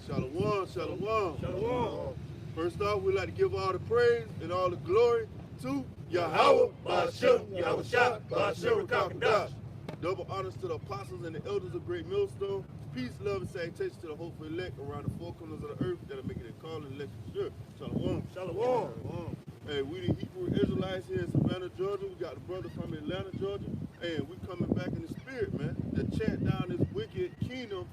Shalom, shalom. Shalom. First off, we'd like to give all the praise and all the glory to Yahweh, Ba'ashem, Yahushua, Ba'ashem, Rakakadash. Double honors to the apostles and the elders of Great Millstone. Peace, love, and salutation to the hopeful elect around the four corners of the earth that are making it call and election sure. Shalom. Shalom. Hey, we the Hebrew Israelites here in Savannah, Georgia. We got the brother from Atlanta, Georgia. And we coming back in the spirit, man, to chant down this wicked kingdom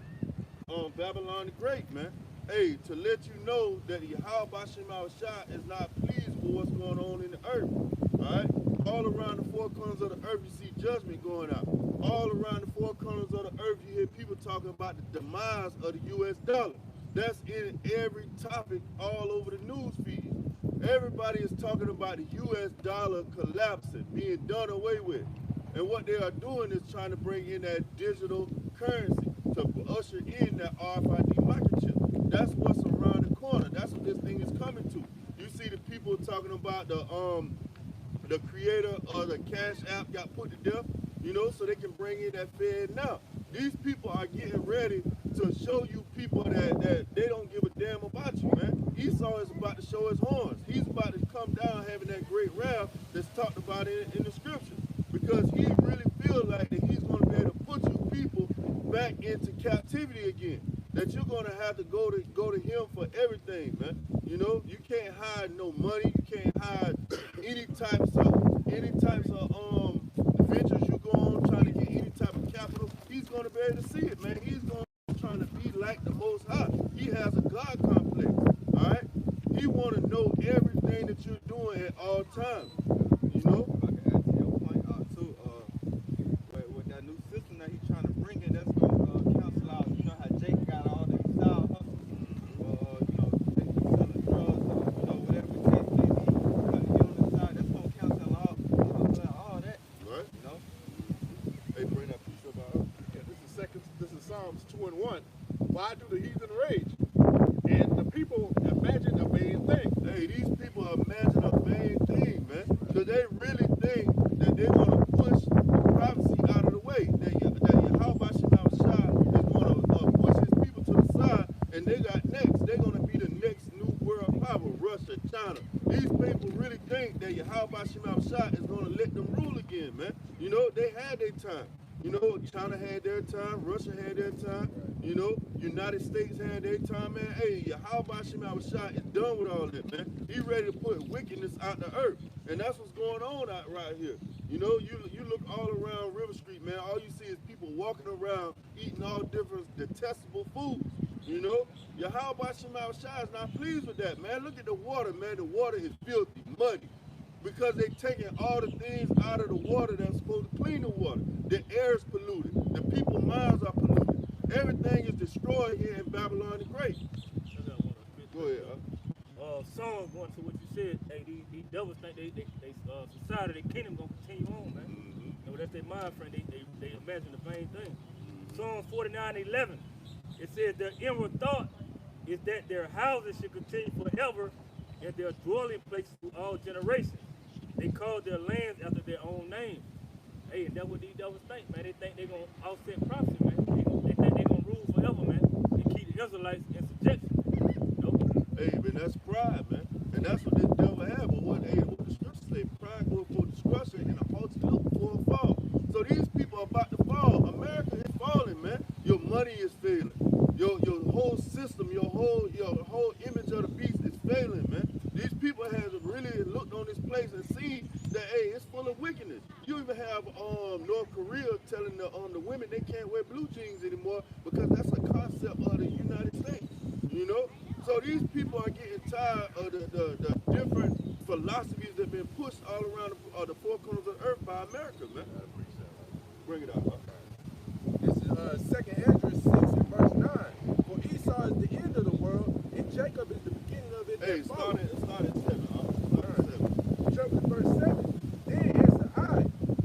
on Babylon the Great, man. Hey, to let you know that Yahweh Ba'ashem Yahushua is not pleased with what's going on in the earth. Alright? All around the four corners of the earth, you see judgment going out. All around the four corners of the earth, you hear people talking about the demise of the U.S. dollar. That's in every topic all over the news feed. Everybody is talking about the U.S. dollar collapsing, being done away with. And what they are doing is trying to bring in that digital currency to usher in that RFID microchip. That's what's around the corner. That's what this thing is coming to. You see the people talking about the creator of the Cash App got put to death, you know, so they can bring in that Fed now. These people are getting ready to show you people that they don't give a damn about you, man. Esau is about to show his horns. He's about to come down having that great wrath that's talked about in the scriptures. Because he really feels like that he's going to be able to put you people back into captivity again. That you're going to have to go to him for everything, man. You know, you can't hide no money. You can't hide any types of ventures you go on trying to get any type of capital. He's going to be able to see it, man. He's going to be trying to be like the Most High. He has a God complex, all right? He want to know everything that you're doing at all times, you know? With that new system that he's trying to bring in, that's going to cancel out. You know how Jake got all these style hustles, you know, selling drugs, or, you know, whatever the case may be. But on the side, that's going to cancel all that. Right? You know. Hey, bring that piece up out. Yeah, this is Psalms 2 and 1. Why do the heathen rage? And the people imagine a vain thing. Hey, these people imagine a vain thing, man. Because they really think that they're going to push prophecy out of the way. That Yahweh Ba'ashem Yahushua is going to push his people to the side, and they got next. They're going to be the next new world power, Russia, China. These people really think that Yahweh Ba'ashem Yahushua is going to let them rule again, man. You know, they had their time. You know, China had their time, Russia had their time, you know, United States had their time, man. Hey, Yahweh Ba'ashem Yahushua is done with all that, man. He ready to put wickedness out the earth. And that's what's going on out right here. You know, you look all around River Street, man, all you see is people walking around eating all different detestable foods. You know, Yahweh Ba'ashem Yahushua is not pleased with that, man. Look at the water, man. The water is filthy, muddy. Because they're taking all the things out of the water that's supposed to clean the water. The air is polluted. The people's minds are polluted. Everything is destroyed here in Babylon the Great. Go ahead. Song going to what you said. Hey, these devils think they society, their kingdom gonna continue on, man. You know, that's their mind frame. They imagine the main thing. Psalm 49:11. It says their inward thought is that their houses should continue forever and their dwelling places through all generations. They call their lands after their own name. Hey, and that's what these devils think, man. They think they're going to offset prophecy, man. They think they're going to rule forever, man, and keep the Israelites in subjection. You know? Hey, man, that's pride, man. And that's what this devil have. But what the scriptures say, pride goes for destruction and a haughty look for a fall. So these people are about to fall. America is falling, man. Your money is failing. Your whole system, your whole image of the beast is failing, man. These people have really looked on this place and seen that, hey, it's full of wickedness. You even have North Korea telling the women they can't wear blue jeans anymore because that's a concept of the United States, you know? So these people are getting tired of the different philosophies that have been pushed all around the four corners of the earth by America, man. Bring it up. This is 2nd Ezra 6 and verse 9. For Esau is the end of the world, and Jacob is the beginning of it. Hey, start at 7. Jump to verse 7. Then answered I,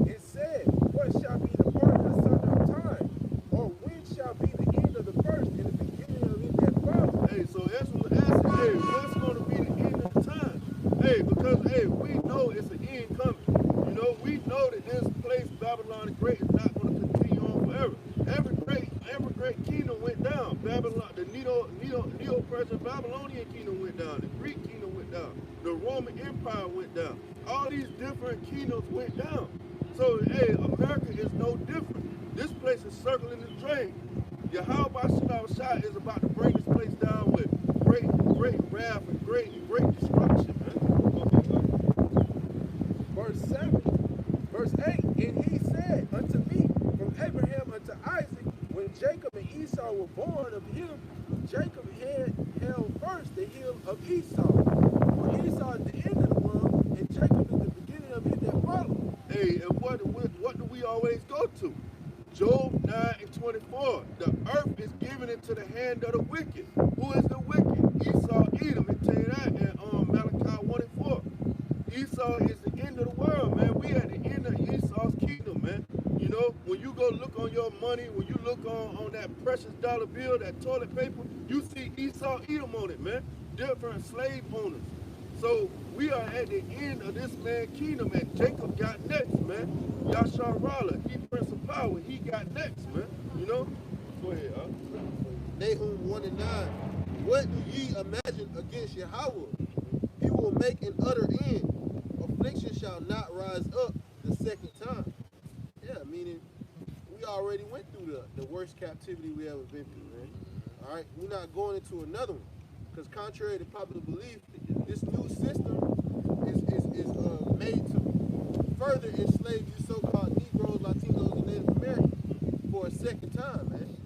and said, what shall be the part of the son of time? Or when shall be the end of the first and the beginning of it that follows? Hey, so Ezra asked, hey, what's going to be the end of the time? Hey, because, hey, we know it's an end coming. You know, we know that this place, Babylon the Great, is not going to continue on forever. Every great kingdom went down. down. Babylon, the Neo-Persian Babylonian kingdom went down. The Greek kingdom went down. The Roman Empire went down. All these different kingdoms went down. So, hey, America is no different. This place is circling the drain. Yahweh Shai is about to bring this place down with great wrath and great destruction, man. Verse 7, verse 8, and he said unto me, from Abraham unto Isaac, when Jacob and Esau were born of him, Jacob held first the heel of Esau. For Esau is the end of the world, and Jacob is the beginning of it that follows. Hey, and what do we always go to? Job 9:24. The earth is given into the hand of the wicked. Who is the wicked? Esau, Edom. It tell you that in Malachi 1:4. Esau is the end of the world, man. We at the end of Esau's kingdom, man. You know, when you go look on your money, when you look on that precious dollar bill, that toilet paper, you see Esau, Edom on it, man. Different slave owners. So we are at the end of this man's kingdom, and Jacob got next, man. Yasharallah, he Prince of Power, he got next, man. You know? Go ahead, Nahum 1:9. What do ye imagine against Yahweh? He will make an utter end. Affliction shall not rise up the second time. Yeah, meaning we already went through the worst captivity we ever been through, man. All right, we're not going into another one. Because contrary to popular belief, this new system is made to further enslave you so-called Negroes, Latinos, and Native Americans for a second time, man.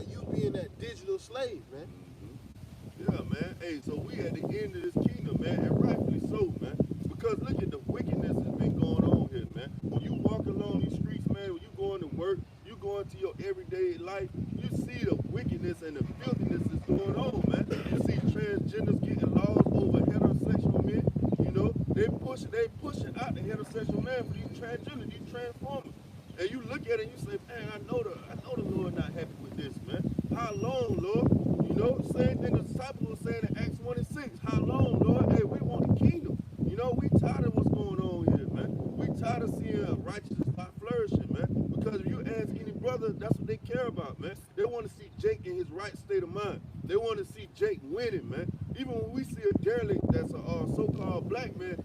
You being that digital slave, man. Yeah, man. Hey, so we at the end of this kingdom, man, and rightfully so, man. Because look at the wickedness that's been going on here, man. When you walk along these streets, man, when you going to work, you go into your everyday life, you see the wickedness and the filthiness that's going on, man. You see transgenders getting laws over heterosexual men. You know, they pushing out the heterosexual man for these transgenders, these transformers. And you look at it and you say, man, I know the Lord not happy with this, man. How long, Lord? You know, same thing the disciples were saying in Acts 1:6. How long, Lord? Hey, we want the kingdom. You know, we tired of what's going on here, man. We tired of seeing righteousness not flourishing, man. Because if you ask any brother, that's what they care about, man. They want to see Jake in his right state of mind. They want to see Jake winning, man. Even when we see a derelict that's a so-called black man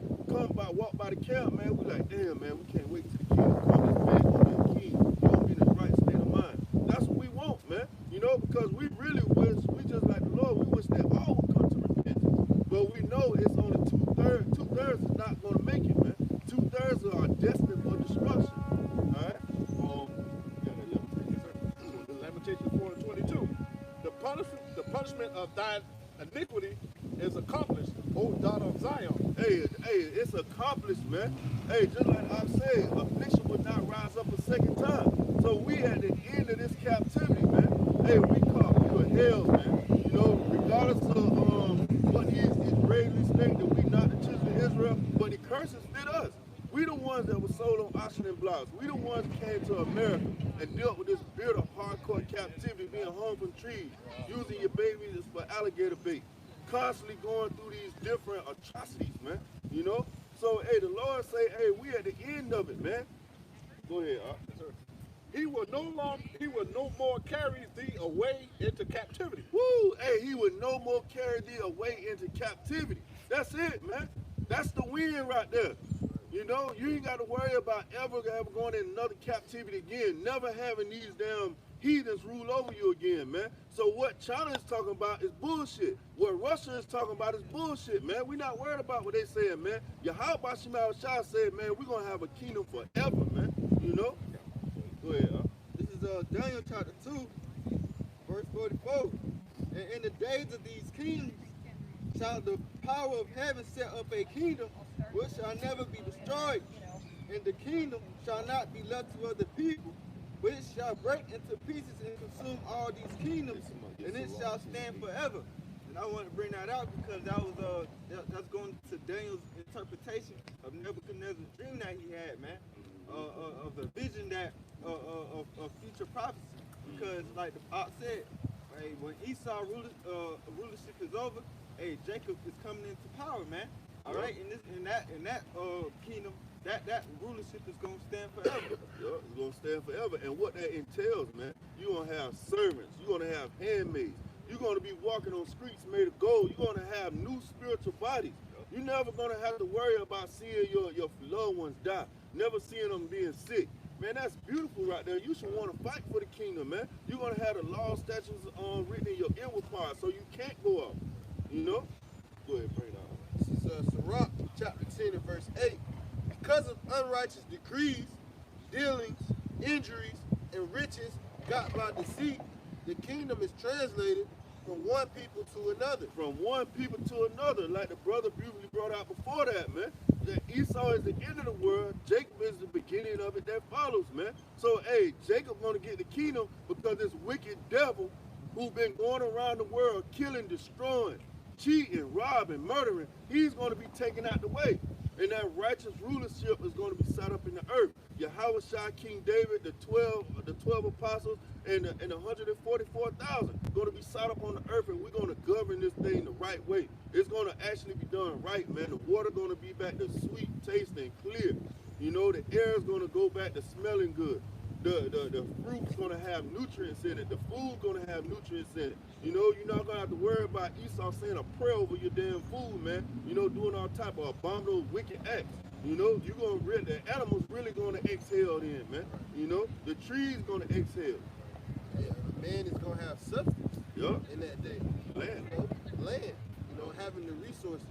walk by the camp, man, we like, damn, man, we can't wait till the king come. This man gonna be a king. He gonna be in his right state of mind. That's what we want, man. You know, because we really wish, we just like the Lord, we wish that all would come to repentance. But we know it's only two-thirds. Two-thirds is not going to make it, man. Two-thirds are destined for destruction. All right? Lamentations 4:22. The punishment of thine iniquity is accomplished, O daughter of Zion. Hey, it's accomplished, man. Hey, just like I said, affliction would not rise up a second time. So we at the end of this captivity, man. Hey, we caught to hell, man. You know, regardless of what these Israelis think that we not the children of Israel, but the curses fit us. We the ones that were sold on auction and blocks. We the ones that came to America and dealt with this bitter, hardcore captivity, being hung from trees, using your babies for alligator bait, constantly going through these different atrocities, man. You know? So, hey, the Lord say, hey, we at the end of it, man. Go ahead, He will no more carry thee away into captivity. Woo! Hey, he would no more carry thee away into captivity. That's it, man. That's the win right there. You know, you ain't got to worry about ever going in another captivity again. Never having these damn heathens rule over you again, man. So what China is talking about is bullshit. What Russia is talking about is bullshit, man. We're not worried about what they saying, man. Yahweh Shai said, man, we're going to have a kingdom forever, man. You know? Go ahead, This is Daniel chapter 2, verse 44. And in the days of these kings shall the power of heaven set up a kingdom which shall never be destroyed, and the kingdom shall not be left to other people, but it shall break into pieces and consume all these kingdoms, and it shall stand forever. And I want to bring that out because that was that's going to Daniel's interpretation of Nebuchadnezzar's dream that he had, man, of the vision that of future prophecy. Because like the Ox said, hey, when Esau rulership is over, hey, Jacob is coming into power, man. All right, in that kingdom, that rulership is gonna stand forever. Yeah, it's gonna stand forever. And what that entails, man, you're gonna have servants, you're gonna have handmaids, you're gonna be walking on streets made of gold, you're gonna have new spiritual bodies. You're never gonna have to worry about seeing your loved ones die, never seeing them being sick. Man, that's beautiful right there. You should want to fight for the kingdom, man. You're gonna have the law statutes written in your inward part, so you can't go out. You know? Go ahead, bring it on. This is Sirach chapter 10 and verse 8. Because of unrighteous decrees, dealings, injuries, and riches got by deceit, the kingdom is translated from one people to another. From one people to another, like the brother beautifully brought out before that, man. That Esau is the end of the world, Jacob is the beginning of it that follows, man. So, hey, Jacob gonna get the kingdom because this wicked devil who been going around the world killing, destroying, cheating, robbing, murdering, he's gonna be taken out the way. And that righteous rulership is going to be set up in the earth. Yahweh Shai, King David, the 12 apostles, and the 144,000 going to be set up on the earth, and we're going to govern this thing the right way. It's going to actually be done right, man. The water going to be back to sweet, tasting, clear. You know, the air is going to go back to smelling good. The fruit's going to have nutrients in it. The food's going to have nutrients in it. You know, you're not going to have to worry about Esau saying a prayer over your damn food, man. You know, doing all type of abominable, wicked acts. You know, you're going to the animals really going to exhale then, man. You know, the trees going to exhale. Yeah, man is going to have substance in that day. Land. You know, land. You know, having the resources.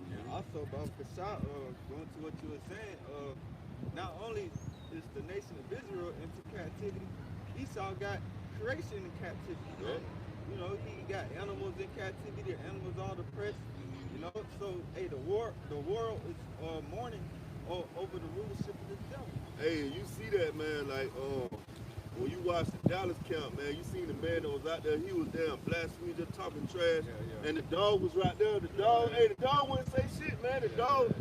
And also, about Kasha, going to what you were saying, not only is the nation of Israel into captivity, Esau got creation in captivity. Right? You know, he got animals in captivity, the animals all depressed. You know, so hey, the world is mourning over the rulership of this devil. Hey, you see that, man, like when you watch the Dallas camp, man, you seen the man that was out there, he was damn blaspheming, just talking trash, and the dog was right there. The dog wouldn't say shit, man. The dog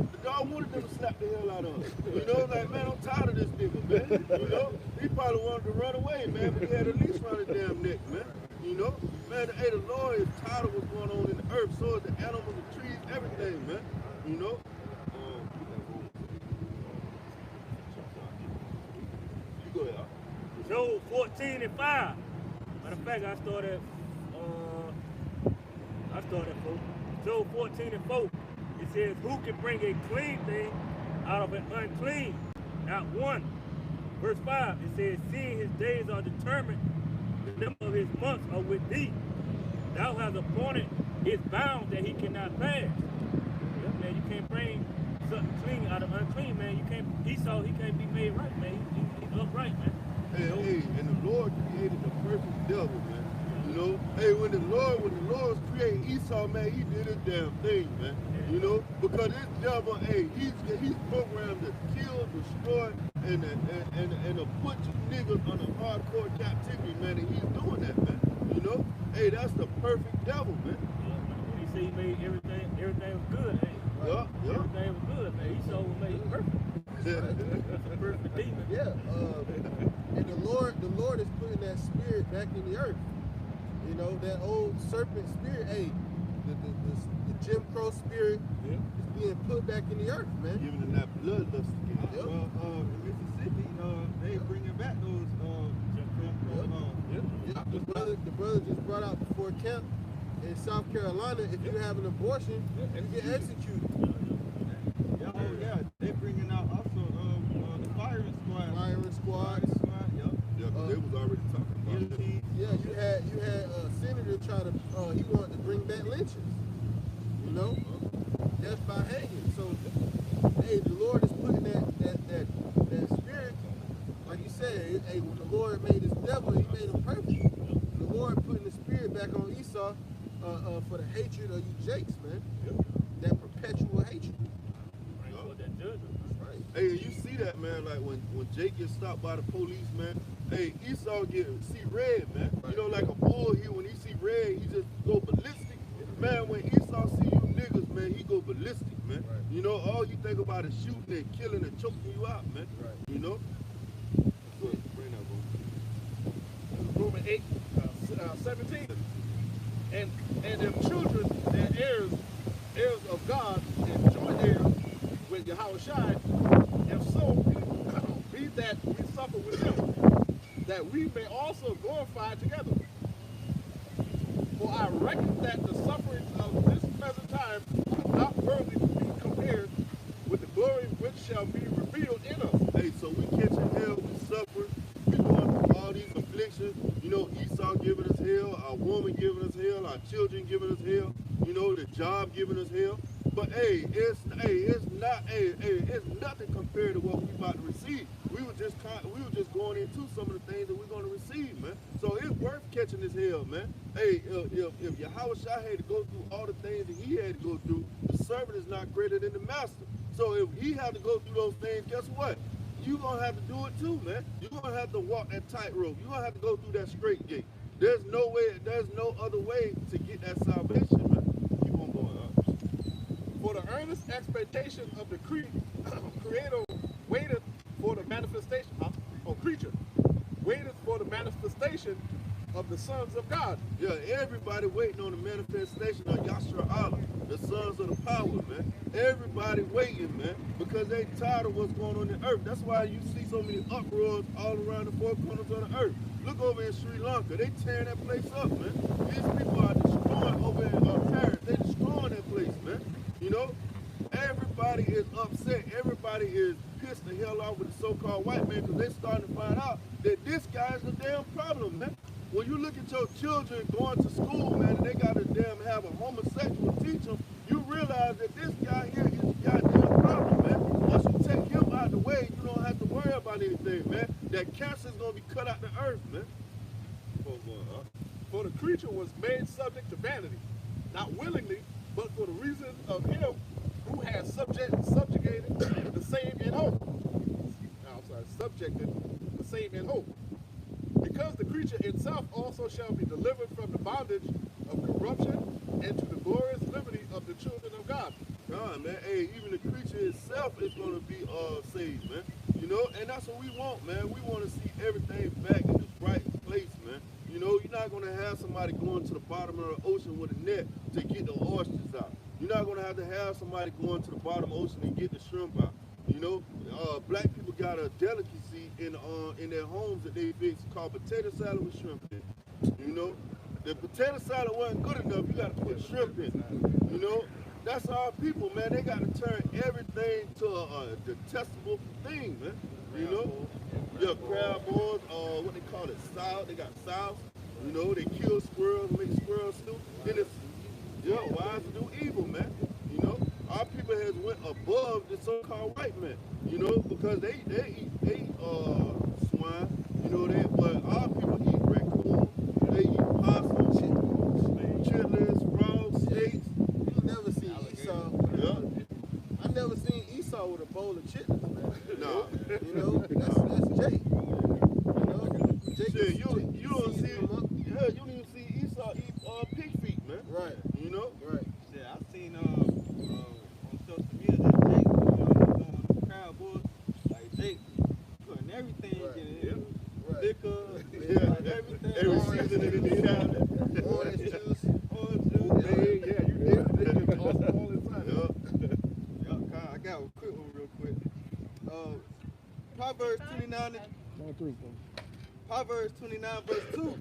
wanted them to slap the hell out of him. You know, like, man, I'm tired of this nigga, man. You know, he probably wanted to run away, man, but he had a leash around his damn neck, man. You know, man, hey, the Lord is tired of what's going on in the earth, so is the animals, the trees, everything, man. You know. You go ahead. Job 14 and 5. Matter of fact, I started 4. Job 14 and 4. It says, who can bring a clean thing out of an unclean? Not one. Verse 5, it says, seeing his days are determined, the number of his months are with thee. Thou hast appointed his bounds that he cannot pass. Yeah, man, you can't bring something clean out of unclean, man. You can't, Esau, he can't be made right, man. He's upright, man. Hey, and the Lord created the perfect devil, man. You know, hey, when the Lord created Esau, man, he did his damn thing, man. You know, because this devil, hey, he's programmed to kill, destroy, and to put you niggas under hardcore captivity, man. And he's doing that, man. You know, hey, that's the perfect devil, man. When he said he made everything was good, hey. Yeah. Everything was good, man. Esau was made perfect. That's a perfect demon. Yeah. And the Lord is putting that spirit back in the earth. You know, that old serpent spirit, hey, the Jim Crow spirit is being put back in the earth, man. Giving them that bloodlust again. Yep. In Mississippi, they bringing back those The brother just brought out before camp in South Carolina, if you have an abortion, you get executed. Yeah, they bringing out also the firing squad. Yeah, they was already talking about it. Yeah, you had a senator try to he wanted to bring back lynchings. You know, death by hanging. So, hey, the Lord is putting that spirit, like you said. Hey, when the Lord made his devil, he made him perfect. The Lord putting the spirit back on Esau for the hatred of you Jakes, man. That perpetual hatred. Right. Hey, you see that, man, like when Jake gets stopped by the police, man, hey, Esau see red, man. You know, like a bull, when he see red, he just go ballistic. Man, when Esau see you niggas, man, he go ballistic, man. Right. You know, all you think about is shooting and killing and choking you out, man. Right. You know? Go ahead, bring that book. Romans 8, 17. And their children, their heirs of God, and joint heirs with Yahushua, if so be that we suffer with him, that we may also glorify together. For I reckon that the sufferings of this present time are not worthy to be compared with the glory which shall be revealed in us. Hey, so we catching hell, we suffer, we going through all these afflictions. You know, Esau giving us hell, our woman giving us hell, our children giving us hell. You know, the job giving us hell. But it's nothing compared to what we about to receive. We were just going into some of the things that we're going to receive, man. So it's worth catching this hell, man. Hey, if Yahushua had to go through all the things that he had to go through, the servant is not greater than the master. So if he had to go through those things, guess what? You're going to have to do it too, man. You're going to have to walk that tightrope. You're going to have to go through that straight gate. There's no other way to get that salvation, man. Keep on going up. For the earnest expectation of the Creator waited for the manifestation, creature waited for the manifestation of the sons of God. Yeah, everybody waiting on the manifestation of Yahshua Allah, the sons of the power, man. Everybody waiting, man, because they tired of what's going on in the earth. That's why you see so many uproars all around the four corners of the earth. Look over in Sri Lanka. They tearing that place up, man. These people are destroying over in Paris. They destroying that place, man. You know, everybody is upset. Everybody is pissed the hell off with the so-called white man because they're starting to find out that this guy is the damn problem, man. When you look at your children going to school, man, and they got to damn have a homosexual teacher, you realize that this guy here is the goddamn problem, man. Once you take him out of the way, you don't have to worry about anything, man. That cancer is going to be cut out the earth, man. For the creature was made subject to vanity, not willingly, but for the reason of him who has subjugated the same in hope. Subjected the same in hope. Because the creature itself also shall be delivered from the bondage of corruption into the glorious liberty of the children of God. God, man, hey, even the creature itself is going to be saved, man. You know, and that's what we want, man. We want to see everything back in its right place, man. You know, you're not going to have somebody going to the bottom of the ocean with a net to get the oysters out. You're not going to have somebody going to the bottom of the ocean and get the shrimp out. You know, black people got a delicacy in their homes that they fix called potato salad with shrimp in. You know, the potato salad wasn't good enough. You got to put shrimp in. You know, that's our people, man. They got to turn everything to a detestable thing, man. You know, yeah, crab balls, what they call it, sow. They got sows. You know, they kill squirrels, make squirrel stew. Then it's wise to do evil, man. You know. Our people has went above the so-called white man, you know, because they eat swine, you know, but our people eat raccoon, they eat possum, chitlins, frogs, snakes. You never seen Esau. Yeah. I never seen Esau with a bowl of chitlins, man. Nah. You know, that's Jake. You know, Jake Shit, you don't season see, him up. yeah, you don't even see Esau eat pig feet, man. Right. You know? Right. Yeah, I seen on social media that Jake was doing the crowd boys. Like Jake putting everything Right. in it. Right. Liquor, Yeah. like everything. Every season in the cabinet. Orange juice. Orange juice. Yeah, you did. They awesome all the time. Yeah. I got a quick one real quick. Proverbs 29 verse 2.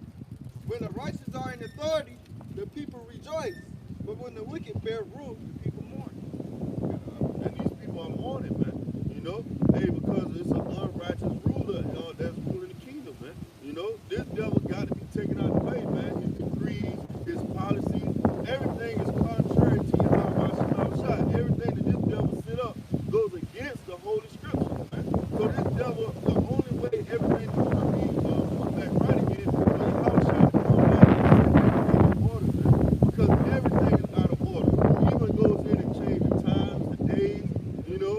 When the righteous are in authority, the people rejoice. But when the wicked bear rule, the people mourn. And these people are mourning, man. You know, hey, because it's an unrighteous ruler that's ruling the kingdom, man. You know, this devil got to be taken out of the way, man. His decrees, his policies, everything is contrary to Yahweh. Everything that this devil set up goes against the Holy Scriptures, man. So this devil, the only way everything is going to be put back right again is for Yahweh to come back and set everything in order, man. Because everything is out of order. He even goes in and changes the times, the days, you know,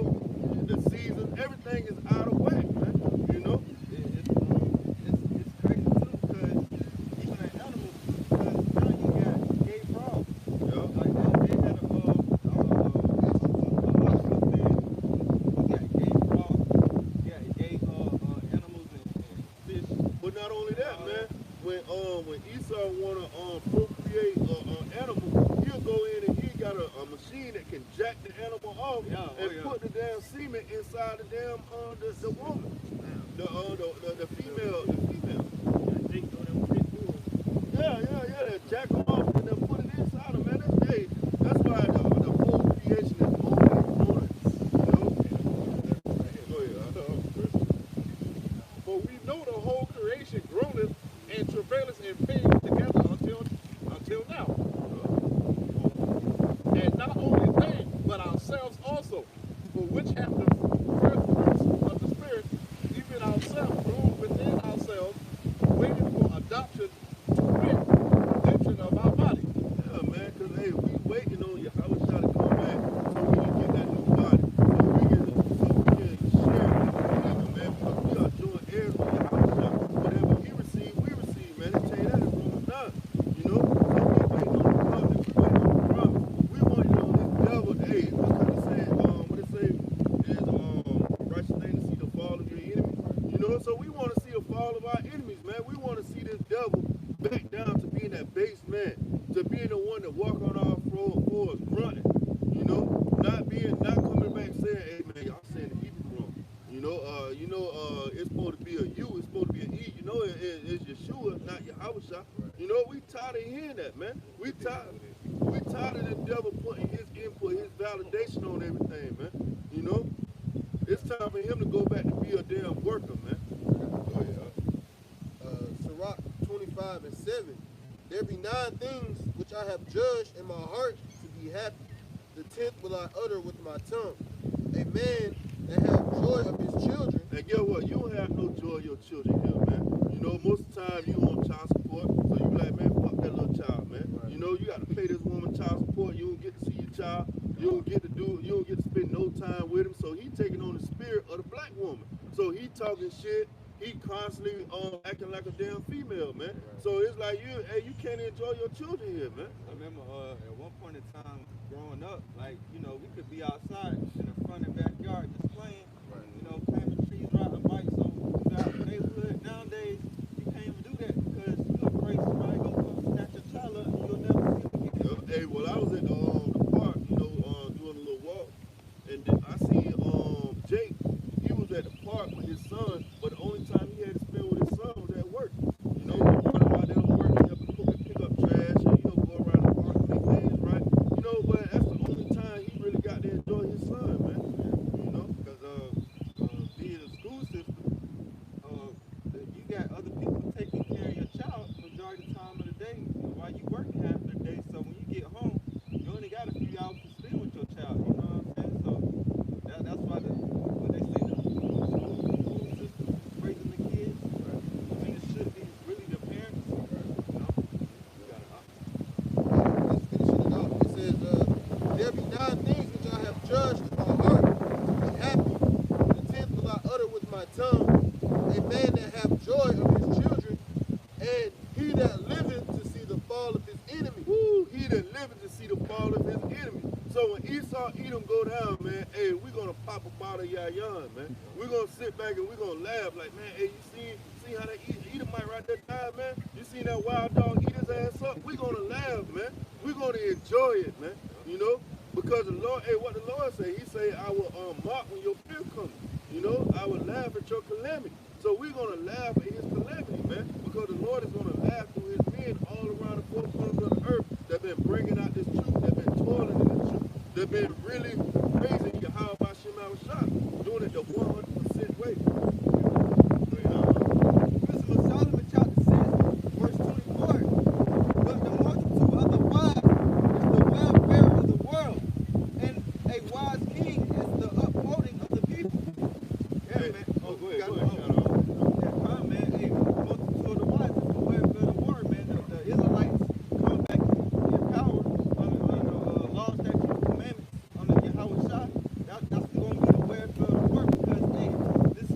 the seasons. Everything is out of whack, man. You know? It's crazy too, because even an animal, because now you got gay frogs. Yeah. Like they had a gay frogs, gay animals and fish. But not only that, man, when Esau wanna procreate an animal, he'll go in and he got a machine that can jack the animal off and put the damn semen inside the damn the woman, the female, They jack them off and then put it inside them, man. That's why the whole creation is moving, you know. Go ahead. For we know the whole creation groaneth and travaileth in pain together until now. And not only they, but ourselves also, for which have the first fruits of the Spirit, even ourselves grown within ourselves, waiting for adoption to wit, redemption of our body. Yeah, man, because, hey, we waiting on you. I was trying to come back so we can get that new body. So we can share it together, man, because we are joint heirs with your house. Whatever he received, we receive, man. They tell you that in Romans 9. You know? So we waiting on the promise. We waiting on the promise. We want, you know, this devil, hey, because it say, what it say is, righteous thing to see the fall of your enemies. You know? So we want to see a fall of our enemies, man. We want to see this devil back down to being that base man, to being the one that walk on our floors grunting, you know, not coming back saying, hey man, y'all saying the Hebrew wrong. It's supposed to be a U, it's supposed to be an E, you know, it's Yeshua, not Yahushua. You know, we tired of hearing that, man. We tired of the devil putting his input, his validation on everything, man. You know? It's time for him to go back to be a damn worker, man. Go ahead. Sirach 25 and 7. There be 9 things which I have judged in my heart to be happy. The 10th will I utter with my tongue. A man that have joy of his children. And guess what? You don't have no joy of your children here, man. You know, most of the time you on child support, so you be like, man, fuck that little child, man. Right. You know, you got to pay this woman child support. You don't get to see your child. You don't get to spend no time with him. So he taking on the spirit of the black woman. So he talking shit. He constantly acting like a damn female, man. Right. So it's like you can't enjoy your children here, man. I remember at one point in time growing up, like, you know, we could be outside in the front and backyard just playing, you know, climbing trees, riding bikes out in the neighborhood. Nowadays, you can't even do that because you're afraid somebody gonna come snatch your child up and you'll never see him again. Hey, well, I was at the park, you know, doing a little walk, and then I see Jake. He was at the park with his son, but the only time he had to spend with his son was at work. You know, running out there to work, he had to pick up trash and, you know, go around the park and make things right. You know, but that's the only time he really got to enjoy his son, man. You know? Because being a school system, you got other people taking care of your child majority of the time of the day while you working half the day. So when you get home, you only got a few hours to spend with your child. You know what I'm saying? So that's why when they say the school system is raising the kids, I mean, it should be really the parents. You know? You got Let's finish it off. It says, there be 9 things which I have judged in my heart to be happy. The 10th will I utter with my tongue. A man that have joy of his children, and he that liveth to see the fall of his enemy. Woo, he that liveth to see the fall of his enemy. So when Esau, Edom go down, man, hey, we're going to pop a bottle of yayan, man. We're going to sit back and we're going to laugh like, man, hey, you see how that Edomite right there died, man? You seen that wild dog eat his ass up? We're going to laugh, man. We're going to enjoy it, man. You know? Because the Lord, hey, what the Lord say? He say, I will mock when your fear comes. You know? I will laugh at your calamity. So we're going to laugh at his calamity, man. Because the Lord is going to laugh through his men all around the four corners of the earth that been bringing out this truth, that been toiling in this truth, that been really praising Yahweh Hashem Shah, doing it the 100% way. Wisdom of Solomon chapter 6, verse 24. But the multitude of the wise is the welfare of the world, and a wise king is the upholding of the people. Yeah, Hey, man. oh, go ahead, Yeah, go ahead. man. Hey, the multitude of the wise is the welfare of the world, man. The Israelites come back in power under law, statutes, and commandments under Yahweh Shah. That's going to be the welfare of the world because, hey, this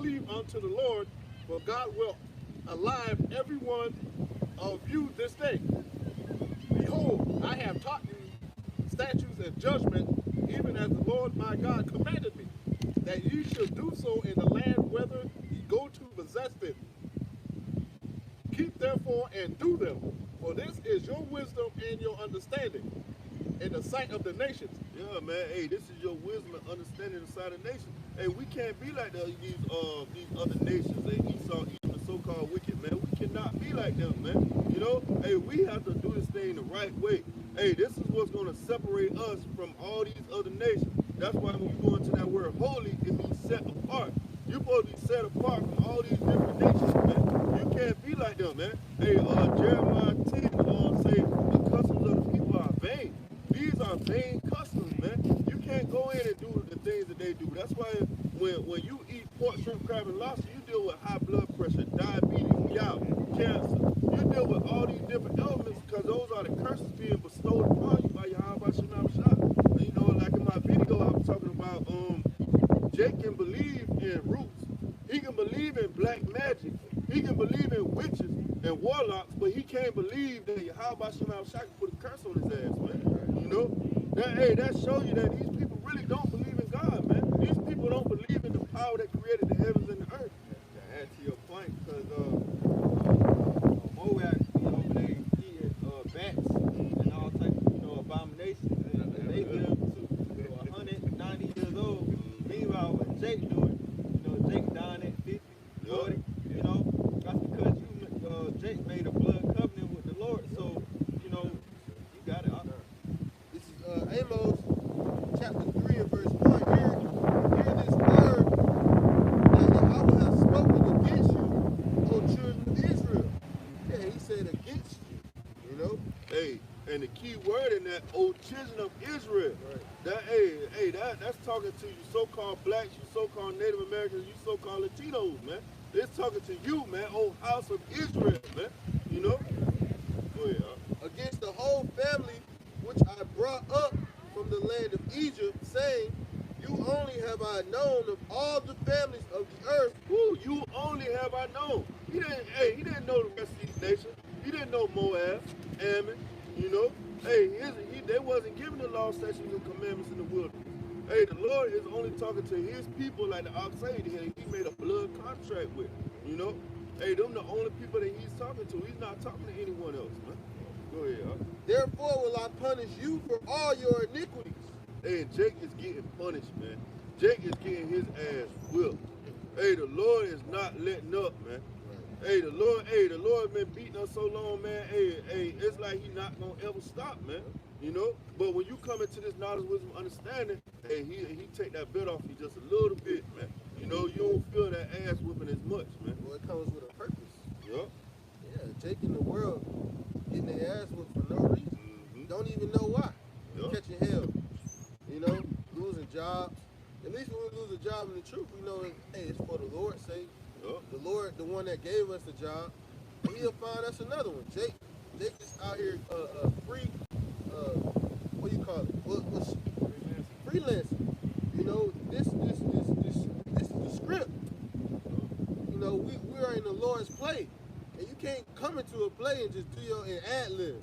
cleave unto the Lord, for God will alive every one of you this day. Behold, I have taught you statutes and judgment, even as the Lord my God commanded me, that ye should do so in the land whither ye go to possess it. Keep therefore and do them, for this is your wisdom and your understanding in the sight of the nations. Yeah, man. Hey, this is your wisdom and understanding inside the nation. Hey, we can't be like these other nations. Hey, Esau, even the so-called wicked, man. We cannot be like them, man. You know, hey, we have to do this thing the right way. Hey, this is what's going to separate us from all these other nations. That's why when you go into that word holy, it means set apart. You're supposed to be set apart from all these different nations, man. You can't be like them, man. Hey, Jeremiah 10 say the customs of the people are vain. These are vain customs, man. You can't go in and do the things that they do. That's why when you eat pork, shrimp, crab, and lobster, you deal with high blood pressure, diabetes, gout, cancer. You deal with all these different elements because those are the curses being bestowed upon you by Yahweh Shem Shah. You know, like in my video, I was talking about Jake can believe in roots. He can believe in black magic. He can believe in witches and warlocks, but he can't believe that Yahweh Shem Shah can put a curse on his ass, man. You know? That shows you that these people really don't believe in God, man. These people don't believe in the power that created the heavens and the earth. To add to your point, because Moab, over there eating bats and all types of, abominations, and they live to 190 years old. Meanwhile, what Jake doing, Jake dying at 50, 40, that's because Jake made a blood covenant with the Lord, so, you got it. This is Amos chapter 3 and verse 1. Hear this word that Yahweh has spoken against you, O children of Israel. Yeah, he said against you, Hey, and the key word in that, O children of Israel. Right. That's talking to you so-called blacks, you so-called Native Americans, you so-called Latinos, man. It's talking to you, man, O house of Israel, man. Go ahead, Against the whole family which I brought up from the land of Egypt, saying, you only have I known of all the families of the earth. Who you only have I known. He didn't know the rest of these nations. He didn't know Moab, Ammon, they wasn't given the law, statutes, and commandments in the wilderness. Hey, the Lord is only talking to his people like the ox said he made a blood contract with, Hey, them the only people that he's talking to. He's not talking to anyone else, man. Go ahead, Therefore will I punish you for all your iniquities. Hey, Jake is getting punished, man. Jake is getting his ass whipped. Hey, the Lord is not letting up, man. Hey, the Lord been beating us so long, man. Hey, it's like he not gonna ever stop, man. But when you come into this knowledge, wisdom, understanding, hey, he take that bit off you just a little bit, man. You don't feel that ass whipping as much, man. Well, it comes with a purpose. Yup. Yeah, Jake in the world getting their ass whipped for no reason. Don't even know why. Yup. Catching hell. Losing jobs. At least when we lose a job in the truth, we know, hey, it's for the Lord's sake. Yup. The Lord, the one that gave us the job, he'll find us another one. Jake is out here free, what do you call it? What's freelancing. This is the script. We are in the Lord's play. And you can't come into a play and just do your ad-lib.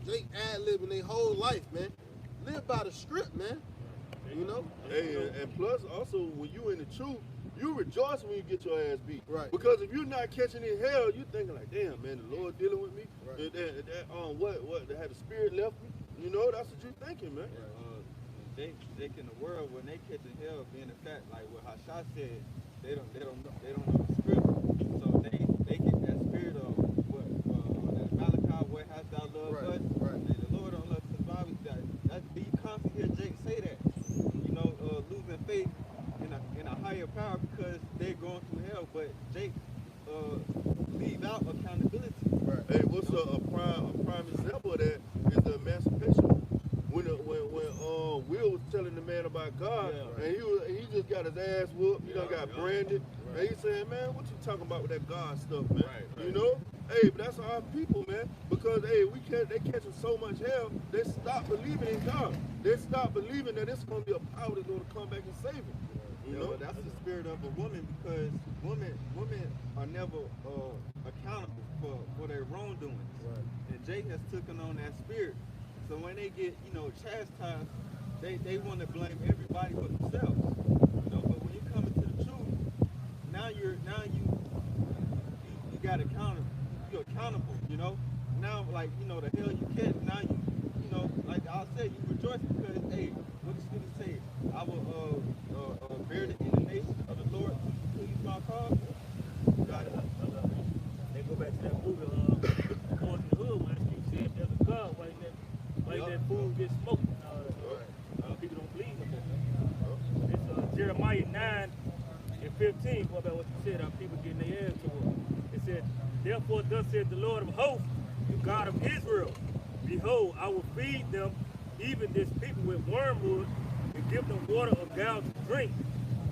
Jake ad-libbing their whole life, man. Live by the script, man. Hey, and plus also when you in the truth, you rejoice when you get your ass beat. Right. Because if you're not catching in hell, you thinking like, damn, man, the Lord dealing with me. Right. What? Had the spirit left me? That's what you're thinking, man. Jake in the world, when they catch in hell, being the fact, like what Hasha said, they don't know the script. So they get that spirit of what that Malachi, what hast thou loved us? Right. And the Lord don't love us. Bible that be constant hear Jake say that. Losing faith in a higher power because they're going through hell, but Jake leave out accountability. Right. Hey, what's a prime example of that is the emancipation. When Will was telling the man about God, and he just got his ass whooped, he done got branded, and he said, man, what you talking about with that God stuff, man? Right. Hey, but that's our people, man, because hey, they catching so much hell, they stop believing in God. They stop believing that it's gonna be a power that's gonna come back and save them. You Yeah, know? but that's the spirit of a woman because women are never accountable for their wrongdoings. Right. And Jake has taken on that spirit. So when they get, chastised, they want to blame everybody but themselves. But when you come into the truth, now you got accountable. You're accountable. Now the hell you catch, now like I said, you rejoice because hey, what the scripture say? I will bear the indignation of the Lord to please my cause. Got it. They go back to that movie, Boys in the Hood, when you said there's a God, why that food get smoked. People don't believe no more. It's Jeremiah 9:15, what about what you said, how people getting their ass to it. It said, therefore thus said the Lord of hosts, the God of Israel, behold, I will feed them, even this people with wormwood, and give them water of gall to drink.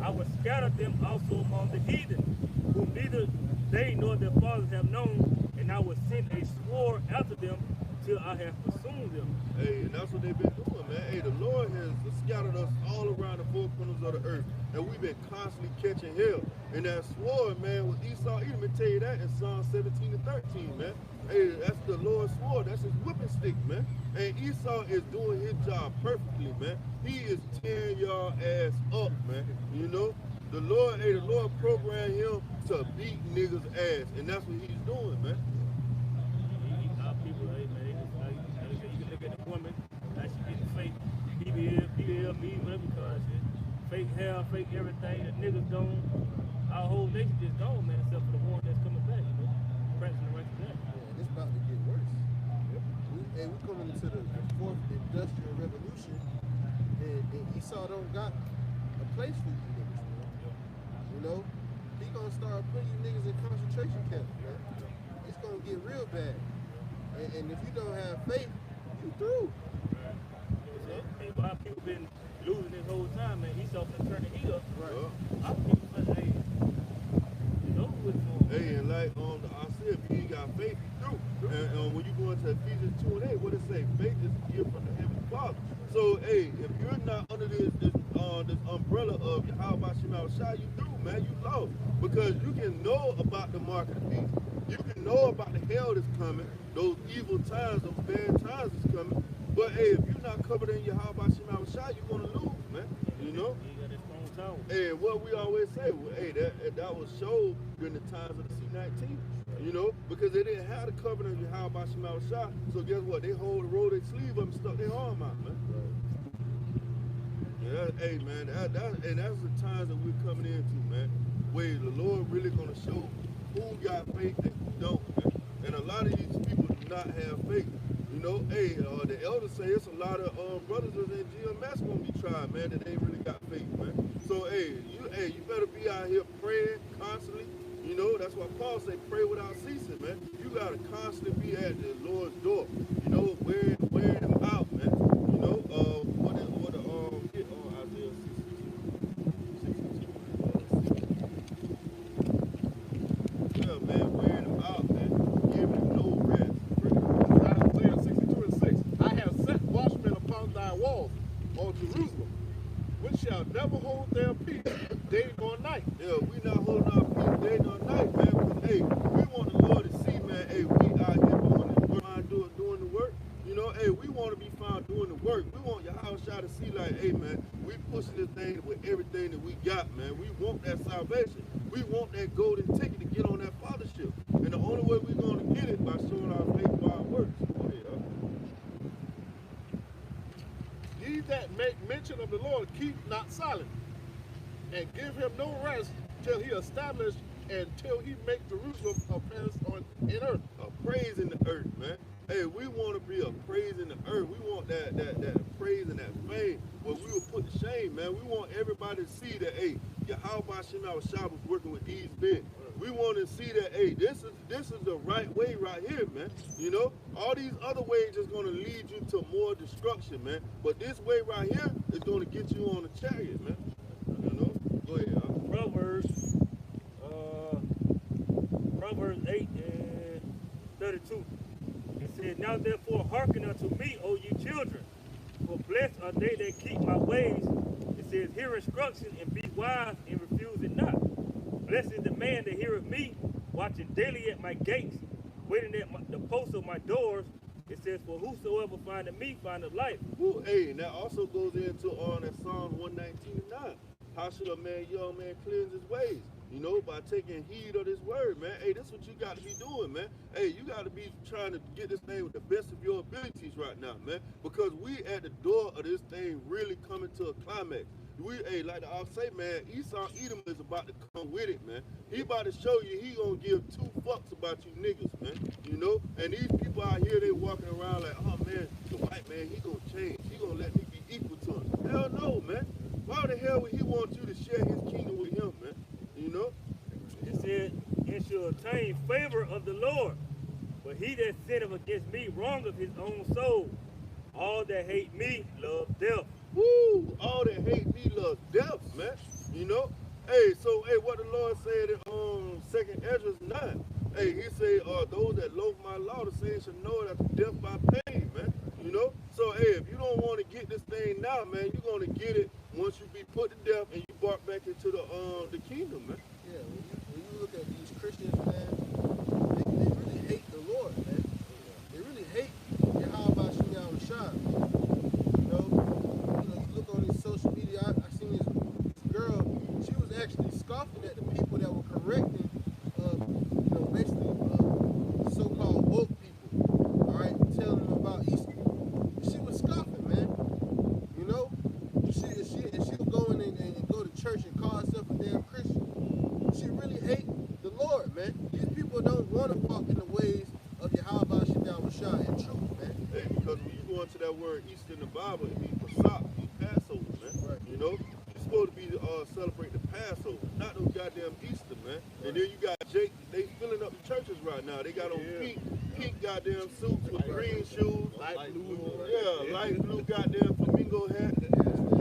I will scatter them also among the heathen, whom neither they nor their fathers have known, and I will send a sword after them till I have consumed them. Hey, and that's what they've been doing, man. Hey, the Lord has scattered us all around the four corners of the earth, and we've been constantly catching hell. And that sword, man, with Esau, Edom, tell you that in Psalm 17 and 13, man. Hey, that's the Lord's sword. That's his whipping stick, man. And Esau is doing his job perfectly, man. He is tearing y'all ass up, man. The Lord programmed him to beat niggas' ass, and that's what he's doing, man. Our people, hey, man, you can look at the woman, how she getting fake BBL, whatever you call that shit. Fake hair, fake everything. The niggas gone. Our whole nation just gone, man, except for the one that's coming back, pressing the rest of that. Yeah, and it's about to get worse. We coming into the fourth industrial revolution, and Esau don't got a place for you niggas, man. He gonna start putting you niggas in concentration camps, man. It's gonna get real bad. And if you don't have faith, you through. Hey, our people been losing this whole time, man. Esau been turning heat up. Right. Our people, hey, what's going on? Hey, and like I said, if you ain't got faith, you through. And when you go into Ephesians 2 and 8, what it say? Faith is a gift from the Heavenly Father. So, hey, if you're not under this umbrella of Yahweh Shema Shai, you through, man. You lost. Because you can know about the mark of the beast. You can know about the hell that's coming, those evil times, those bad times that's coming. But, hey, if you're not covered in Yahweh Shema Shai, you're going to lose, man. You got that strong tower. And what we always say, well, hey, that was showed during the times of the C-19, because they didn't have the covenant of Yahweh Shema Shai. So guess what? They rolled their sleeve up and stuck their arm out, man. Yeah, hey, man, and that's the times that we're coming into, man, where the Lord really going to show who got faith and who don't, man. And a lot of these people do not have faith. Hey, the elders say it's a lot of brothers in GMS going to be tried, man, that ain't really got faith, man. So, hey, you better be out here praying constantly. That's why Paul say pray without ceasing, man. You got to constantly be at the Lord's door, wearing him out, man. Isaiah 62. Yeah, man, wearing him out, man. Giving him no rest. Isaiah 62 and 6. I have set watchmen upon thy walls, O Jerusalem, which shall never hold their peace day nor night. Yeah, we not holding our peace day nor night, man. Because, hey, we want the Lord to see, man, hey, we out here doing this work, doing the work. Hey, we want to be found doing the work. We want Yahweh Shai to see, like, hey, man, we pushing this thing with everything that we got, man. We want that salvation. We want that golden ticket to get on that fathership. And the only way we're going to get it by showing our faith by our works. Go ahead, Ye that make mention of the Lord, keep not silent, and give him no rest till he establish and till he make Jerusalem a palace in earth. A praise in the earth, man. Hey, we want to be a praise in the earth. We want that praise and that fame where we will put to shame, man. We want everybody to see that, hey, Yahweh Shema Shai was working with these men. We want to see that, hey, this is the right way right here, man. All these other ways is going to lead you to more destruction, man. But this way right here is going to get you on the chariot, man. Go ahead. Proverbs 8 and 32. It says, now therefore hearken unto me, O ye children, for blessed are they that keep my ways. It says, hear instruction and be wise and refuse it not. Blessed is the man that heareth me, watching daily at my gates, waiting at the posts of my doors. It says, for whosoever findeth me findeth life. Ooh, hey, and that also goes into that Psalm 119:9. How should a young man cleanse his ways? You know, by taking heed of this word, man. Hey, this is what you got to be doing, man. Hey, you got to be trying to get this thing with the best of your abilities right now, man. Because we at the door of this thing really coming to a climax. Hey, like the ops say, man, Esau Edom is about to come with it, man. He about to show you he gonna give 2 fucks about you niggas, man. You know? And these people out here, they walking around like, oh man, the white man, he gonna change. He gonna let me be equal to him. Hell no, man. Why the hell would he want you to share his kingdom with him, man? You know? It said, and shall obtain favor of the Lord. But he that sinneth against me wrongeth his own soul. All that hate me love death. Woo! All that hate me love death, man. You know? Hey, so hey, what the Lord said in 2nd Ezra 9. Hey, he say, those that loathe my law, the same shall know that death by pain, man. You know? So hey, if you don't want to get this thing now, man, you're gonna get it once you be put to death and you bark back into the kingdom, man. Yeah, when you look at these Christians, man, they really hate the Lord, man. They really hate Yahweh Shem Yahushua. You you look on his social media, I seen this girl, she was actually scoffing at the people that were correcting, basically so-called woke people, all right, telling them about Easter. She was scoffing, man. You know, she'll go in and go to church and call herself a damn Christian. She really hate the Lord, man. These people don't want to walk in the ways of Yahweh Shem Yahushua in truth, man. Hey, because when you go into that word Easter in the Bible, it means Pesach, it means Passover, man. Right. You know, you're supposed to be celebrate the Passover, not no goddamn Easter, man. Right. And then you got Jake, they filling up the churches right now. They got on pink goddamn suits with green shoes, Light blue. light blue goddamn flamingo hat, you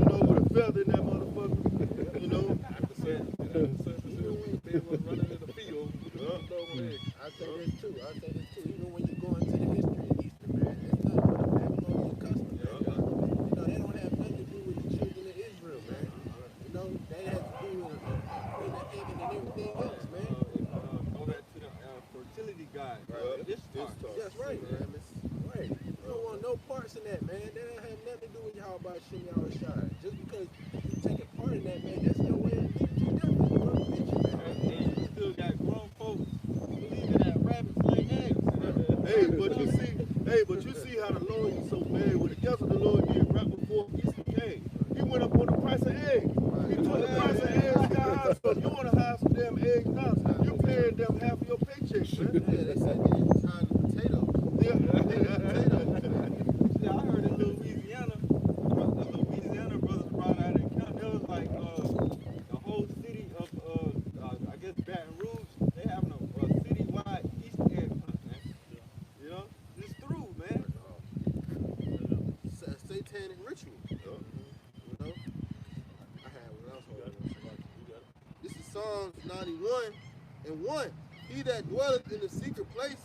know, with a feather in that motherfucker, you know. They was running in the field. I say this too. Even when you go into the history of Easter, man, it's nothing but a Babylonian custom. Man. You know, they don't have nothing to do with the children of Israel, man. You know, they have to do with the egg and everything else, man. Go back to the fertility guide. That's right, man. Right. You don't want no parts in that, man. That don't have nothing to do with Yahweh Shem Yahushua. Just because you take a part in that, man, that's your way of being different. You want to get you, man. And you still got grown folks believing that rabbits lay eggs. But you see how the Lord is so bad with it. Guess what the Lord did right before Easter came? He went up on the price of eggs. He took the price of eggs down. So if you want to have some damn eggs now, you paying them half of your paycheck, man. Yeah, they said they was hiding the potatoes. Yeah, I heard in Louisiana, the Louisiana brothers brought out an account. There was like the whole city of, I guess Baton Rouge, they having a citywide Easter egg hunt, man. You know, it's through, man. Satanic ritual. You know? I had what else I was about. This is Psalms 91:1. He that dwelleth in the secret place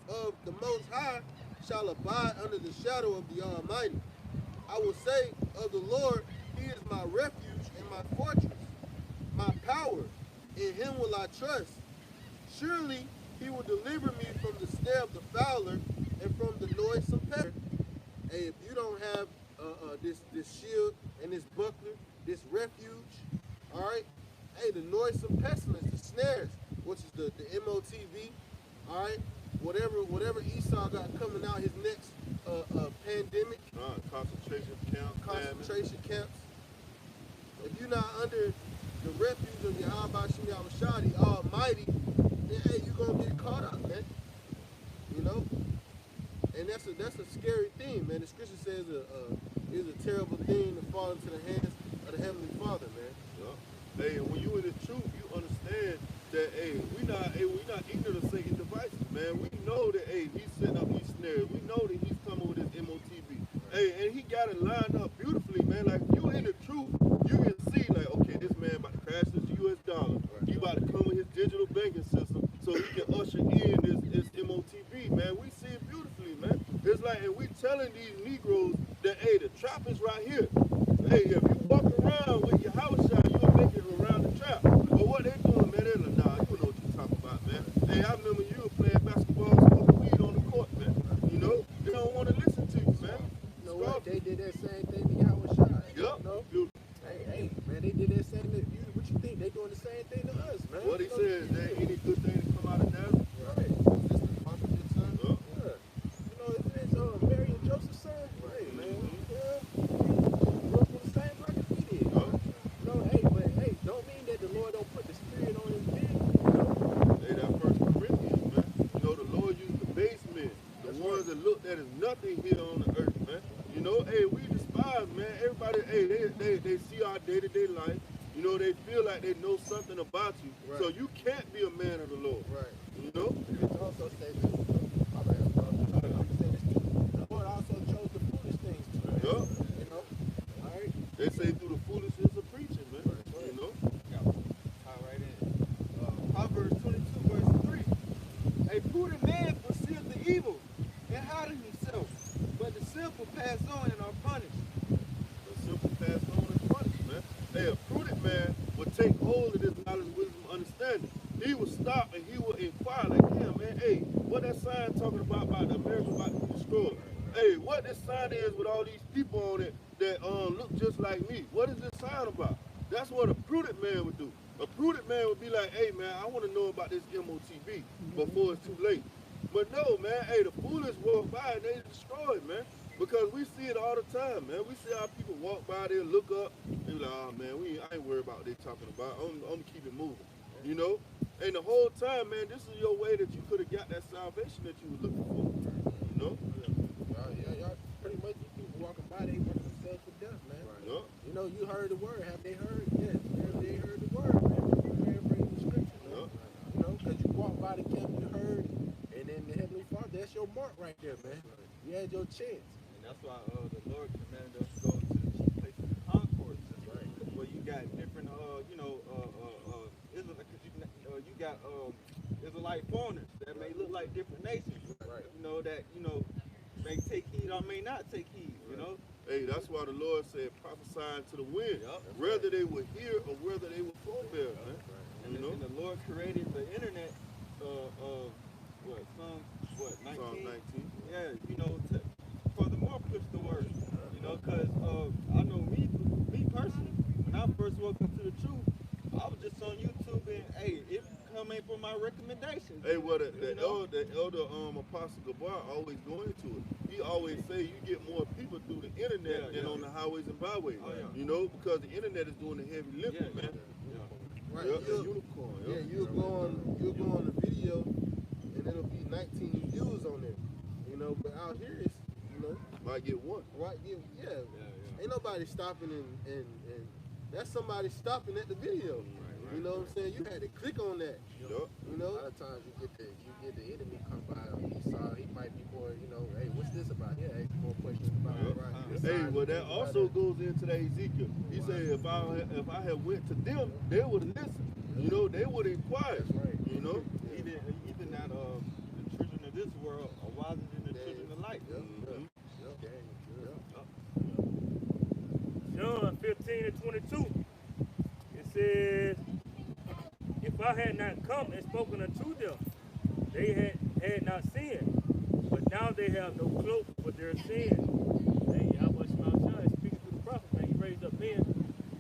of the Most High shall abide under the shadow of the Almighty. I will say of the Lord, He is my refuge and my fortress, my power. In Him will I trust. Surely He will deliver me from the snare of the fowler and from the noisome pestilence. Hey, if you don't have this shield and this buckler, this refuge, all right? Hey, the noisome pestilence, the snares, which is the MOTV, all right? Whatever Esau got coming out his next pandemic. Concentration camps. If you're not under the refuge of Yahweh Shem Yahushua, the Almighty, then hey, you're gonna get caught up, man. You know? And that's a scary thing, man. The scripture says it's a terrible thing to fall into the hands of the Heavenly Father, man. Yeah. Hey, when you in the truth, you understand that we not ignorant of Satan's devices, man. We know that he's setting up these snares. We know that he's coming with his MOTV. Hey, and he got it lined up beautifully, man. Like if you in the truth, you can see like, okay, this man about to crash this US dollar. He about to come with his digital banking system so he can usher in this MOTV, man. We see it beautifully, man. It's like, and we telling these Negroes that, hey, the trap is right here. Hey, if you walk around with despised and looked at as nothing here on the earth, man. You know, hey, we despise, man. Everybody, hey, they see our day-to-day life. You know, they feel like they know something about you. Right. So you can't be a man of the Lord. Right. You know? It also says this. My bad, bro. I'm saying this too. The Lord also chose the foolish things too. Yup. You know? All right? They say through the foolishness of preaching, man. You know? Tie right in. Proverbs 22, verse 3. A prudent man foreseeth the evil and hideth himself, but the simple pass on and are punished. The simple pass on and punished, man. Hey, a prudent man would take hold of this knowledge, wisdom, understanding. He would stop and he would inquire, like, yeah, man, hey, what that sign talking about the America about to be destroyed? Hey, what this sign is with all these people on it that look just like me? What is this sign about? That's what a prudent man would do. A prudent man would be like, hey, man, I want to know about this MOTB before it's too late. But no, man, hey, the foolish walk by and they destroy it, man. Because we see it all the time, man. We see how people walk by there, look up, and be like, oh, man, I ain't worried about what they talking about. I'm going to keep it moving, you know? And the whole time, man, this is your way that you could have got that salvation that you were looking for, you know? Y'all pretty much, you people walking by, they work themselves to death, man. Right. Yup. You know, you heard the word. Have they heard? Yes. They heard the word, man. Paraphrasing the scripture, man. Yup. You know, because you walk by the camp, you heard, and then the Heavenly Father, that's your mark right there, man. You had your chance. And that's why the Lord commanded us to go to the chief places of concourse. That's right. Where you got different, you got Israelite foreigners that may look like different nations. Right. You know, that, may take heed or may not take heed, you know? Hey, that's why the Lord said prophesying to the wind, Yup. whether they were here or whether they were forbear, man. And, You know? and the Lord created the internet, Psalm 19? Psalm 19. Yeah, for the more push the word, because I know me personally, when I first woke up to the truth, I was just on YouTube and, hey, it coming from my recommendations. Hey, well, the elder Apostle Gabar always go into it. He always say you get more people through the internet than on the highways and byways. Oh, yeah. You know, because the internet is doing the heavy lifting, man. Right. Yup, the You'll- unicorn. Yeah, Yup. you'll go on the video and it'll be 19 views on there. You know, but out here it's, Might get one. right, yeah. Ain't nobody stopping and that's somebody stopping at the video. You know what I'm saying? You had to click on that. Yup. You A know? lot of times you get the enemy come by. He might be more, hey, what's this about? Yeah, ask more questions about it. Yup. Right. This Hey, side, well, this that side, also goes into that Ezekiel. He said if I had went to them, they would have listened. You know, they would have inquired. That's right. You know? Even that the children of this world are wiser than the children of light. Mhm. John 15 and 22. It says, if I had not come and spoken unto them, they had not sinned. But now they have no cloak for their sin. Hey, how much Shine speaking to the prophet, man. He raised up men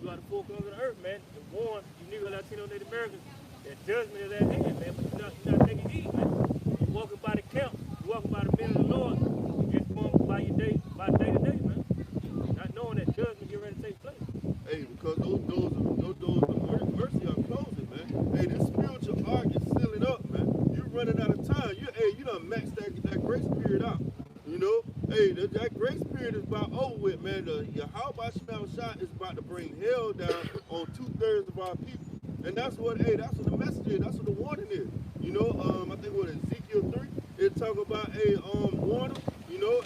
throughout the four corners of the earth, man, to warn you Negro, Latino, Native Americans that judgment is at hand, man. But you're not taking heed, man. You're walking by the camp, you're walking by the men of the Lord, you just going by your day to day, man. Not knowing that judgment get ready to take place. Hey, because those doors of mercy are closing, man. Hey, this spiritual arc is sealing up, man. You running out of time. You done maxed that grace period out. You know? Hey, that grace period is about over with, man. Your how about shot is about to bring hell down on 2/3 of our people. And that's what the message is. That's what the warning is. You know, I think what Ezekiel 3, it talk about warn them,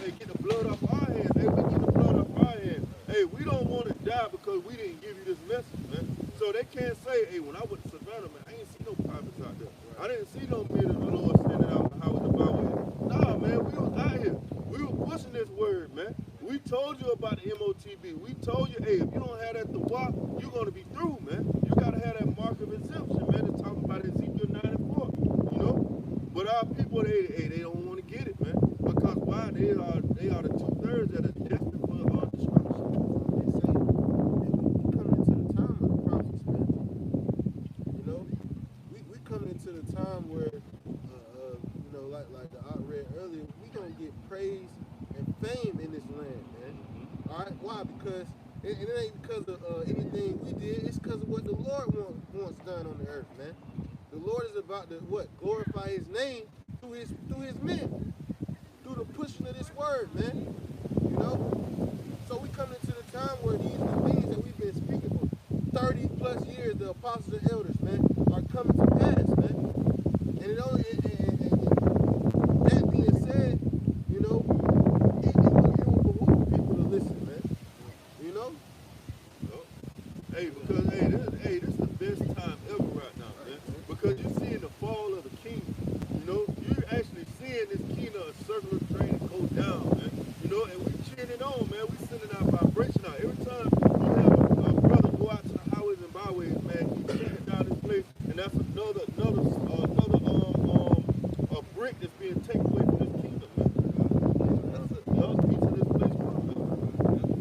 and get the blood off our hands. Hey, we get the blood off our hands. Hey, we don't want to die because we didn't give you this message, man. So they can't say, hey, when I went to Savannah, man, I ain't see no prophets out there. I didn't see no men of the Lord standing out on the highways and byways. Nah, man, we was out here. We were pushing this word, man. We told you about the MOTB. We told you, hey, if you don't have that to walk, you're going to be through, man. You got to have that mark of exemption, man. It's talking about Ezekiel 9 and 4, But our people, they don't want to get it, man. Because why? They are the 2/3 that are destined for destruction. They say that we coming into the time of the prophets, man. We coming into the time where, like the art read earlier, we gonna get praise and fame in this land, man. All right, why? Because it ain't because of anything we did. It's because of what the Lord wants done on the earth, man. The Lord is about to glorify His name through His men, through the push man. You know? So we come into the time where these things that we've been speaking for 30 plus years, the apostles and elders, man, are coming to pass, man. And it only, and that being said, you know, it will behoove people to listen, man. You know? Hey, because this is the best time ever right now, man. Because you're seeing the fall of the kingdom. You know, you're actually seeing this kingdom of circular train go down, man. You know, and we cheering it on, man. We sending our vibration out. Every time you have a brother go out to the highways and byways, man, he's shutting down this place, and that's another brick that's being taken away from this kingdom, man. That's another piece of this place, man.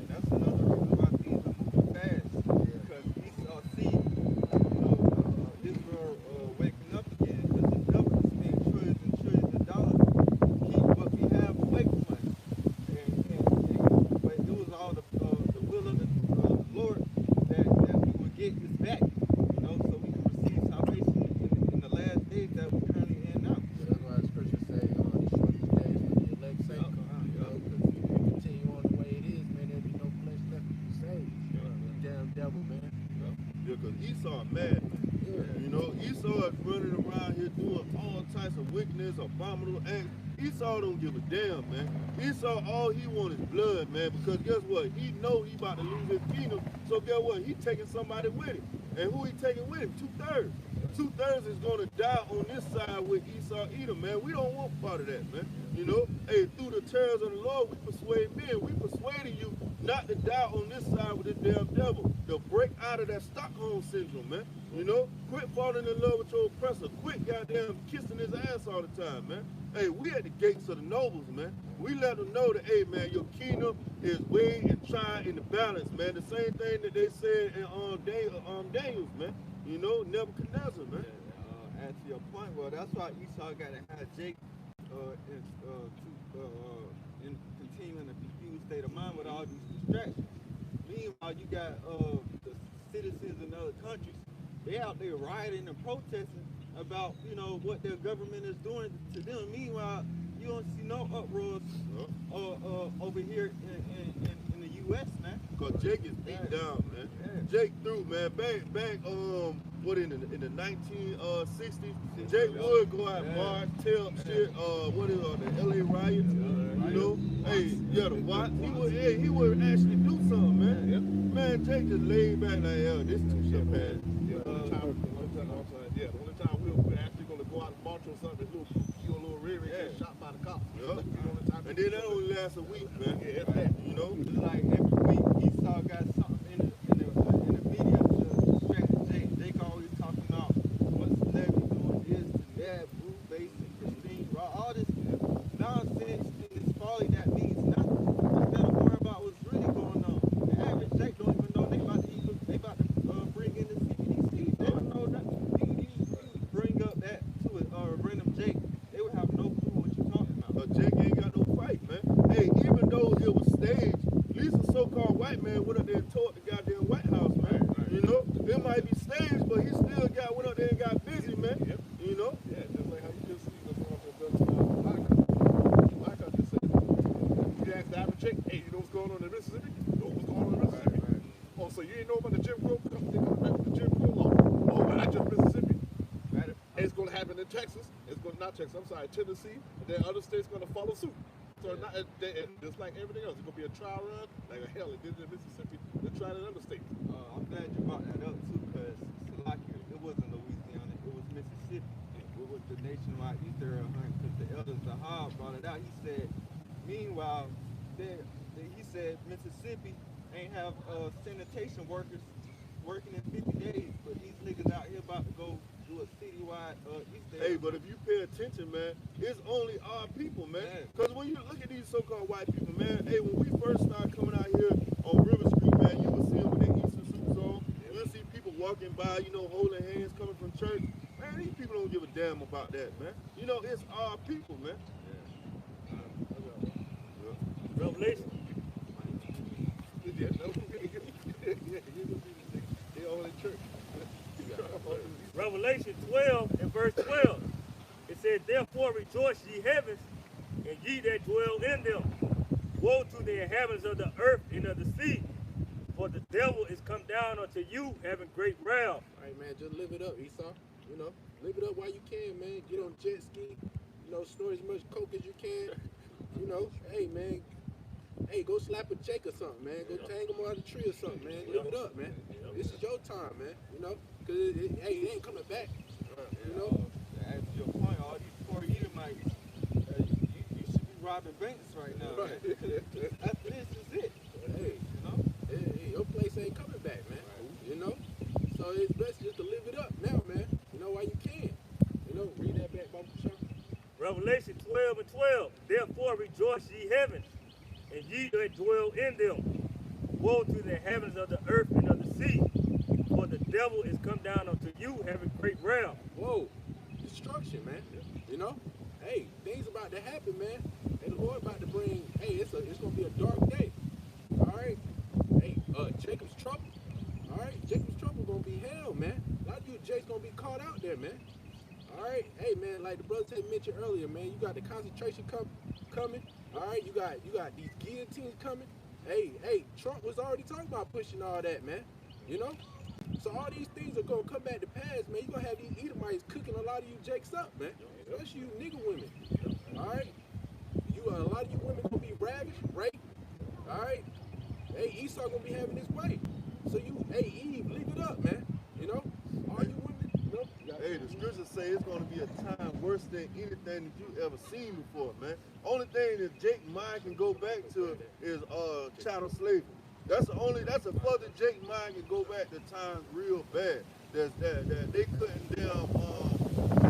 That's another reason why things are moving fast. Because Esau see, Israel waking up again, because the devil is spending trillions and trillions of dollars to keep what we have away from us. But it was all the will of the Lord that we would get this back, you know, so we can receive salvation in the last days that we're currently in now. So that's why the scriptures say, these short days when the elect's sake come. You know, because if you continue on the way it is, man, there'll be no flesh left to be saved. You damn devil, man. Yeah, because Esau mad, man. You know, Esau is running around here doing all types of wickedness, abominable acts. Esau don't give a damn, man. Esau, all he wants is blood, man, because guess what? He know he about to lose his kingdom, so guess what? He taking somebody with him. And who he taking with him? 2/3. 2/3 is going to die on this side with Esau Edom, man. We don't want part of that, man. You know, hey, through the terrors of the Lord, we persuade men. We persuading you not to die on this side with this damn devil. To break out of that Stockholm syndrome, man. You know, quit falling in love with your oppressor. Quit goddamn kissing his ass all the time, man. Hey, we at the gates of the nobles, man. We let them know that, hey, man, your kingdom is weighed and tried in the balance, man. The same thing that they said in Daniel's, man. You know, Nebuchadnezzar, man. And to your point, well, that's why Esau got to have Jake in continuing a confused state of mind with all these distractions. Meanwhile, you got the citizens in other countries, they out there rioting and protesting about, you know, what their government is doing to them. Meanwhile, you don't see no uproars over here in the U.S., man. Because Jake is beat down, man. Yeah. Jake through, man. Back in the 1960s, Jake would go out and march, tell shit, the LA riots, you know? Hey, yeah, the Watts. He would actually do something, man. Man, Jake just laid back like, yeah, this too shit, man. The only time we're actually going to go out and march on something, is a little rear get shot by the cops. Yep. And then that only lasts a week, man. You know? Like every week, Esau got something in the media to distract Jake. Jake always talking about what's Levy doing this and that, Blue Face and Christine, all this nonsense and folly that means nothing. Instead of worrying about what's really going on. The average Jake don't even know they about to bring in the CBDC. They don't know that. You bring up that to a random Jake, they would have no clue what you're talking about. Jake ain't got no fight, man. Hey, even though it was staged, at least a so-called white man went up there and tore the goddamn White House, man. You know, it might be staged, but he still went up there and got busy, man. You know? Yeah, just like how you just see what's going on in my country. Said, you ask the average chick, hey, you know what's going on in Mississippi? You know what's going on in Mississippi? Oh, so you ain't know about the Jim Crow? They coming back with the Jim Crow law. Oh, but not just Mississippi. It's going to happen in Texas. Tennessee, and then other states going to follow suit. So just like everything else, it's going to be a trial run, like hell it did in Mississippi. They tried in other states. I'm glad you brought that up too, because it wasn't Louisiana, it was Mississippi. It was the nationwide Easter egg hunt, because the elders Zahab brought it out. He said, meanwhile, he said Mississippi ain't have sanitation workers working in 50 days, but these niggas out here about to go do a citywide Easter egg. Hey, but if you pay attention, man, it's only our people, man. Because when you look at these so-called white people, man, hey, when we first started coming out here on River Street, man, you would see them with their Easter suits on. You'll see people walking by, you know, holding hands, coming from church. Man, these people don't give a damn about that, man. You know, it's our people, man. Revelation. Revelation 12 and verse 12. It says, therefore rejoice ye heavens, and ye that dwell in them. Woe to the inhabitants of the earth and of the sea, for the devil is come down unto you, having great wrath. All right, man, just live it up, Esau. You know, live it up while you can, man. Get on jet ski. You know, snort as much coke as you can. You know, hey, man. Hey, go slap a Jake or something, man. Go tang him out of the tree or something, man. Live it up, man. This is your time, man. You know, because hey, it ain't coming back. You know. As to your point, all these poor Edomites, you should be robbing banks right now. Right. Man. After this is it. Hey, You know. hey, your place ain't coming back, man. You know. So it's best just to live it up now, man. You know, while you can. You know, read that back, Baba Sean. Revelation 12:12. Therefore rejoice ye heavens, and ye that dwell in them. Woe to the inhabitants of the earth and of the sea, for the devil is come down unto you, having great wrath. Whoa, destruction, man. You know, hey, things about to happen, man. And the Lord about to bring. Hey, it's gonna be a dark day. All right. Hey, Jacob's trouble. All right, Jacob's trouble gonna be hell, man. A lot of you Jake's gonna be caught out there, man. All right, hey, man, like the brothers had mentioned earlier, man, you got the concentration coming. All right, you got these guillotines coming. Hey, Trump was already talking about pushing all that, man. You know. So all these things are gonna come back to pass, man. You gonna have these Edomites cooking a lot of you Jakes up, man. Especially you nigga women. All right, a lot of you women gonna be ravished, raped. All right, hey, Esau gonna be having his way. So you, hey, Eve, leave it up, man. You know, all you women, you know. Hey, the scriptures say it's going to be a time worse than anything that you ever seen before, man. Only thing that Jake mind can go back to is chattel slavery. That's a further Jake mind can go back to times real bad. That they couldn't damn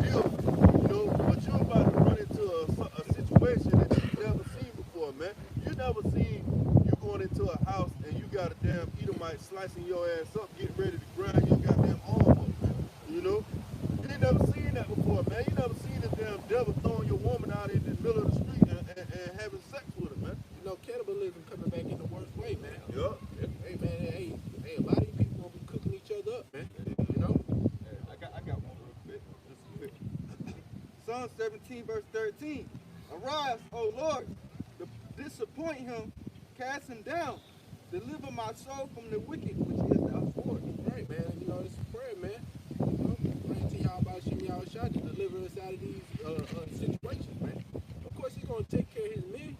deal with, you know. But you're about to run into a situation that you've never seen before, man. You never seen you going into a house and you got a damn Edomite slicing your ass up, getting ready to grind your goddamn arm up, man. You know. You ain't never seen that before, man. You never seen the damn devil throwing your woman out in the middle of the street and having sex with her, man. You know, cannibalism coming back in the worst way, man. Yup. Hey, man, hey, a lot of you people gonna be cooking each other up, man. You know? I got one real quick. Just quick. Psalm 17, verse 13. Arise, O Lord, disappoint him, cast him down, deliver my soul from the wicked, which is thy sword. Right, man. You know, it's a prayer, man. You know, praying to y'all about Shimmy y'all shot to deliver us out of these situations, man. Of course, he's gonna take care of his men.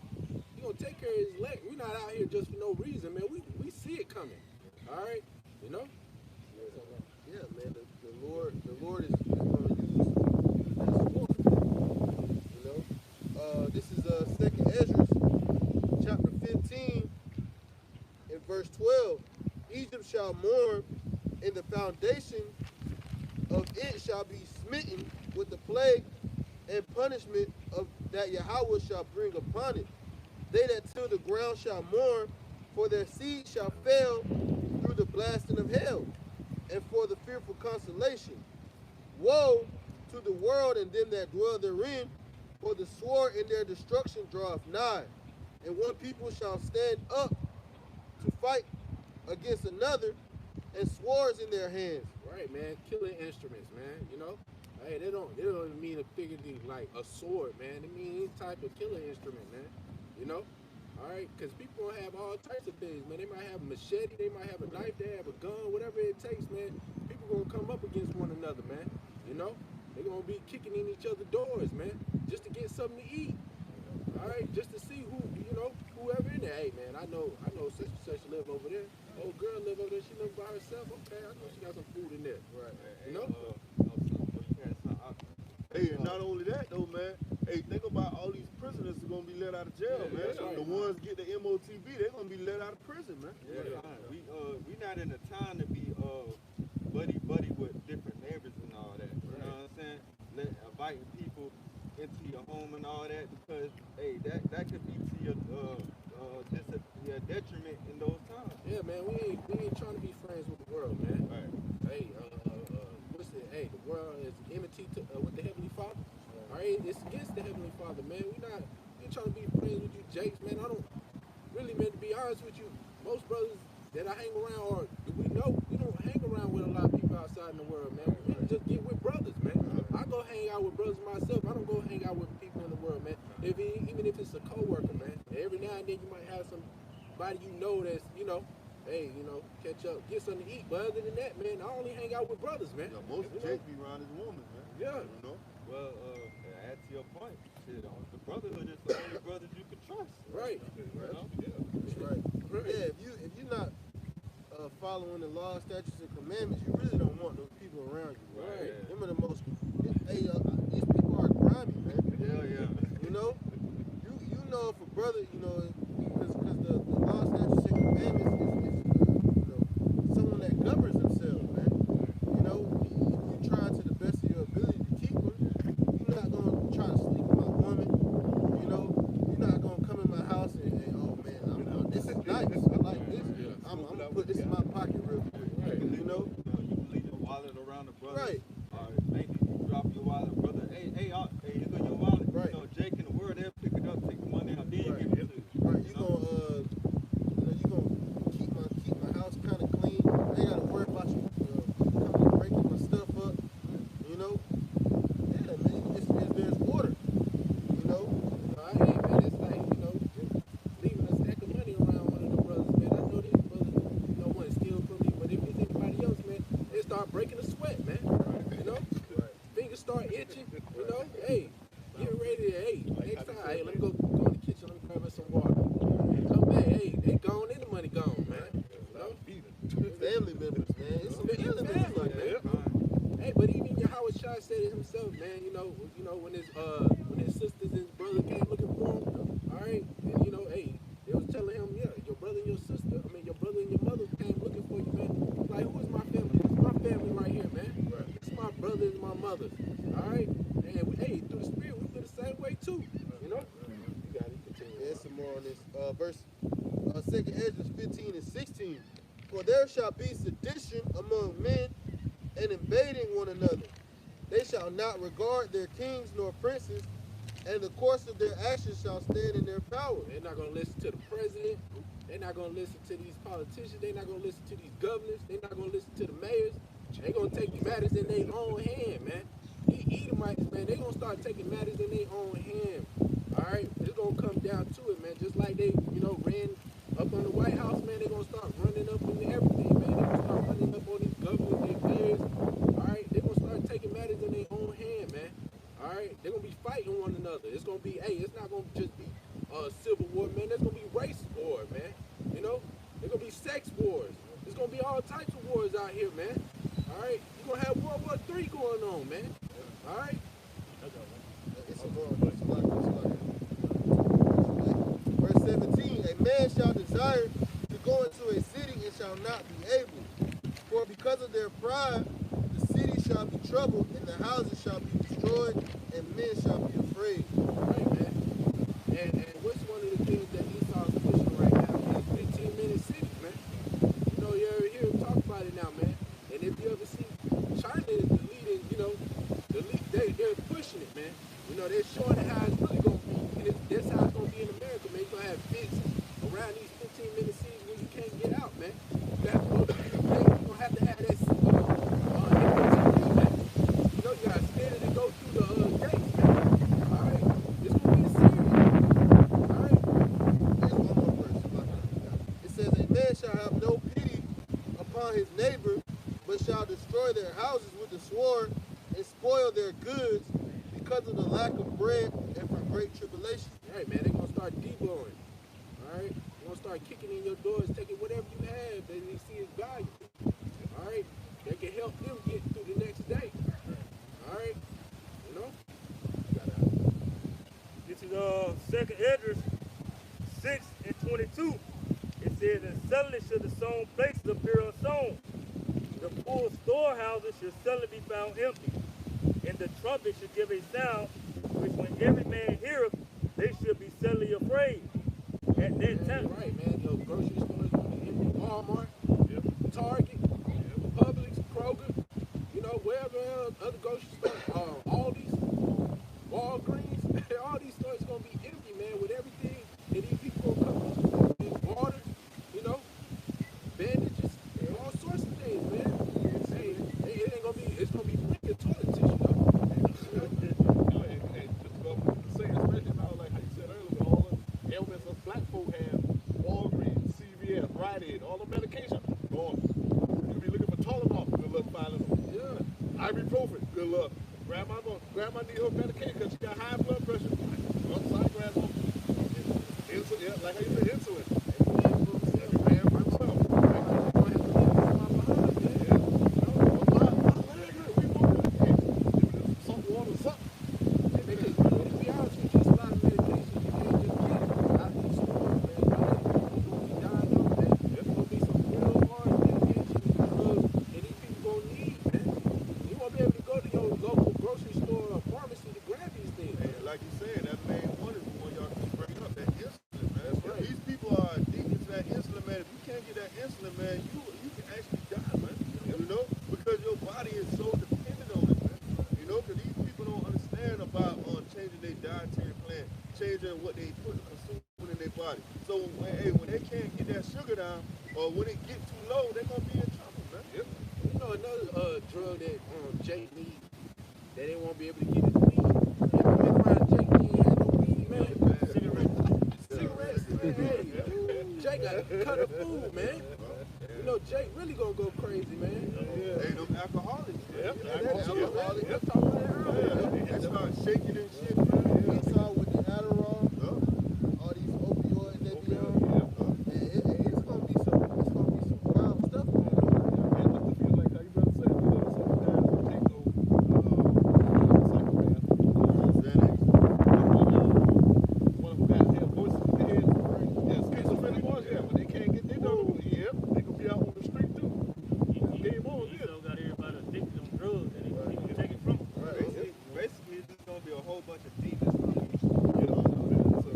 He's gonna take care of his elect. We're not out here just for no reason, man. We see it coming. All right, you know. Yeah, man. The Lord is going to use that sword. You know. This is Second Ezra, chapter 15, and verse 12. Egypt shall mourn, and the foundation of it shall be smitten with the plague and punishment of that Yahweh shall bring upon it. They that till the ground shall mourn, for their seed shall fail through the blasting of hell, and for the fearful consolation. Woe to the world and them that dwell therein, for the sword in their destruction draweth nigh. And one people shall stand up to fight against another, and swords in their hands. Right, man. Killing instruments, man. You know. Hey, they don't even mean a figurative like a sword, man. They mean any type of killing instrument, man. You know. All right, because people have all types of things, man. They might have a machete, they might have a knife, they have a gun, whatever it takes, man. People gonna come up against one another, man. You know, they gonna be kicking in each other's doors, man, just to get something to eat. All right, just to see who, you know, whoever in there. Hey, man, I know such and such live over there. Old girl live over there. She live by herself. Okay, I know she got some food in there. Right. You know. Hey, and not only that though, man. Hey, think about all these prisoners who gonna be let out of jail, man. that's right. The ones get the MOTV, they're gonna be let out of prison, man. Yeah, we not in a time to be buddy with different neighbors and all that. You know what I'm saying? Inviting people into your home and all that, because hey, that could be to your detriment in those times. Yeah, man, we ain't trying to be friends with the world, man. Right. Hey, what's it? Hey, the world is enmity to, with the Heavenly Father. All right, it's against the Heavenly Father, man. We ain't trying to be friends with you, Jakes, man. I don't really, man. To be honest with you, most brothers that I hang around, or we don't hang around with a lot of people outside in the world, man. We just get with brothers, man. I go hang out with brothers myself. I don't go hang out with people in the world, man. Even if it's a coworker, man. Every now and then you might have somebody you know that's, hey, catch up, get something to eat. But other than that, man, I only hang out with brothers, man. Yeah, most Jake be around his woman, man. Yeah. Well, add to your point, shit, the brotherhood is the only brothers you can trust. Right. That's right. Yeah, if you're not following the law, statutes, and commandments, you really don't want those people around you. Right. Yeah. Them are the most. Hey, these people are grimy, man. Yeah. You know if a brother, because the law, statutes, and commandments is someone that governs themselves, man. If you try to the best of your ability to keep them, you're not gonna try to sleep with my woman. You're not gonna come in my house and oh man, this is nice. I like this. I'm gonna put this in my pocket real quick. You can leave your wallet around the brother. Right. Maybe you drop your wallet, brother. Hey, here go your wallet. Right. Jake in the world, they'll pick it up, take the money out, then you Right. give it to you. Right, you gonna keep my house kind of clean. I ain't gotta worry about you coming and breaking my stuff up. Yeah, man. There's order. Hey, man, it's like, just leaving a stack of money around one of the brothers, man. I know these brothers don't want to steal from me, but if it's anybody else, man, they start breaking a sweat, man. Fingers start itching, hey, get ready to, hey, next time, hey, let me go in the kitchen, let me grab us some water. Come back, hey, they gone and the money gone, man. Family members, man. It's some family members like that. Hey, but even Howard Shah said it himself, man. When his sisters and his brother came looking for him, all right, and hey, they was telling him, yeah, your brother and your brother and your mother came looking for you, man. Like, who is my family? It's my family right here, man. It's my brother and my mother, all right. And through the spirit, we feel the same way too, You got it. Continue. Yeah, some more on this. Verse 2 Ezra 15 and 16. For there shall be sedition among men and invading one another. They shall not regard their kings nor princes, and the course of their actions shall stand in their power. They're not going to listen to the president. They're not going to listen to these politicians. They're not going to listen to these governors. They're not going to listen to the mayors. They're going to take matters in their own hand, man. These Edomites, man, they're going to start taking matters in their own hand. All right? It's going to come down to it, man. Just like they, ran up on the White House, man, they're going to start running up on everything, man. They're going to start running up on these governors, their mayors. All right? They're going to start taking matters in their own hand, man. All right? They're going to be fighting one another. It's going to be, it's not going to just be civil war, man. There's going to be race war, man. There's going to be sex wars. There's going to be all types of wars out here, man. All right? You're going to have World War III going on, man. All right? It's some more on this. Verse 17. A man shall desire to go into a city and shall not be able. For because of their pride, the city shall be troubled, and the houses shall be destroyed, and men shall be afraid. All right, man. And what's one of the things that Esau's pushing right now? These 15-minute cities, man. You ever hear him talk about it now, man. And if you ever see China is the leading, they're pushing it, man. They're showing it how it's really going to be. And that's how it's going to be in America, man. You're going to have fences around these 15-minute cities where you can't get out, man. You're going to have to have that man. You got to stand and go through the gates, man. All right? It's going to be serious. All right? Here's one more verse. It says, a man shall have no pity upon his neighbor, but shall destroy their houses with the sword and spoil their goods because of the lack of bread and for great tribulation. All right, man, they're going to start deblowing. All right? They're going to start kicking in your doors, taking whatever you have that they see is valuable. All right? That can help them get through the next day. All right? This is Second Esdras 6 and 22. It says, and suddenly should the sown places appear unsown. The full storehouses should suddenly be found empty. And the trumpet should give a sound, which when every man heareth, they should be suddenly afraid. At that time. Right, man. Your grocery stores going to be empty. Walmart, Target, Publix, Kroger, wherever other grocery stores, Aldi's, Walgreens, all these stores going to be empty, man, with everything that these people going to come with. Water, bandages, and all sorts of things, man. Rite Aid, all the medication, gone. You be looking for Tylenol, good luck finding them. Yeah. Ibuprofen, good luck. Grandma need her medication because she got high blood pressure. Upside grandma. Insulin, yeah, like how you said, insulin. Every man for himself. Salt water, something. Like you said, that main one is the one y'all keep bringing up, that insulin, man. If these people are addicted to that insulin, man, if you can't get that insulin, man, you can actually die, man. You know? Because your body is so dependent on it, man. You know, because these people don't understand about changing their dietary plan, changing what they put consuming in their body. So when they can't get that sugar down, or when it get too low, they're gonna be in trouble, man. Yep. You know another drug that Jake needs that they won't be able to get his weed. Jake ain't had no weed, man. Cigarettes, man. Hey, Jake got a cut of food, man. You know, Jake really gonna go crazy, man. Hey, them alcoholics. Yep. That's true, man. Alcoholics. Let's talk about that earlier. They start shaking and shit, man. We saw with the Adderall, all these opioids they be on. Man, it's gonna be some wild stuff going on. And just to feel like how you brother said, sometimes you take those one of them guys have voices in their head. Yeah, schizophrenic ones, yeah, when they can't get their number, yep, they could be out on the street too. Game on, You yeah. still got everybody addicted to them drugs, and they can take it from them. Basically, it's just gonna be a whole bunch of demons. You know, so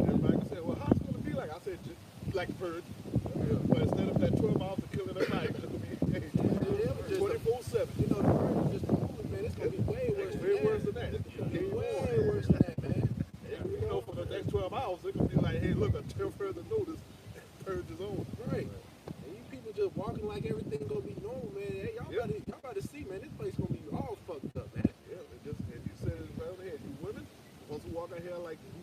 everybody can say, well, how's it gonna be like? I said, just like a purge. But instead of that 12 hours of killing a night, it's gonna be 24/7. You know, the murder is just a movie, man. It's gonna be way worse Way worse than that. Way worse than that, man. You know, for the next 12 hours, it's gonna be like, hey, look, until further notice, purge is on. Right. And you people just walking like everything gonna be normal, man. Hey, y'all about to see, man. This place gonna be all fucked up, man. Yeah, and you said it right on the head. You women, the ones who walk out here like you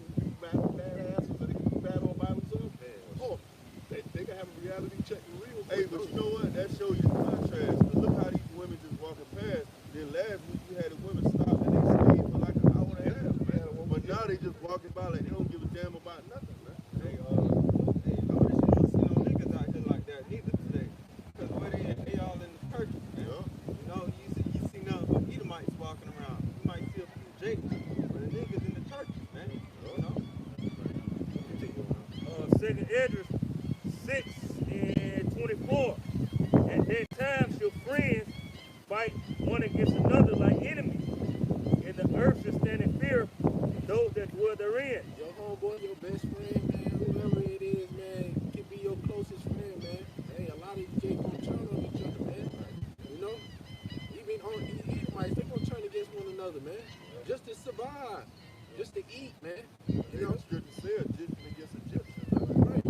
badasses, and they can be bad all by themselves. Oh, they can have a reality check and real. Hey, but you know what? That shows you the contrast. But look how these women just walking past. Then last week you had the women stop and they stayed for like an hour and a half, man. But now they just walking by like they don't give a damn about nothing, man. Hey, notice you don't see no niggas out here like that neither today. Because where they all in the churches, man. You know, you see nothing but Edomites walking around. You might see a few Jakes, but the niggas in the churches, man. You know? Second Esdras 6 and 24. At that time shall friends fight one against another like enemies, and the earth shall stand in fear of those that dwell therein. Your homeboy, your best friend, man, whoever it is, man, can be your closest friend, man. Hey, a lot of these Jakes gonna turn on each other, man. You know? Even on these Edomites, they gonna turn against one another, man. Just to survive. Just to eat, man. You know? It's good to say Egyptian against Egyptian. Right.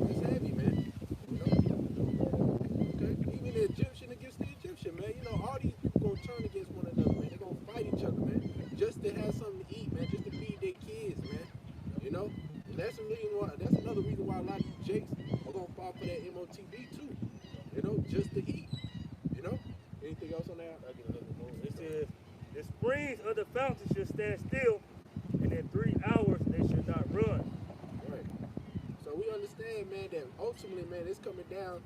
It's heavy, man. You know? Okay? Even the Egyptian against the Egyptian, man. You know, all these people gonna turn against one another, man. They're gonna fight each other, man. Just to have something to eat, man. Just to feed their kids, man. You know? And that's another reason why a lot of you Jakes are gonna fall for that MOTB too. You know, just to eat. You know? Anything else on that? I'll get another more. It says, the springs of the fountain shall stand still, and in 3 hours they shall not run. Right. So we understand, man, that ultimately, man, it's coming down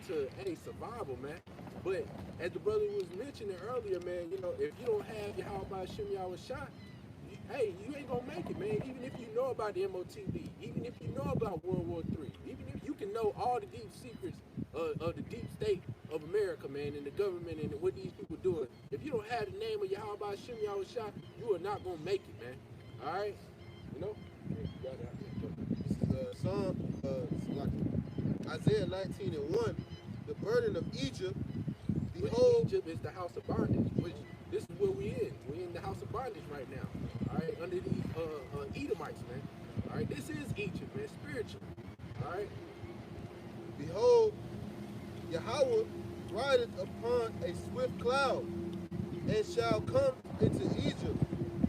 to survival, man. But as the brother was mentioning earlier, man, you know, if you don't have your how about Shem Yahweh shot, hey, you ain't gonna make it, man. Even if you know about the MOTB, even if you know about World War III, even if you can know all the deep secrets of the deep state of America, man, and the government and what these people doing, if you don't have the name of Yahweh Shem Yahweh Shah, you are not gonna make it, man. All right, you know. This is Psalm, like Isaiah 19 and 1. The burden of Egypt, behold, Egypt is the house of bondage, which this is where we in. We in the house of bondage right now. All right, under these Edomites, man. All right, this is Egypt, man, spiritual. All right. behold, Yahweh rideth upon a swift cloud, and shall come into Egypt,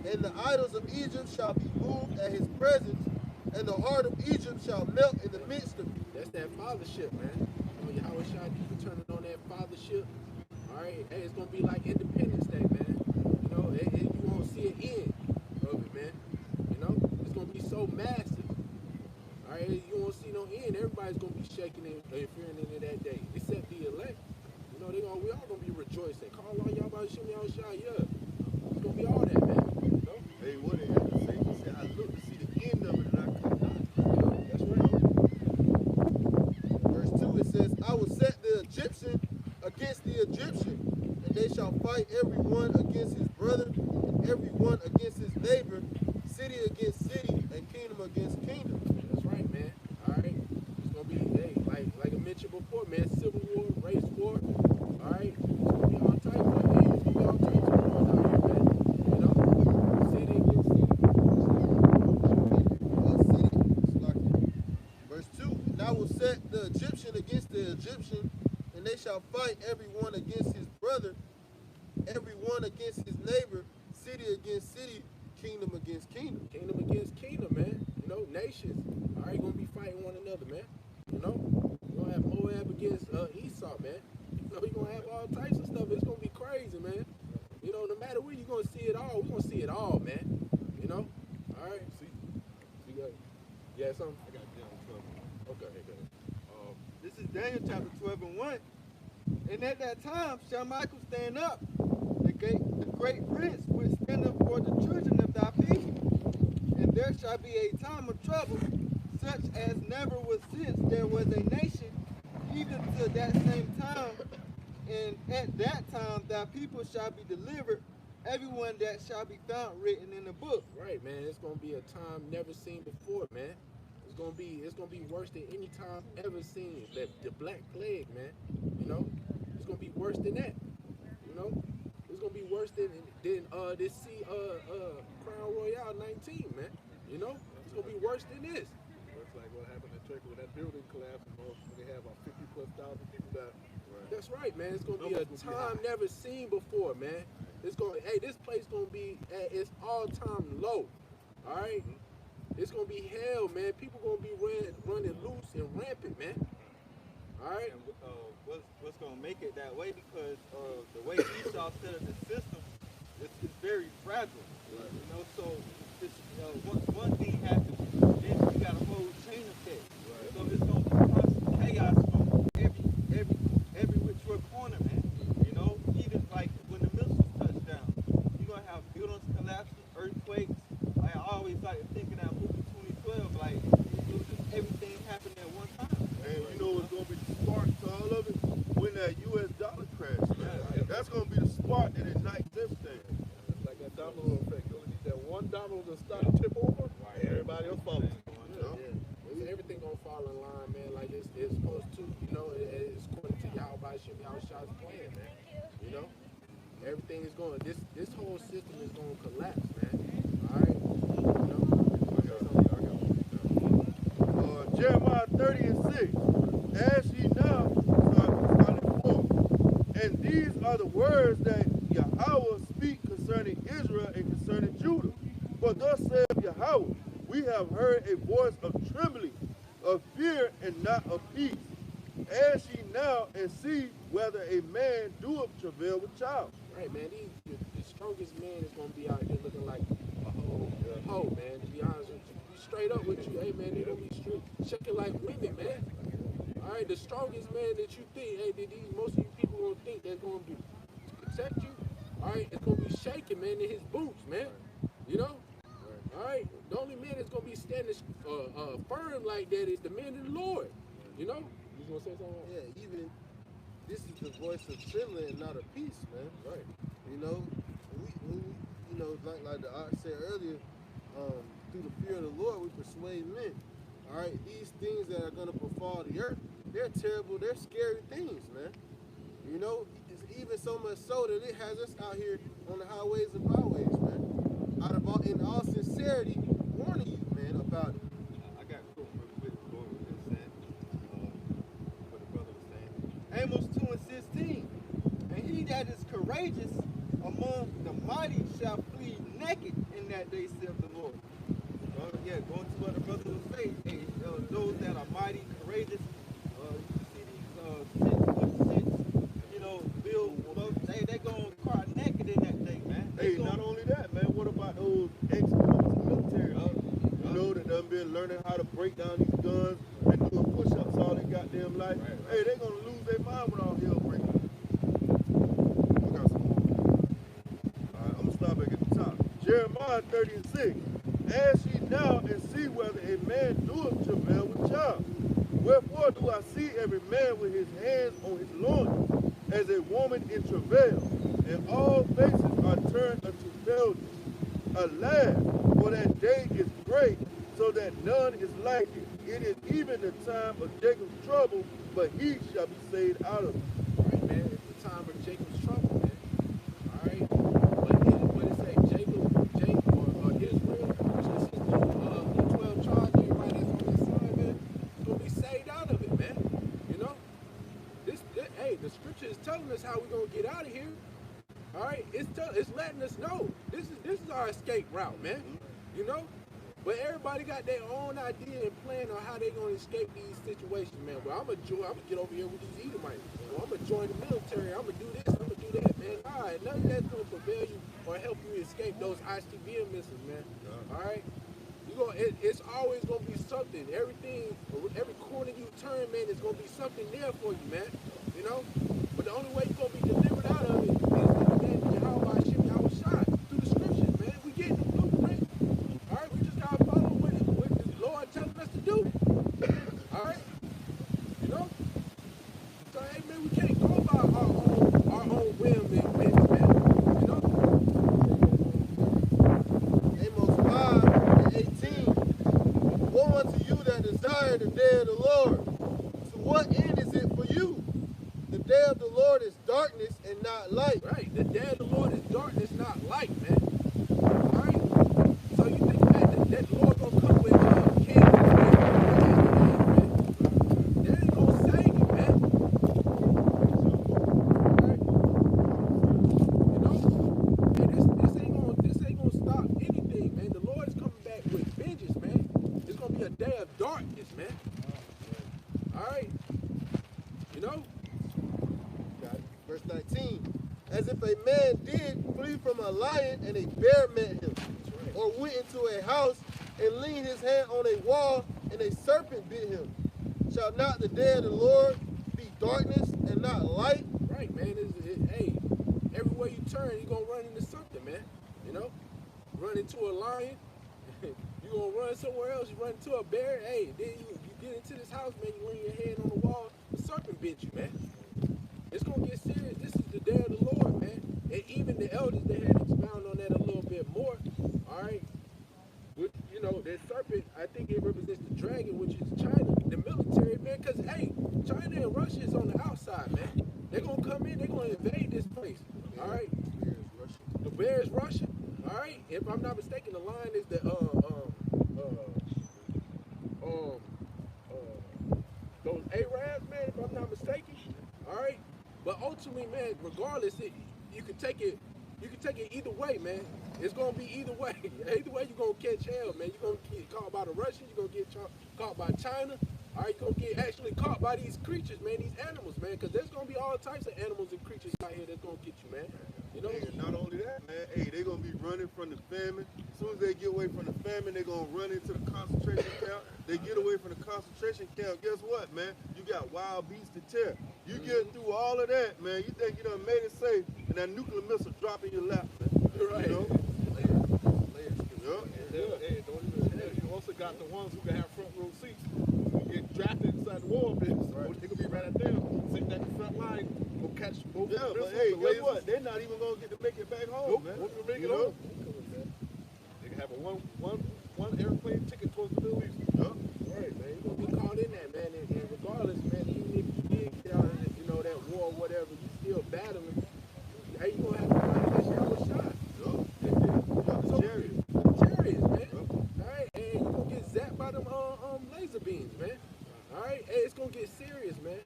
and the idols of Egypt shall be moved at his presence, and the heart of Egypt shall melt in the midst of it. That's that fathership, man. You know, Yahweh Shai keep turning on that fathership. All right, hey, it's gonna be like Independence Day, man. You know, you won't see an end of it, man. You know, it's gonna be so massive. All right, you won't see no end. Everybody's gonna be shaking and fearing into that day, except the elect. You know, we all gonna be rejoicing. Call all y'all about Shimmy Yahweh Shai, yeah. It's gonna be all that, man. You know? Hey, what did he say? He said, I look to see the end of it and I come not. Yeah, that's right. Verse 2, it says, I will set the Egyptian against the Egyptian, and they shall fight every one against his brother, and every one against his neighbor, city against city, and kingdom against kingdom. That's right, man. All right. It's gonna be, hey, like I mentioned before, man, civil war, race war. All right. It's gonna be all types of things. It's gonna be all types of wars out here, man. You know, city against city. Verse 2, and I will set the Egyptian against the Egyptian, and they shall fight every one against his brother, every one against his neighbor, city against city, kingdom against kingdom. Kingdom against kingdom, man. You know, nations. All right, gonna be fighting one another, man. You know, we're gonna have Moab against Esau, man. You know, we're gonna have all types of stuff. It's gonna be crazy, man. You know, no matter where you're gonna see it all, we're gonna see it all, man. You know? All right, see, you got, yeah, something? I got Daniel 12. Okay, okay. This is Daniel chapter 12 and 1. And at that time shall Michael stand up, the great prince, which standeth for the children of thy people. And there shall be a time of trouble, such as never was since there was a nation, even to that same time. And at that time thy people shall be delivered, everyone that shall be found written in the book. Right, man. It's gonna be a time never seen before, man. It's gonna be worse than any time ever seen. The Black Plague, man. You know, it's gonna be worse than that. You know, it's gonna be worse than this Crown Royale 19, man. You know, it's gonna be worse than this. Looks like what happened in Turkey when that building collapsed and when they have about 50,000+ people died. That's right, man. It's gonna be a time never seen before, man. It's gonna, hey, this place gonna be at its all-time low. All right. It's gonna be hell, man. People gonna be running loose and rampant, man. All right. And what's going to make it that way, because the way Esau set up the system is very fragile. Right. You know, so it's, one thing happens, then you got a whole chain effect. Right. So it's going to be constant chaos from every which corner, man. You know, even like when the missiles touch down, you're going to have buildings collapsing, earthquakes. I always like thinking that movie 2012, like it was just everything happened at one time. And you know what's going to be the spark to all of it? When that U.S. dollar crash, man. That's going to be the spark that ignites this thing. It's like that domino effect. You only need that one domino to start to tip over, and everybody else follows. Yeah. Everything gonna fall in line, man. Like it's supposed to. You know, it's according to Yahweh Shai's plan, man. You know, everything is going. This whole system is going to collapse, man. All right. You know. Jeremiah 30 and 6. As ye now, starting 4. And these are the words that Yahweh speak concerning Israel and concerning Judah. For thus saith Yahweh, we have heard a voice of trembling, of fear and not of peace. Ask ye now and see whether a man doeth travail with child. Right, man. The strongest man is gonna be out here looking like a hoe, man. To be honest with you, be straight up with you, hey man. They gonna be straight, shaking like women, man. All right, the strongest man that you think, hey, that most of you people gonna think they're gonna be protect you. All right, it's gonna be shaking, man, in his boots, man. You know. All right, the only man that's gonna be standing firm like that is the man in the Lord. You know. You gonna say something? Yeah, even this is the voice of trembling and not of peace, man. Right. You know, we you know, like the art said earlier, through the fear of the Lord, we persuade men. All right, these things that are gonna befall the earth, they're terrible, they're scary things, man. You know, it's even so much so that it has us out here on the highways and byways, man. In all sincerity, warning you, man, about it. I got a quote real quick for what was saying, what the brother was saying. Amos 2 and 16. And he that is courageous among the mighty shall flee naked in that day, saith the Lord. Yeah, going to what the brother was saying. Hey, those that are mighty, courageous, try to break down these guns and do push-ups all their goddamn life, hey, they're gonna lose their mind when all hell breaks loose. I got some more. All right, I'm gonna start back at the top. Jeremiah 30:6. Ask ye now and see whether a man doeth travail with child. Wherefore do I see every man with his hands on his loins, as a woman in travail, and all faces are turned unto failure. Alas, for that day is great, so that none is like it. It is even the time of Jacob's trouble, but he shall be saved out of it. All right, man. It's the time of Jacob's trouble, man. All right. What it say? Jacob or Israel, which is the 12 tribes, everybody that's on this side, man, is gonna be saved out of it, man. You know, hey, the scripture is telling us how we're gonna get out of here. All right, it's letting us know this is our escape route, man. You know, but everybody got their own idea and plan on how they gonna escape these situations, man. Well, I'm gonna get over here with these Edomites. Well, I'm gonna join the military. I'm gonna do this. I'm gonna do that, man. All right, none of that's gonna prevail you or help you escape those ICBM missiles, man. All right, it's always gonna be something. Every corner you turn, man, it's gonna be something there for you, man. You know, but the only way you're gonna be delivered out of it is through the scriptures, man. We getting the blueprint. All right, we just gotta follow what the Lord telling us to do. All right, you know. So hey, man, we can't go by our own whim and man. You know. Amos 5:18. Woe unto you that desire the day of the Lord. To what end is it for you? The day of the Lord is darkness and not light. Right. The day of the Lord is darkness, not light, man. All right. So you think, man, that Lord gonna come with kings and that ain't gonna save you, man. All right. You know, and this ain't gonna stop anything, man. The Lord is coming back with vengeance, man. It's gonna be a day of darkness, man. All right. You know. Verse 19. As if a man did flee from a lion and a bear met him, or went into a house and leaned his hand on a wall and a serpent bit him. Shall not the day of the Lord be darkness and not light? Right, man. Hey, everywhere you turn, you're going to run into something, man. You know? Run into a lion. You're going to run somewhere else. You run into a bear. Hey, then you get into this house, man. You lean your hand on the wall. The serpent bit you, man. It's going to get serious. This is the day of the Lord, man. And even the elders, they had expounded on that a little bit more. All right? With, you know, that serpent, I think it represents the dragon, which is China, the military, man. Because, hey, China and Russia is on the outside, man. They're going to come in. They're going to invade this place. All right? The bear is Russia. All right? If I'm not mistaken, the lion is the, those Arabs, man, if I'm not mistaken. All right? But ultimately, man, regardless, you can take it either way, man. It's gonna be either way. Either way, you're gonna catch hell, man. You're gonna get caught by the Russians. You're gonna get caught by China. All right, you're gonna get actually caught by these creatures, man. These animals, man. Because there's gonna be all types of animals and creatures out here that's gonna get you, man. You know. And not only that, man. Hey, they're gonna be running from the famine. As soon as they get away from the famine, they're gonna run into the concentration camp. They get away from the concentration camp. Guess what, man? You got wild beasts to tear. You get through all of that, man. You think you done made it safe, and that nuclear missile drop in your lap, man. Right. You know? Hey, you also got the ones who can have front row seats. You get drafted inside the war business. Right. They gonna be right out there, sitting at the front line, go catch both. Yeah, but hey, guess what? They're not even gonna get to make it back home, man. Won't even make it home. They can have a one airplane ticket towards the Middle East. Yup. Right, man. You're gonna be caught in that, man. And regardless, man, even if you did get out of it, you know, that war or whatever, you still battling. Hey, you gonna have to find that shower shot. Chariots, man. All right, and you're gonna get zapped by them laser beams, man. All right, hey, it's gonna get serious, man.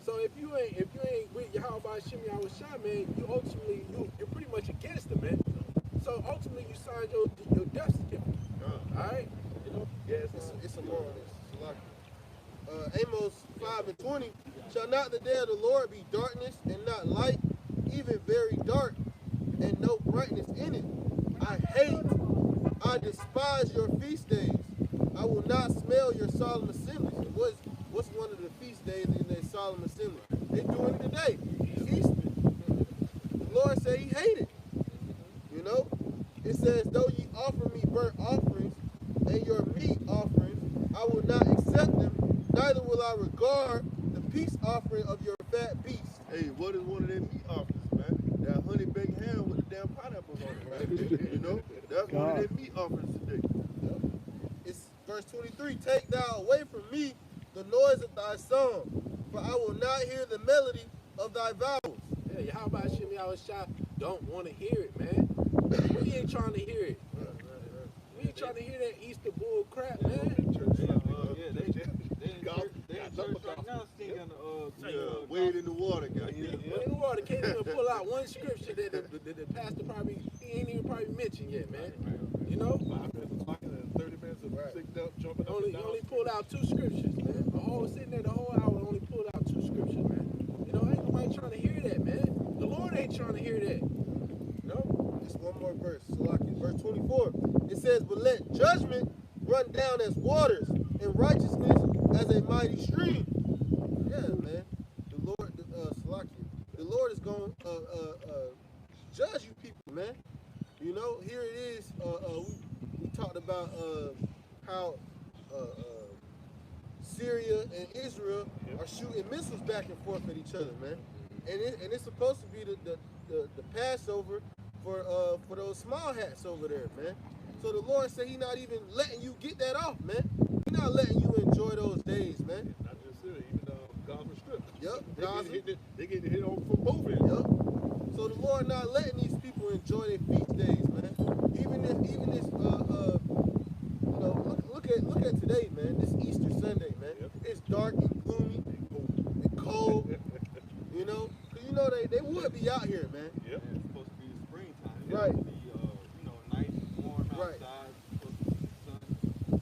So if you ain't with Yahweh Shimmy Shah, man, you're pretty much against them, man. So ultimately, you signed your death certificate. All right, you know. Yeah, it's a more on this. Amos 5:20. Shall not the day of the Lord be darkness and not light, even very dark, and no brightness in it? I despise your feast days. I will not smell your solemn assemblies. And what's one of the feast days in their solemn assembly? They're doing it today. Easter. The Lord said he hated. You know? It says, though ye offer me burnt offerings and your meat offerings, I will not accept them, neither will I regard the peace offering of your fat beasts. Hey, what is one of them meat offerings, man? That honey baked ham with the damn pineapples on it, right? You know? That's one of them meat offerings today. It's verse 23, take thou away from me the noise of thy song, for I will not hear the melody of thy vowels. Yeah, how about Shimmy Shah don't want to hear it, man? We ain't trying to hear it. We ain't trying to hear that Easter bull crap, man. They in church right now singing Wade in the water, goddamn. In the water can't even pull out one scripture that the pastor probably he ain't even probably mentioned yet, man. You know? 5 minutes of talking and 30 minutes of sicked up, jumping up and He down. only pulled out 2 scriptures, man. The whole sitting there the whole hour only pulled out 2 scriptures, man. You know, ain't nobody trying to hear that, man. The Lord ain't trying to hear that. No? Just one more verse, Salaki, verse 24. It says, but let judgment run down as waters, and righteousness as a mighty stream. Yeah, man. The Lord, Salaki, the Lord is going to judge you people, man. You know, here it is. We talked about how Syria and Israel are shooting missiles back and forth at each other, man. And it's supposed to be the Passover for those small hats over there, man. So the Lord said He's not even letting you get that off, man. He's not letting you enjoy those days, man. Not just Syria, even Gaza Strip. Yep, Gaza. Gaza. They getting hit on from both ends. Yep. So the Lord not letting these people enjoy their feast days, man. Even this, you know, look at today, man. This Easter Sunday, man. Yep. It's dark and gloomy and cold. You know, 'cause you know they would be out here, man. Yep. It's supposed to be the springtime. It's Right. supposed to be, nice and warm Right. outside. It's supposed to be sun.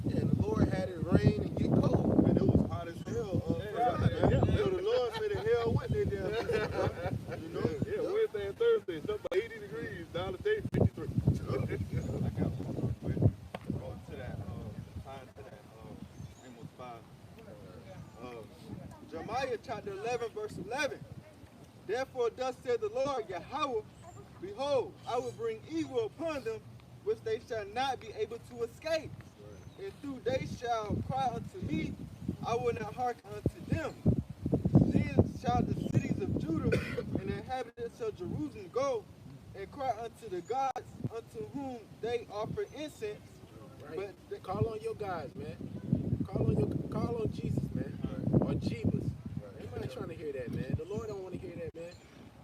Yeah, and the Lord had it rain and get cold. And it was hot as hell. Friday, man. So the Lord said the hell with they damn people, bro. You know? Yeah, Wednesday and Thursday, it's up by 80 degrees. Down today, 53. I got one more quick. Go to that, time to that, Amos 5. Jeremiah chapter 11, verse 11. Therefore, thus said the Lord Yahweh, behold, I will bring evil upon them, which they shall not be able to escape. And through they shall cry unto me, I will not hearken unto them. Then shall the cities of Judah and the inhabitants of Jerusalem go and cry unto the gods unto whom they offer incense. Right. But they, Call on your guys, man. Call on Jesus, man. Or Jeebus. Anybody trying to hear that, man? The Lord don't want to hear that, man.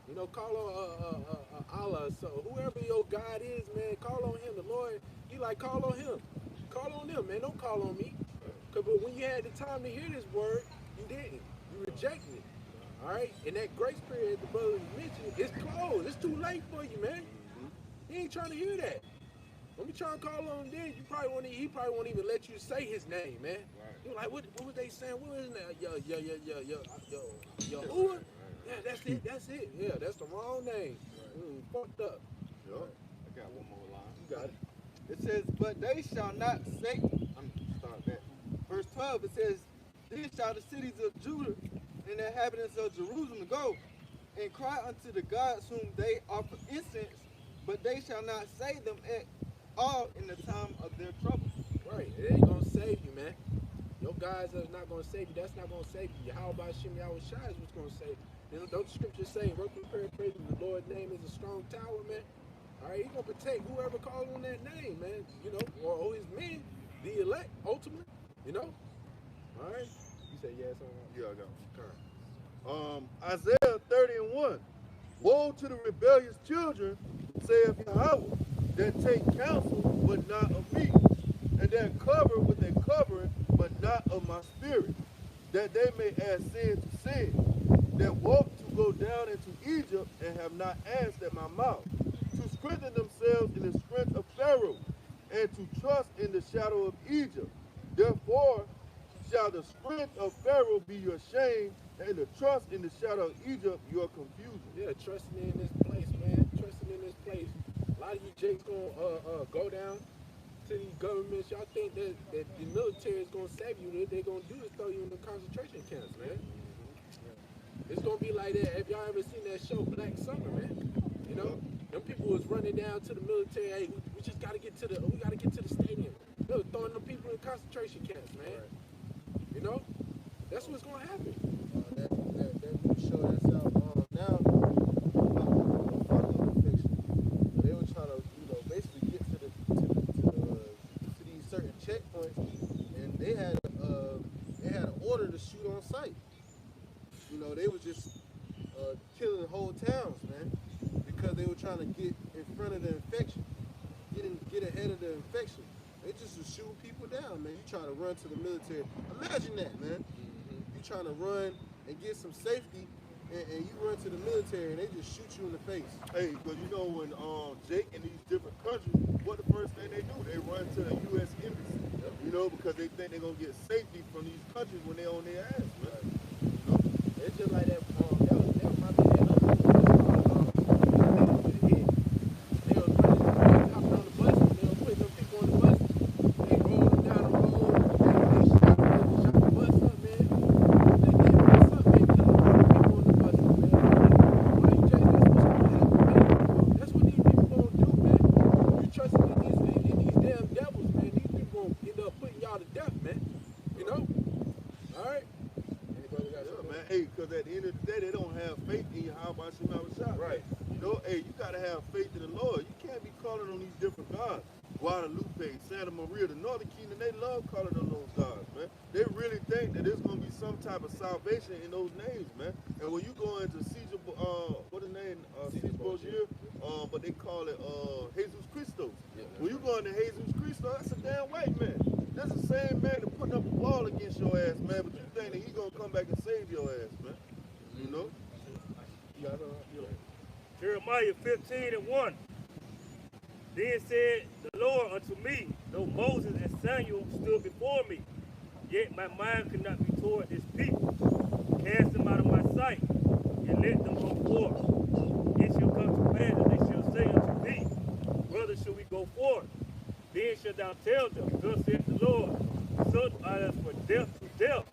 You know, call on Allah. So whoever your God is, man, call on Him. The Lord, He like call on Him. Call on them, man. Don't call on me. But when you had the time to hear this word, you didn't. You rejected it. All right? And that grace period the brother was mentioning, it's closed. It's too late for you, man. He ain't trying to hear that. When we try to call on him then, he probably won't even let you say his name, man. You're like, what was they saying? What was his name? Yahuwah? Yeah, that's it. Yeah, that's the wrong name. Fucked up. I got one more line. You got it. It says, but they shall not say, start back. Verse 12, it says, then shall the cities of Judah and the inhabitants of Jerusalem go and cry unto the gods whom they offer incense, but they shall not save them at all in the time of their trouble. Right. It ain't going to save you, man. Your guys are not going to save you. That's not going to save you. How about Shimmy Shai is what's going to save you? Don't the scriptures say, work with prayer, praise the Lord's name is a strong tower, man? All right, he's going to protect whoever calls on that name, man. You know, or his men, the elect, ultimately, you know? All right? You say yes on that? Yeah, I got it. Isaiah 30:1. Woe to the rebellious children, saith Yahweh, that take counsel, but not of me, and that cover with a covering, but not of my spirit, that they may add sin to sin, that walk to go down into Egypt, and have not asked at my mouth, to strengthen themselves in the strength of Pharaoh, and to trust in the shadow of Egypt. Therefore shall the strength of Pharaoh be your shame, and the trust in the shadow of Egypt your confusion. Yeah, trusting in this place, man. Trusting in this place. A lot of you jakes gonna go down to these governments, y'all think that the military is gonna save you? What they're gonna do is throw you in the concentration camps, man. It's gonna be like that. Have y'all ever seen that show Black Summer, man? You know, them people was running down to the military. Hey, we just gotta get to the stadium. They were throwing them people in concentration camps, man. You know, that's what's gonna happen. That show that's out now about the fiction. They were trying to, basically get to these certain checkpoints, and they had an order to shoot on sight. They were just killing whole towns, man, because they were trying to get in front of the infection, get ahead of the infection. They just were shooting people down, man. You trying to run to the military. Imagine that, man. You trying to run and get some safety, and you run to the military, and they just shoot you in the face. Hey, because when Jake in these different countries, what the first thing they do? They run to the U.S. Embassy, because they think they're going to get safety from these countries when they're on their ass, man. It's just like that. That was my thing. They was running, hopping on the bus, and they were putting them people on the bus. They rolled them down the road, and they shot the bus up, man. They did bus up, man, killing all the people on the bus, man. Why you chasing? That's what's gonna happen, man. That's what these people gonna do, man. You trusting in these damn devils, man. These people gonna end up putting y'all to death, man. All right. Hey, because at the end of the day, they don't have faith in you. How about you have a shot? Right. Hey, you got to have faith in the Lord. You can't be calling on these different gods. Guadalupe, Santa Maria, the Northern Kingdom, they love calling on those gods, man. They really think that there's going to be some type of salvation in those names, man. And when you go into Caesar, what is the name? Caesar Borgia, but they call it Jesus Christos. When you go into Jesus Christos, that's a damn white man. That's the same man that putting up a wall against your ass, man, but you think that he gonna come back and save your ass, man. Jeremiah 15:1. Then said the Lord unto me, though Moses and Samuel stood before me, yet my mind could not be toward this people. Cast them out of my sight, and let them go forth. It shall come to pass that they shall say unto thee, Brother, shall we go forth? Then shalt thou tell them, thus saith the Lord, such as for death to death,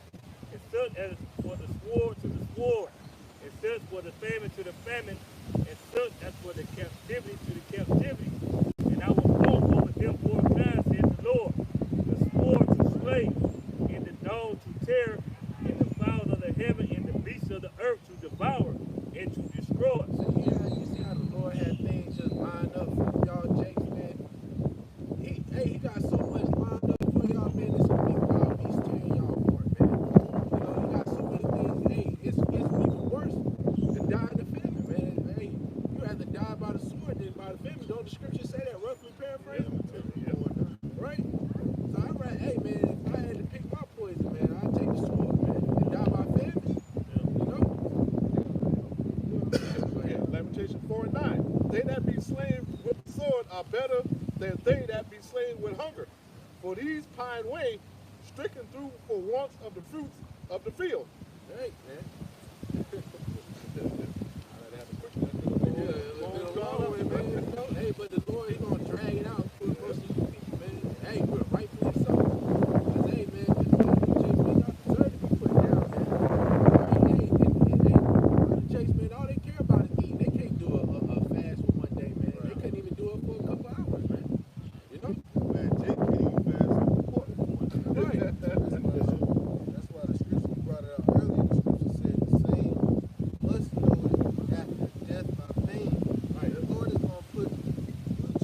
and such as for the sword to the sword, and such for the famine to the famine, and such as for the captivity to the captivity. And I will walk over them 4 times, saith the Lord, the sword to slay, and the dog to tear, and the fowls of the heaven, and the beasts of the earth to devour, and to destroy. So you see how the Lord had things just lined up for y'all, Jakes, man. He got so much lined up for y'all, man. It's gonna be wild beasts tearing y'all apart, man. He got so many things. Hey, it's even worse than die in the famine, man. Hey, you rather die by the sword than by the famine. Don't the scripture say that, roughly paraphrasing? Right? So I'd rather, hey, man, if I had to pick my poison, man, I'd take the sword, man, and die by famine. Lamentation 4:9. They that be slain with the sword are better than they that be slain with hunger. For these pine away, stricken through for want of the fruits of the field. Right, man. Hey, but the Lord, he gonna drag it out for most of these people, man. Hey, but rightfully so. Because, hey, man, y'all deserve to be put down, man. Hey, Chase, man, all they care about is eating. They can't do a fast for one day, man. They couldn't even do it for a couple hours, man. Man, Jake can't even fast on the court. Right. That's why the scripture brought it out earlier. The scripture said the same must know it after death by pain. Right. The Lord is going to put you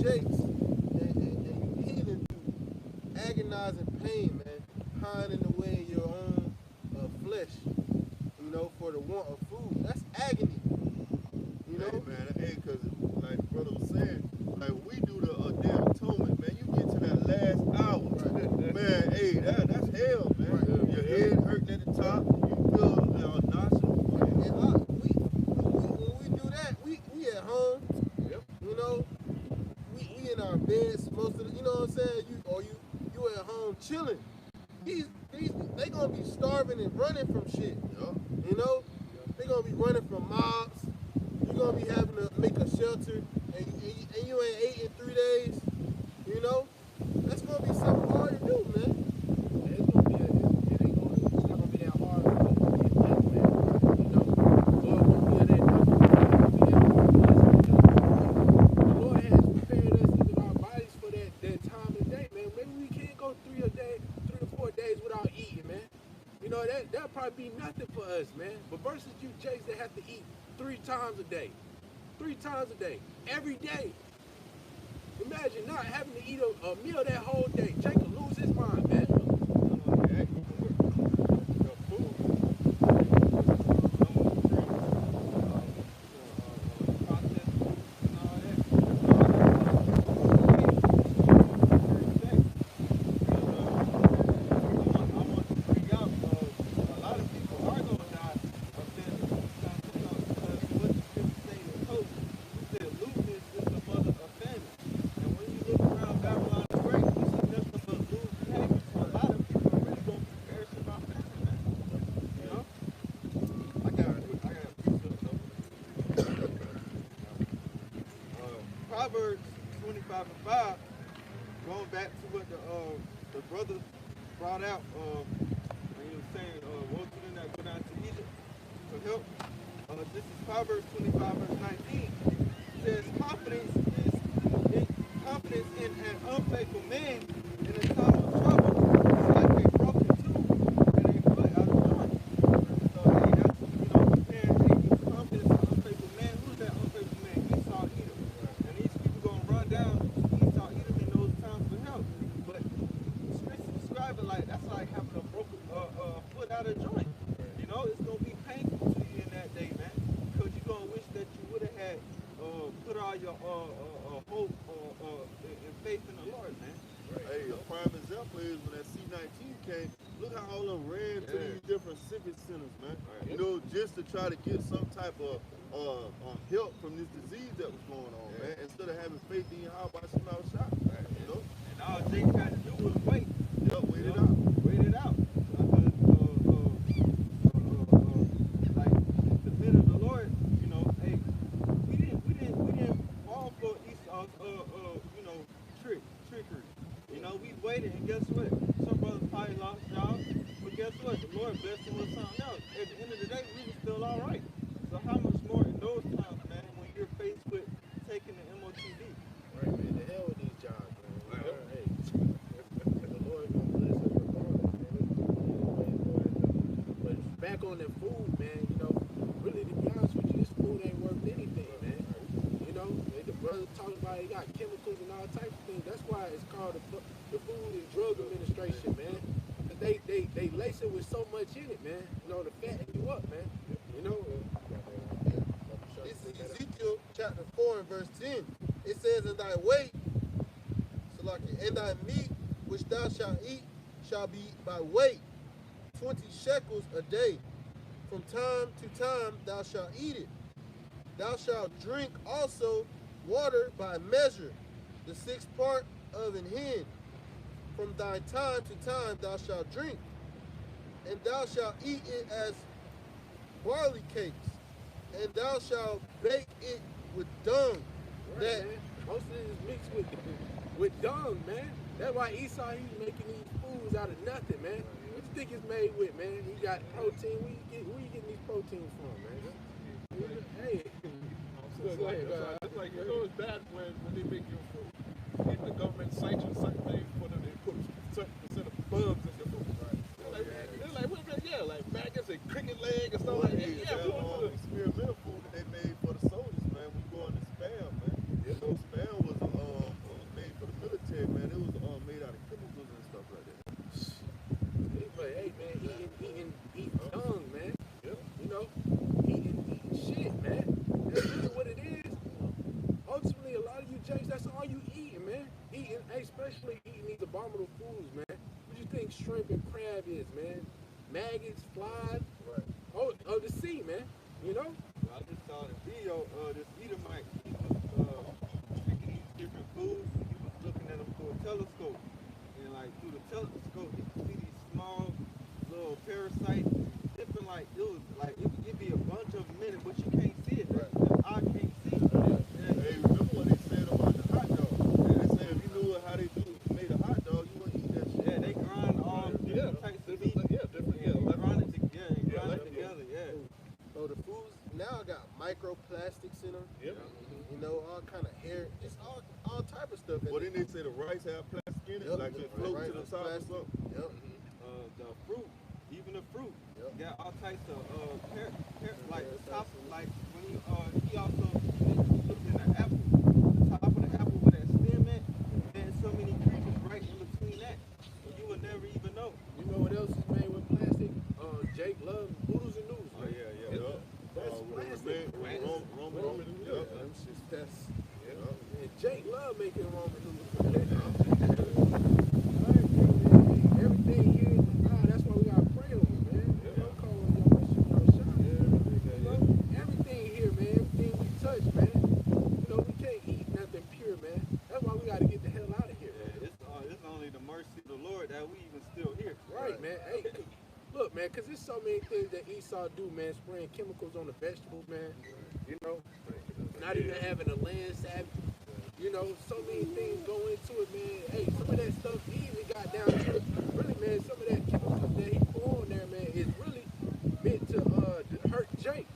Jakes and you heathen through agonizing pain, man, pining away in your own flesh, for the want of food. That's agony. Hey, man, because like the brother was saying, like we do the damn atonement, man. You get to that last hour, man. Hey, that's hell, man. Right. Your head hurting at the top, you feel nauseous. And when we do that, we at home. Yep. We in our beds most of the, you know what I'm saying? You at home chilling. They gonna be starving and running from shit. They gonna be running from mobs. You gonna be having to make a shelter, and you ain't ate in 3 days. That's know, that'll probably be nothing for us, man. But versus you Jakes that have to eat 3 times a day. 3 times a day. Every day. Imagine not having to eat a meal that whole day. Jake will lose his mind, man. Proverbs 25:5, going back to what the brother brought out when he was saying, woe to them that go down to Egypt for help. This is Proverbs 25:19. It says, confidence in an unfaithful man in a time of trouble is like a broken tooth and a foot out of joint. So, hey, that's, comparing confidence in an unfaithful man. Who's that unfaithful man? Esau, Edom. And these people going to run down Esau, Edom in those times for help. But scripture describe it like, that's like having a broken foot out of joint. It's going to be painful to you in that day, man. Because you're going to wish that you would have had put all your hope and faith in the Lord, man. Hey, a prime example is when that C-19 came, look how all of them ran to these different civic centers, man. Just to try to get some type of help from this disease that was going on, man. Instead of having faith in your house by some out shot, And all they got to do was wait. Wait it out. Wait it out. Like the men of the Lord, hey, we didn't fall for Esau's trickery. We waited, and guess what? Some brothers probably lost jobs, but guess what? The Lord blessed them with something else. At the end of the day, we were still all right. So how much more in those times, man, when you're faced with taking the MOTD? Right, man. The hell with these jobs, man. Hey, the Lord gonna bless us regardless, man. But back on that food, man, really to be honest with you, this food ain't worth anything, man. The brother talking about it got chemicals and all types of things. That's why it's called the Food and Drug Administration, man. They lace it with so much in it, man. To fatten you up, man. This is Ezekiel chapter 4 and verse 10. It says, "In thy weight, and thy meat which thou shalt eat shall be by weight, 20 shekels a day. From time to time thou shalt eat it. Thou shalt drink also water by measure, the 6th part of an hin. From thy time to time thou shalt drink, and thou shalt eat it as barley cakes, and thou shalt bake it with dung." Right, man. Most of it is mixed with dung, man. That's why Esau, he's making these foods out of nothing, man. What you think it's made with, man? You got protein. Where you getting these proteins from, man? Hey. It's like it's bad when they make you food. The government sanctions certain things for them. They put certain percent of bugs in your food. Right. They're like, wait a minute, like maggots and cricket leg and stuff like that. Yeah, experimental food that they made for the soldiers, man. We going to Spam, man. Spam was made for the military, man. It was made out of chemicals and stuff like that. But hey, man, eating dung, man. Eating shit, man. That's really what it is. Ultimately, a lot of you Jakes, that's all you eating, man. Especially eating these abominable foods, man. What you think shrimp and crab is, man? Maggots, flies. Right. Oh, the sea, man. I just saw the video of this Edomite. He was picking these different foods. He was looking at them through a telescope. And like through the telescope, you can see these small little parasites. Different, like, it was like, it'd be a bunch of them in it, but you can't see it. Right. The eye can't see it. Hey, remember what they said about the hot dog? They said if you knew how they made a hot dog, you wouldn't eat that shit. Yeah, they grind all different types of meat. Grind it together, So the foods now got microplastics in them. Yep. All kind of hair. It's all type of stuff. Well, then they say the rice have plastic in it, like it float to the top or something. Yep. The fruit, even the fruit, got all types of like top, like when he also looked in the apple, the top of the apple where that stem at, and so many creatures right in between that, you would never even know. You know what else is made with plastic? Jake loves oodles and noodles. Oh, yeah. That's plastic. Roman, That's and Jake love making Roman noodles. Everything here, that's why we gotta pray on it, man. Don't call on your mission, no shot. Everything here, man, everything we touch, man. We can't eat nothing pure, man. That's why we gotta get the hell out of here. It's only the mercy of the Lord that we even still here. Right, man. Hey, look, man, because there's so many things that Esau do, man, spraying chemicals on the vegetables, man. Not even having a land savage. So many things go into it, man. Hey, some of that stuff he even got down to, really, man, some of that chemicals that he put on there, man, is really meant to hurt Jake.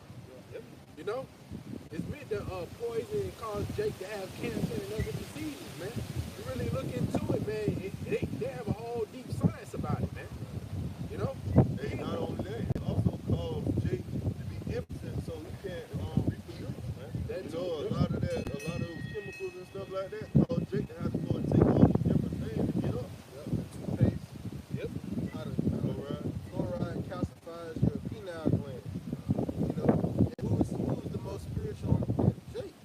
It's meant to poison and cause Jake to have cancer and other diseases, man. You really look into it, man, they have a whole deep science about it, man. Hey, not only that, it also caused Jake to be impotent so he can't reproduce, man. A lot of those chemicals and stuff like that caused Jake to have to go and take all these different things to get up. Toothpaste. Fluoride calcifies your penile gland. And who's the most spiritual on the planet? Jake.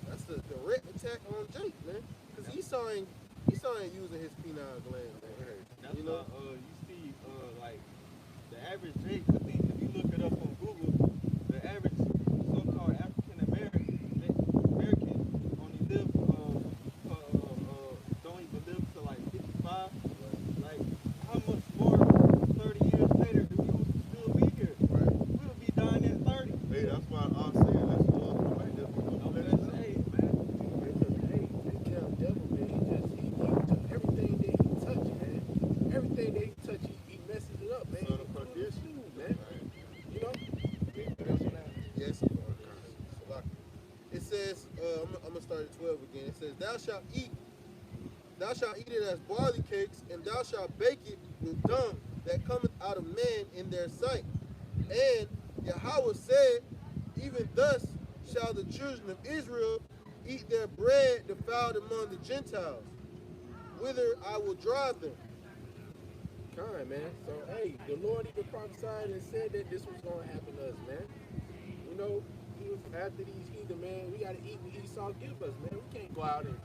That's the direct attack on Jake, man. Because Esau ain't using his penile gland, man. That's why you see like the average Jake. I think if you look it up on Google, the average so-called African American only live don't even live to like 55. Like how much more 30 years later do we still be here? Right. We'll be dying at 30. Hey, that's why I'm saying that's the Lord right there. No, that's age, man. The damn devil, man, he took everything that he touched, man. Everything that he touched, he messes it up, man. Son of perdition. Man. Yes. It says, I'm gonna start at 12 again. It says, thou shalt eat it as barley cakes, and thou shalt bake it with dung that cometh out of man in their sight. And Yahweh said, even thus shall the children of Israel eat their bread defiled among the Gentiles, whither I will drive them. Kind, man. So, hey, the Lord even prophesied and said that this was going to happen to us, man. After these heathen, man, we got to eat what Esau give us, man. We can't go out and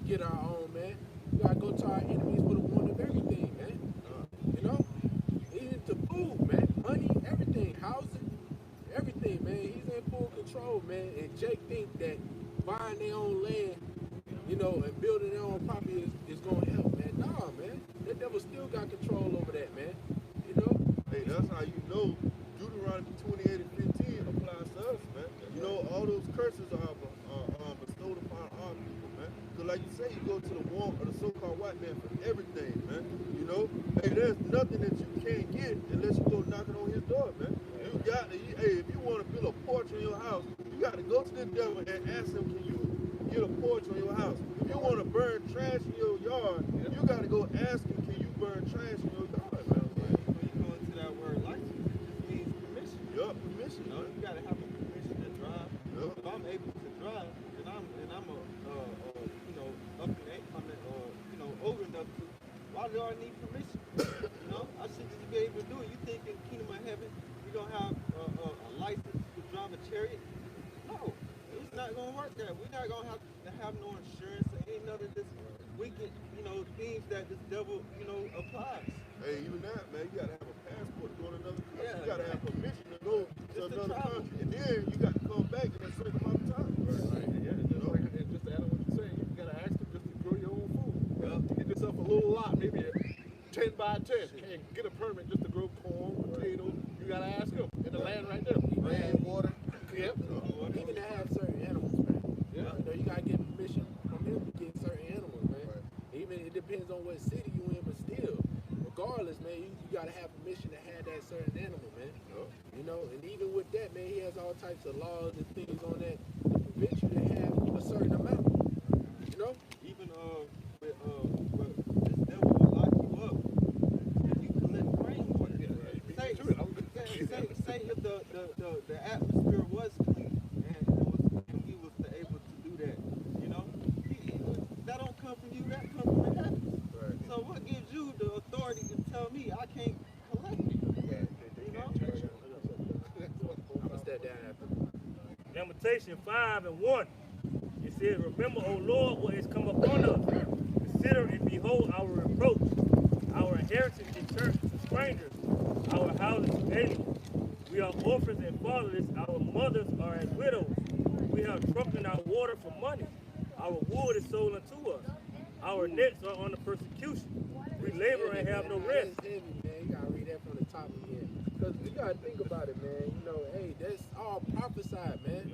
get our own, man. We got to go to our enemies with a want of everything, man. Even to food, man. Money, everything. Housing, everything, man. He's in full control, man. And Jake think that buying their own land, and building their own property is going to help, man. Nah, man. That devil still got control over that, man. Hey, that's how you know Deuteronomy 28 and 15 applies to us, man. All those curses are bestowed upon our people, man. Because like you say, you go to the war of the so-called white man for everything, man. Hey, there's nothing that you can't get unless you go knocking on his door, man. You got to, hey, if you want to build a porch in your house, you got to go to the devil and ask him, can you get a porch on your house? If you want to burn trash in your yard, you got to go ask him, can you burn trash in your yard, man? When you go into that word license, it just means permission. Yup, permission, man. You gotta have a permission to drive. If I'm able to drive, and I'm up in age, older enough to, why do I need permission? I should just be able to do it. You think in the kingdom of heaven you're gonna have a license to drive a chariot? No, it's not gonna work that. We're not gonna have no insurance or any none of this wicked, things that this devil, applies. Hey, even that, man, you gotta have a passport to go to another country. Yeah, You gotta have permission to go to Just to another travel. country. And then you got to come back in a certain amount of time. Right. Yeah, just to add on what you're saying, you gotta ask them just to grow your own food. You get yourself a little lot, maybe a 10 by 10. Can't get a permit just to grow corn, potatoes. You gotta ask them in the land right there. Rain, water. Yep. Even to have certain animals, man. You got to get permission from him to get certain animals, man. Even it depends on what city you in, but still, regardless, man, you got to have permission to have that certain animal, man. And even with that, man, he has all types of laws and things on that to prevent you to have a certain amount. Even this devil will lock you up if you collect rainwater. Say, say if the atmosphere was clean and we was able to do that, you know, that don't come from you, that comes from the heavens. Right. So what gives you the authority to tell me I can't collect it? You know? I'm gonna step down after. Lamentation 5:1. It says, remember, O Lord, what has come upon us. Consider and behold our reproach. Our inheritance is turned to strangers. Our houses to aliens. We are orphans and fatherless. Our mothers are as widows. We have drunken our water for money. Our wood is sold unto us. Our necks are under persecution. We labor and have no rest. That's heavy, man. You gotta read that from the top again. Because you gotta think about it, man. You know, hey, that's all prophesied, man.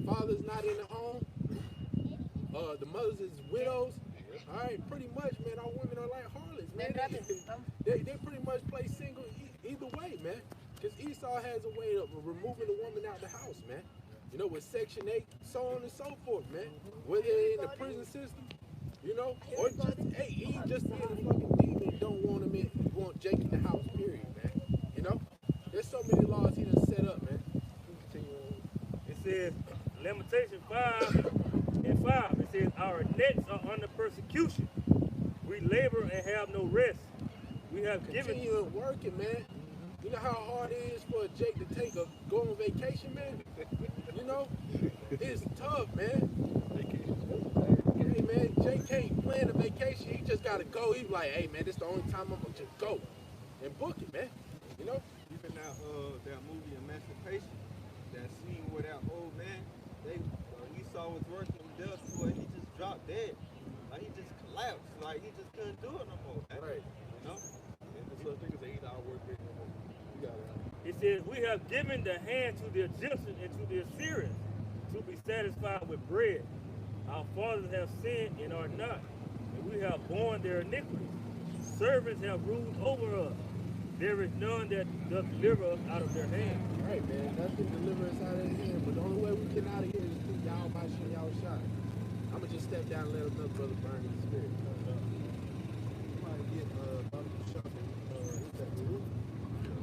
Father's not in the home. The mothers is widows. All right, pretty much, man. Our women are like harlots, man. They pretty much play single either way, man. Because Esau has a way of removing the woman out the house, man. You know, with Section 8, so on and so forth, man. Whether they're in the prison system, you know, or just, hey, he just being a fucking demon, don't want him in, want Jake in the house, period, man. You know, there's so many laws he done set up, man. Continue on. It says, Lamentation 5:5. It says, our necks are under persecution. We labor and have no rest. We have given. Continue working, man. You know how hard it is for Jake to go on vacation, man? You know, it's tough, man. Hey, man, Jake can't plan a vacation. He just got to go. He's like, hey, man, this is the only time I'm going to just go and book it, man. You know? Even that movie Emancipation, that scene where that old man, Esau was working him death for, he just dropped dead. Like, he just collapsed. Like, he just couldn't do it no more. Right. You know? And the such thing as an 8-hour work week no more. You got it. It says, we have given the hand to the Egyptians and to the Assyrians to be satisfied with bread. Our fathers have sinned and are not, and we have borne their iniquities. Servants have ruled over us. There is none that doth deliver us out of their hand. Right, man. Nothing deliver us out of his hand. But the only way we get out of here is through y'all by shit y'all shot. I'm going to just step down and let another brother burn in the spirit. Somebody get barbecue shop at the roof.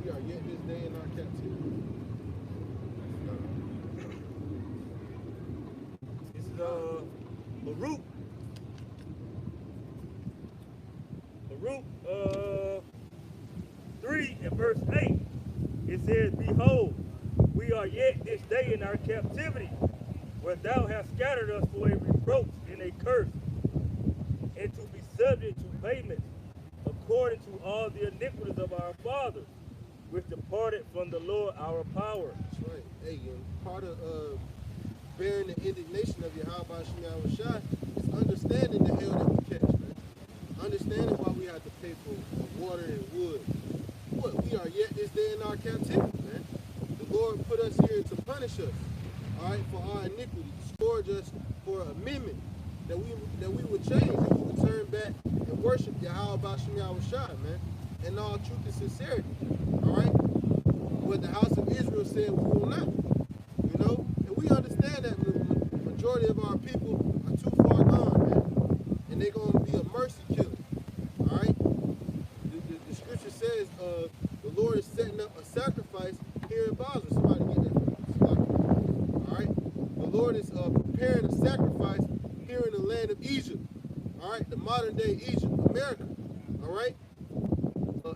We are yet this day in our captivity. This is Baruch. Baruch 3 and verse 8. It says, behold, we are yet this day in our captivity, where thou hast scattered us for a reproach and a curse, and to be subject to payment, according to all the iniquities of our fathers, which departed from the Lord our power. That's right. Hey, and part of bearing the indignation of Yahweh Shem Shai is understanding the hell that we catch, man. Understanding why we have to pay for water and wood. What, we are yet this day in our captivity, man. The Lord put us here to punish us, all right, for our iniquity, to scourge us for an amendment, that we would change, that we would turn back and worship Yahweh Shem Shai, man, in all truth and sincerity, all right? What the house of Israel said we will not, you know? And we understand that the majority of our people are too far gone, man, and they're going to be a mercy killing, all right? The scripture says the Lord is setting up a sacrifice here in Basra. Somebody get that from me. All right? The Lord is preparing a sacrifice here in the land of Egypt. All right? The modern day Egypt, America. All right?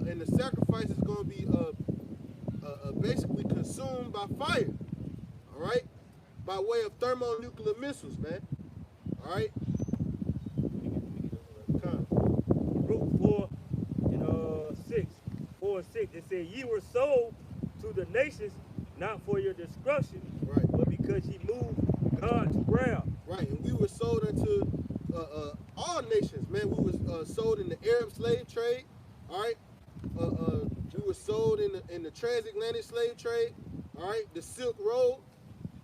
And the sacrifice is going to be basically consumed by fire. All right? By way of thermonuclear missiles, man. All right? Baruch 4 and 6. 4 and 6. It said, ye were sold to the nations, not for your destruction, Right. but because ye moved God to ground. Right, and we were sold unto all nations, man. We was sold in the Arab slave trade, all right. We were sold in the transatlantic slave trade, all right. The Silk Road,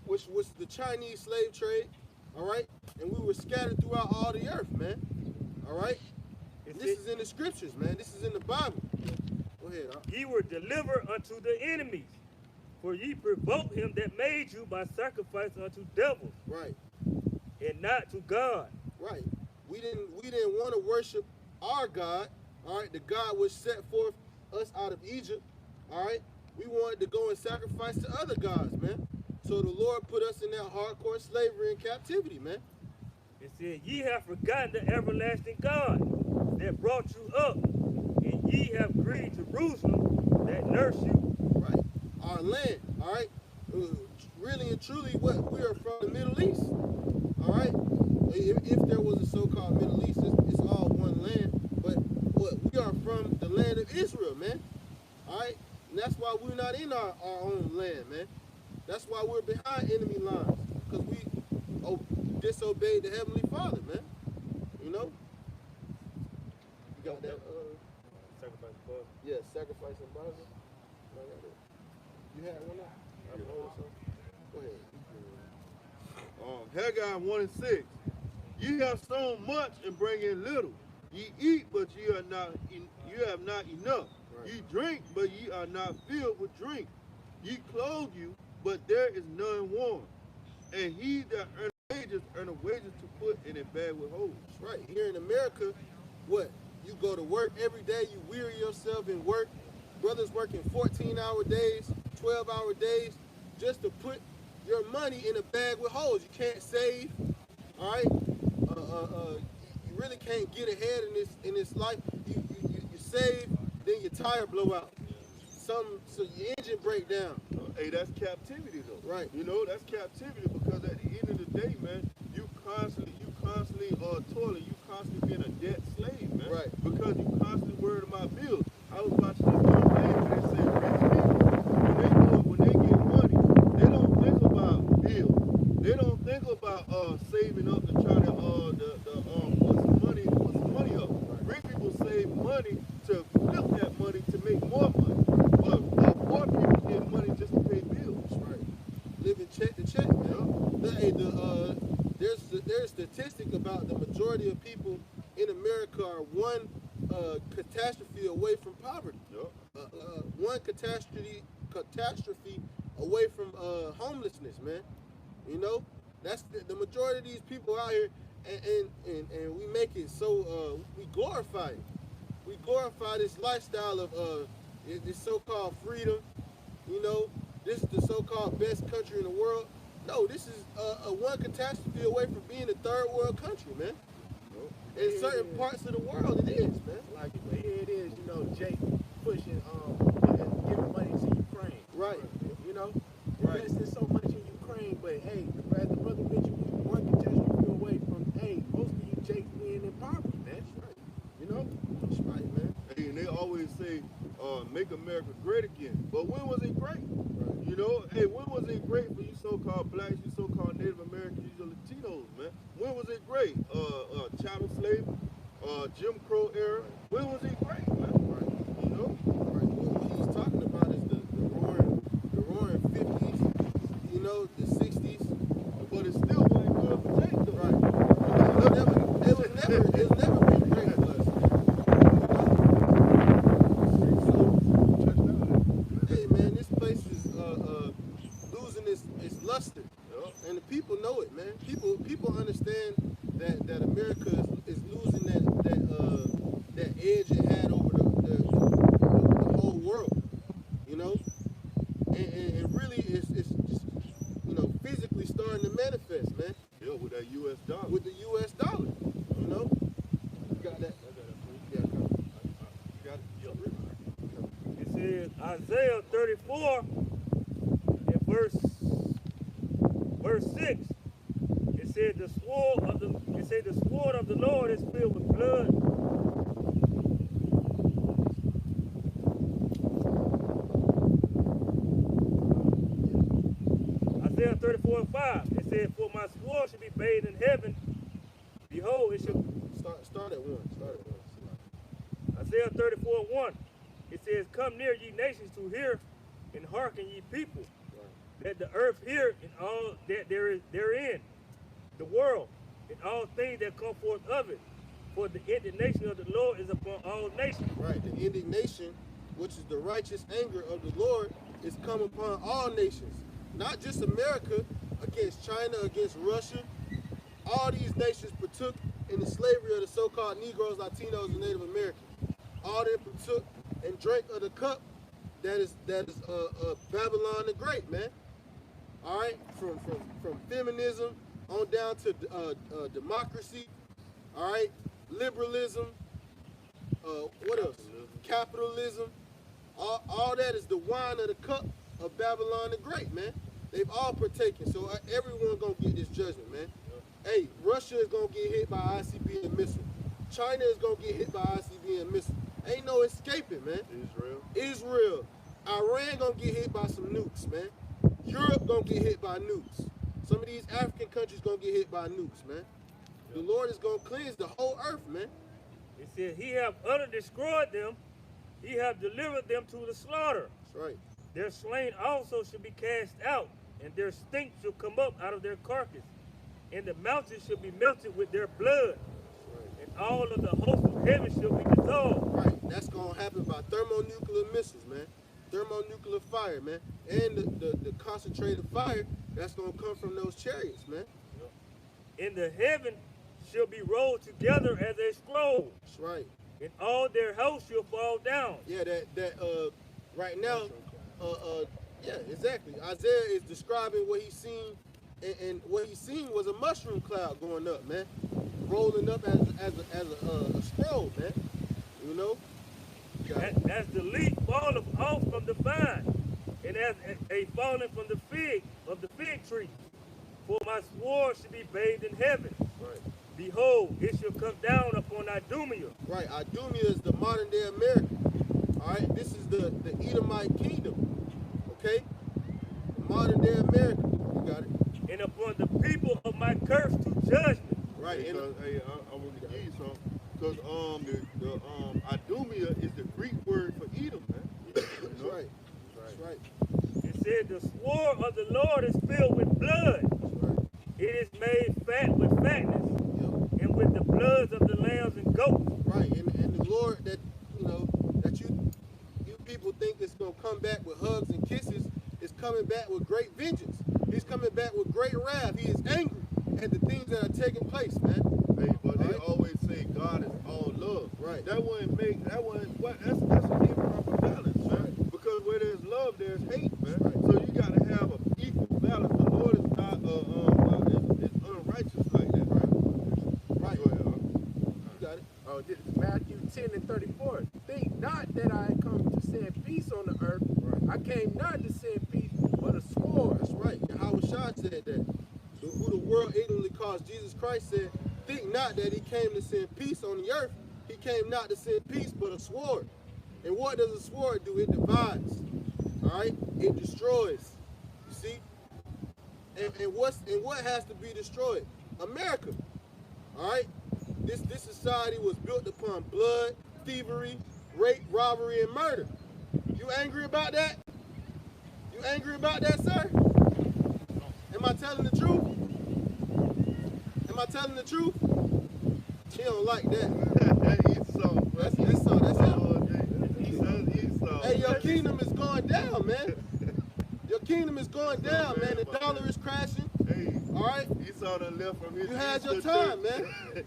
which was the Chinese slave trade, all right. And we were scattered throughout all the earth, man. All right. And this is in the scriptures, man. This is in the Bible. Go ahead. Ye were delivered unto the enemies, for ye provoked him that made you by sacrifice unto devils, Right, and not to God. right. We didn't want to worship our God, all right, the God which set forth us out of Egypt, all right. we wanted to go and sacrifice to other gods, man. So the Lord put us in that hardcore slavery and captivity, man. It said, ye have forgotten the everlasting God that brought you up, and ye have grieved Jerusalem that nursed you. Right. Our land, all right? Really and truly, what we are from the Middle East, all right? If there was a so-called Middle East, it's all one land, but what we are from the land of Israel, man, all right? And that's why we're not in our own land, man. That's why we're behind enemy lines, because we disobeyed the Heavenly Father, man. You know? You got that? Sacrifice the blood. Yeah, sacrifice and Bible. You had one now? Go ahead. Haggai 1 and 6. Ye have sown much and bring in little. Ye eat, but ye have not enough. Right. Ye drink, but ye are not filled with drink. Ye clothe you, but there is none warm. And he that earn wages to put in a bag with holes. Right. Here in America, what? You go to work every day, you weary yourself in work. Brothers working 14-hour days, 12-hour days, just to put your money in a bag with holes. You can't save, all right? You really can't get ahead in this life. You save, then your tire blow out. So your engine break down. Hey, that's captivity though. Right. You know, that's captivity because at the end of the day, man, you constantly toiling, you constantly being a debt slave, man. Right. Because you constantly worried about bills. I was watching this one thing where they said rich people, when they get money, they don't think about bills. They don't think about saving up to try to put some money up. Rich people save money to flip that money to make more money. But poor people get money just to pay bills. Right. Living check to check, man. There's a statistic about the majority of people in America are one catastrophe away from poverty. Yep. One catastrophe away from homelessness, man. You know, that's the majority of these people out here, and we make it so we glorify it. We glorify this lifestyle of this so-called freedom. You know, this is the so-called best country in the world. No, this is a one catastrophe away from being a third world country, man. In certain parts of the world, it is, man. Like here it is, you know, Jake pushing giving money to Ukraine. Right. You know? Right. Investing so much in Ukraine, but hey, as the brother mentioned, we one catastrophe away from most of you Jake being in poverty, man. Right. You know? That's right, man. Hey, and they always say, make America great again. But when was it great? Right. You know, hey, when was it great for you so-called blacks, you so-called Native Americans, you Latinos, man? When was it great? Chattel slavery, Jim Crow era. When was it great, man? Right. You know? Right. What he's talking about is the roaring 50s, you know, the 60s. But it still wasn't good for Jake, though. Right. It was never been great for us. So, hey man, this place is losing its luster. Yep. And the people know it, man. People understand that America is losing that edge it had over the whole world, you know. And really, it's just, you know, physically starting to manifest, man. Yeah, with that U.S. dollar. With the U.S. dollar, you know. You got that? Yeah, come. You got it? It says Isaiah 34 and verse 6. It said the sword of the Lord is filled with blood. Isaiah 34 and 5. It said, for my sword should be bathed in heaven. Behold, it shall. Start at one. Isaiah 34 and 1. It says, come near ye nations to hear, and hearken ye people. That the earth hear and all that there is therein, the world, and all things that come forth of it. For the indignation of the Lord is upon all nations. Right. The indignation, which is the righteous anger of the Lord, is come upon all nations. Not just America, against China, against Russia. All these nations partook in the slavery of the so-called Negroes, Latinos, and Native Americans. All they partook and drank of the cup Babylon the Great, man. All right, from feminism on down to democracy. All right, liberalism. What else? Capitalism. All that is the wine of the cup of Babylon the Great, man. They've all partaken, so everyone gonna get this judgment, man. Hey, Russia is gonna get hit by ICBM missile. China is gonna get hit by ICBM missile. Ain't no escaping, man. Israel. Iran gonna get hit by some nukes, man. Europe gonna get hit by nukes. Some of these African countries gonna get hit by nukes, man. The Lord is gonna cleanse the whole earth, man. It said, He have utterly destroyed them. He have delivered them to the slaughter. That's right. Their slain also shall be cast out, and their stink shall come up out of their carcass, and the mountains shall be melted with their blood, and all of the hosts of heaven shall be dissolved. Right. That's gonna happen by thermonuclear missiles, man. Thermonuclear fire, man. And the concentrated fire that's gonna come from those chariots, man. And the heaven shall be rolled together as a scroll, That's right. and all their hosts shall fall down. Yeah, right now, yeah, exactly. Isaiah is describing what he's seen, and what he's seen was a mushroom cloud going up, man, rolling up as a scroll, man. You know. As the leaf falleth off from the vine, and as a falling from the fig tree. For my sword shall be bathed in heaven. Right. Behold, it shall come down upon Idumea. Right. Idumea is the modern day America. All right. This is the Edomite kingdom. Okay. Modern day America. You got it. And upon the people of my curse to judgment. Right. Because, hey, I want to give you some. Because the Idumea is the Greek word for Edom, man. That's right. That's right. It said the sword of the Lord is filled with blood. That's right. It is made fat with fatness, Yep. and with the bloods of the lambs and goats. Right. And the Lord that you people think it's gonna come back with hugs and kisses is coming back with great vengeance. He's coming back with great wrath. He is angry at the things that are taking place, man. Hey, but they Right. always say God is all love. Right. That's an improper balance, man. Right. Because where there's love, there's hate, man. Right. So you gotta have an equal balance. The Lord is not is unrighteous like that. Right. Go ahead, You got it. Oh, this is Matthew 10 and 34. Think not that I come to send peace on the earth. Right. I came not to send peace, but a sword. That's right. And Howard Shah said that. Who the world ignorantly calls Jesus Christ said, think not that he came to send peace on the earth. He came not to send peace, but a sword. And what does a sword do? It divides. All right? It destroys. You see? And what has to be destroyed? America. All right? This society was built upon blood, thievery, rape, robbery, and murder. You angry about that? You angry about that, sir? Am I telling the truth? Am I telling the truth? He don't like that. Esau, That's Esau. That's him. That's Esau. Hey, your kingdom is going down, man. Your kingdom is going down, man. The dollar is crashing. Hey, All right? Esau done left from his You had your sister time, church. man. Hey,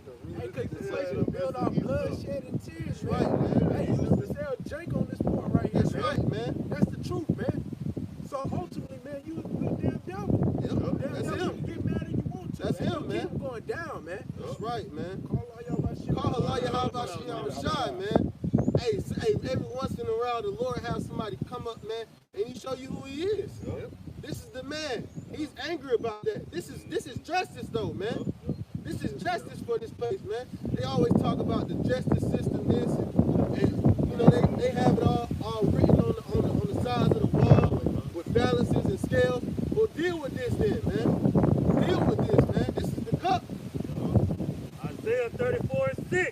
because inflation built off bloodshed and tears, That's right, man. man. Hey, you used to sell Jake on this part right here, That's man. right, man. That's the truth, man. So ultimately, man, you a damn devil. Yep, Damn that's devil. him. You get mad if you want to. That's man. him, You man. keep going down, man. That's right, man. Call all y'all about shit. Call Allah Yahweh, man. Hey, every once in a while, the Lord has somebody come up, man, and he show you who he is. Yep. This is the man. He's angry about that. This is justice, though, man. This is justice for this place, man. They always talk about the justice system, this, and you know they have it all written on the sides of the wall with balances and scales. Well, deal with this then, man. Deal with this, man. This is the cup. Isaiah 34 and 6.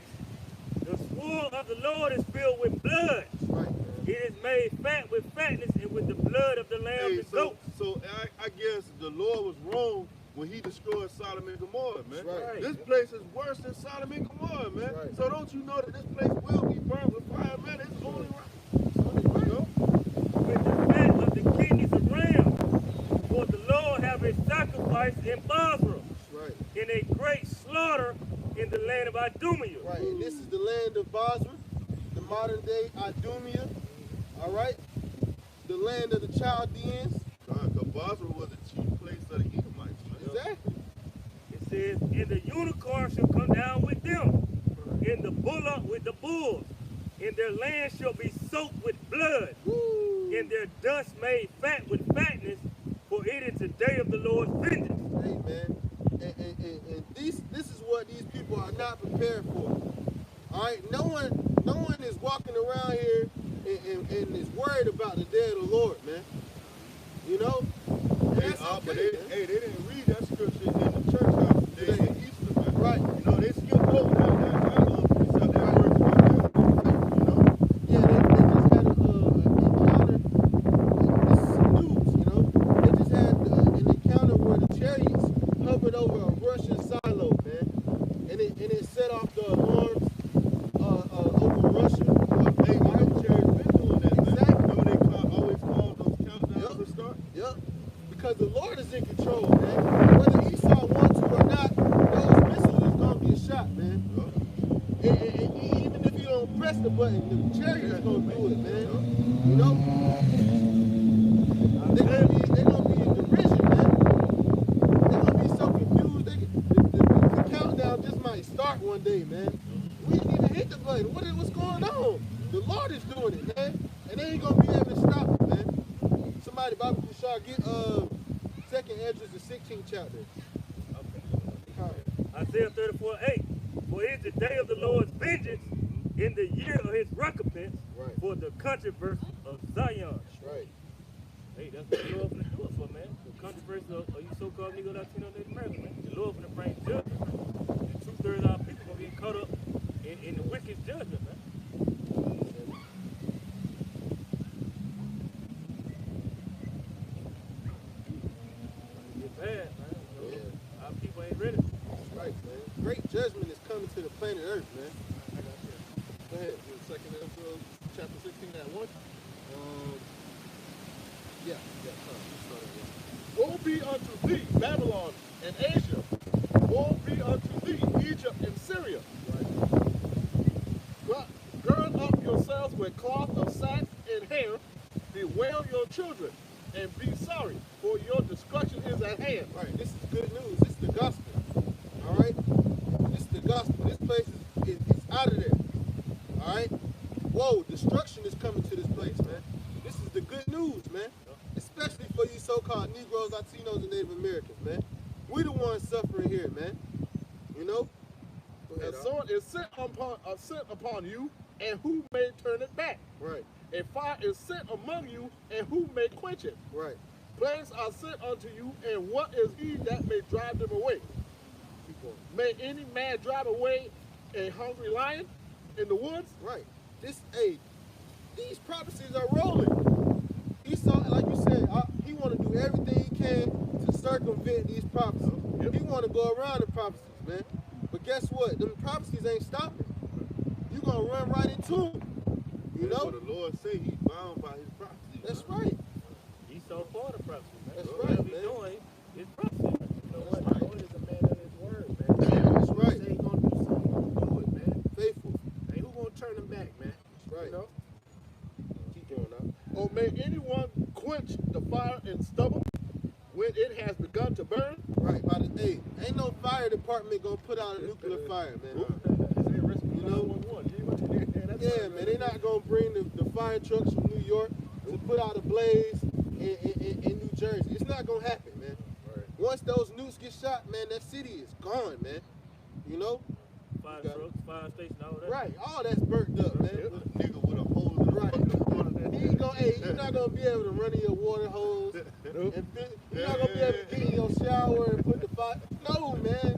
The sword of the Lord is filled with blood. That's right, man. It is made fat with fatness, and with the blood of the lambs Hey, and so, goats. so I guess the Lord was wrong when he destroyed Sodom and Gomorrah, man. Right. This place is worse than Sodom and Gomorrah, man. Right. So don't you know that this place will be burned with fire, man? It's only right. Right. You know? With the fat of the kidneys of rams. For the Lord have a sacrifice in Basra, Right. in a great slaughter in the land of Idumea. Right, and this is the land of Basra, the modern day Idumea. All right, land of the Chaldeans. Because Basra was the chief place of the Edomites, man. Exactly. It says, and the unicorn shall come down with them, and the bullock with the bulls, and their land shall be soaked with blood, Woo. and their dust made fat with fatness, for it is the day of the Lord's vengeance. Hey, man. And this is what these people are not prepared for. All right? No one is walking around here and is worried about the day of the Lord, man. You know? And that's okay, But man. they didn't read that scripture in the church house today in Easter, man. Right. You know, they skipped over that precept, that verse right there, you know? Yeah, they just had an encounter. This is some news, you know. They just had an encounter where the chariots hovered over a Russian silo, man, and it set off the alarms over Russia. Hey, you know, Cherry's been doing that, man. Exactly. Remember they always call those countdowns to start? Yep. Because the Lord is in control, man. Whether Esau wants to or not, those missiles is gonna get shot, man. And even if you don't press the button, the chariot is gonna do it, man. You know? They're gonna be in derision, man. They're gonna be so confused. The countdown just might start one day, man. We didn't even hit the button. What's going on? The Lord is doing it, man. And they ain't gonna be able to stop it, man. Somebody, Bobby Bouchard, get 2nd Ezra, the 16th chapter. Isaiah 34:8. For it is the day of the Lord's vengeance, in the year of his recompense, Right. for the controversy of Zion. Right. Hey, that's what the Lord finna do it for, man. The controversy of you so-called Negro Latino Native American, man. The Lord finna bring judgment. And 2/3 of our people gonna get caught up in the wicked judgment, man. It's bad, man. You know, our people ain't ready. That's right, man. Great judgment is coming to the planet Earth, man. Go ahead. 2nd Ezra, chapter 16, that one. Yeah. Woe be unto thee, Babylon and Asia. Woe be unto thee, Egypt and Syria. Gird up yourselves with cloth of sack and hair. Bewail your children and be sorry, for your destruction is at hand. Right. This is good news. This is the gospel. All right. This is the gospel. This place is out of there. All right. Whoa, destruction is coming to this place, man. This is the good news, man. Especially for you so-called Negroes, Latinos, and Native Americans, man. We the ones suffering here, man. You know? Go ahead, And sword is sent upon you, and who may turn it back? Right. And fire is sent among you, and who may quench it? Right. Plagues are sent unto you, and what is he that may drive them away? May any man drive away a hungry lion in the woods? Right. These prophecies are rolling. Esau, like you said, he want to do everything he can to circumvent these prophecies. Yep. He want to go around the prophecies, man. But guess what? Them prophecies ain't stopping. You gonna run right into them. You know? What the Lord say, he's bound by his prophecy. That's man. right. Esau part of prophecy, man. That's So right, whatever man. he's doing, it's prophecy, man. You know That's what? right. The Lord is a man of his word, man. That's right. He say he gonna do something, he gonna do it, man. Faithful. Ain't who gonna turn him back, man? That's right. You know? Keep going now. Or may anyone quench the fire in stubble when it has begun to burn? Right. Ain't no fire department gonna put out a nuclear fire, man. You know? Yeah, man. They not gonna bring the fire trucks from New York to put out a blaze in New Jersey. It's not gonna happen, man. Once those nukes get shot, man, that city is gone, man. You know? Fire got it. trucks, fire station, all that. Right. All that's burnt up, man. Nigga with a hole in the Right. You're not gonna be able to run in your water hose. You're not gonna be able to get in your shower and put the fire. No, man.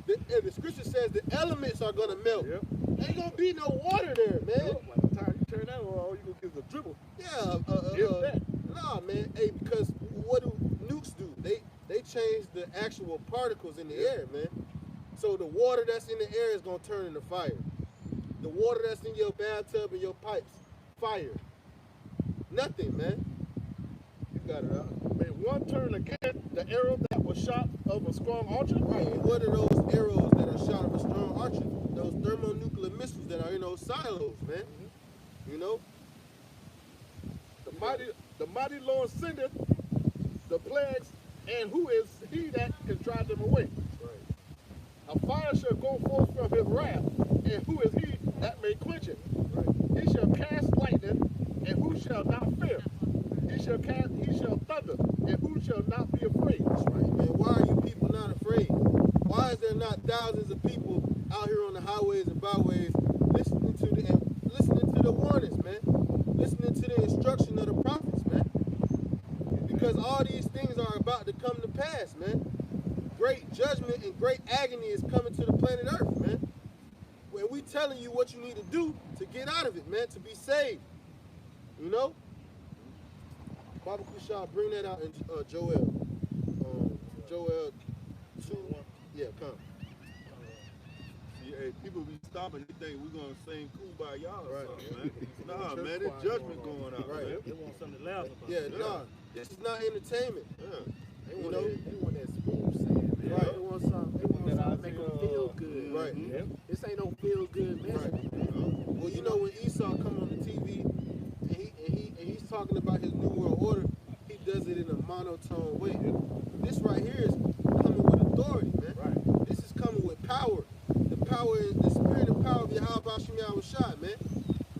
The scripture says the elements are gonna melt. Yep. Ain't gonna be no water there, man. By the time you turn that on, all you gonna get is a dribble. Yeah. If that. Nah, man. Hey, because what do nukes do? They change the actual particles in the air, man. So the water that's in the air is gonna turn into fire. The water that's in your bathtub and your pipes, fire. Nothing, man. You got it out. May one turn again the arrow that was shot of a strong archer? Right. And what are those arrows that are shot of a strong archer? Those thermonuclear missiles that are in those silos, man. You know? The the mighty Lord sendeth the plagues, and who is he that can drive them away? A fire shall go forth from his wrath, and who is he that may quench it? He shall cast lightning, and who shall not fear? He shall thunder, and who shall not be afraid? And why are you people not afraid? Why is there not thousands of people out here on the highways and byways listening to the warnings, man? Listening to the instruction of the prophets, man? Because all these things are about to come to pass, man. Great judgment and great agony is coming to the planet Earth, man. And we telling you what you need to do to get out of it, man, to be saved. You know? Baba Kushal, bring that out in Joel. Joel 2. Yeah, come. Hey, people be stopping, they think we're gonna sing Kumbaya or Right. something, man. Nah, man, there's judgment going on, Right. man. They want something to laugh about. Yeah, nah, this is not entertainment. Yeah. They You want know? they want that smooth saying, man. Right. They want something to make them feel good. Right. Yeah. This ain't no feel good message. Well, you know when Esau come on the TV and he's talking about his new world order, he does it in a monotone way. This right here is coming with authority, man. Right. This is coming with power. The power is the spirit and power of Yahweh Shem Yahushua, man.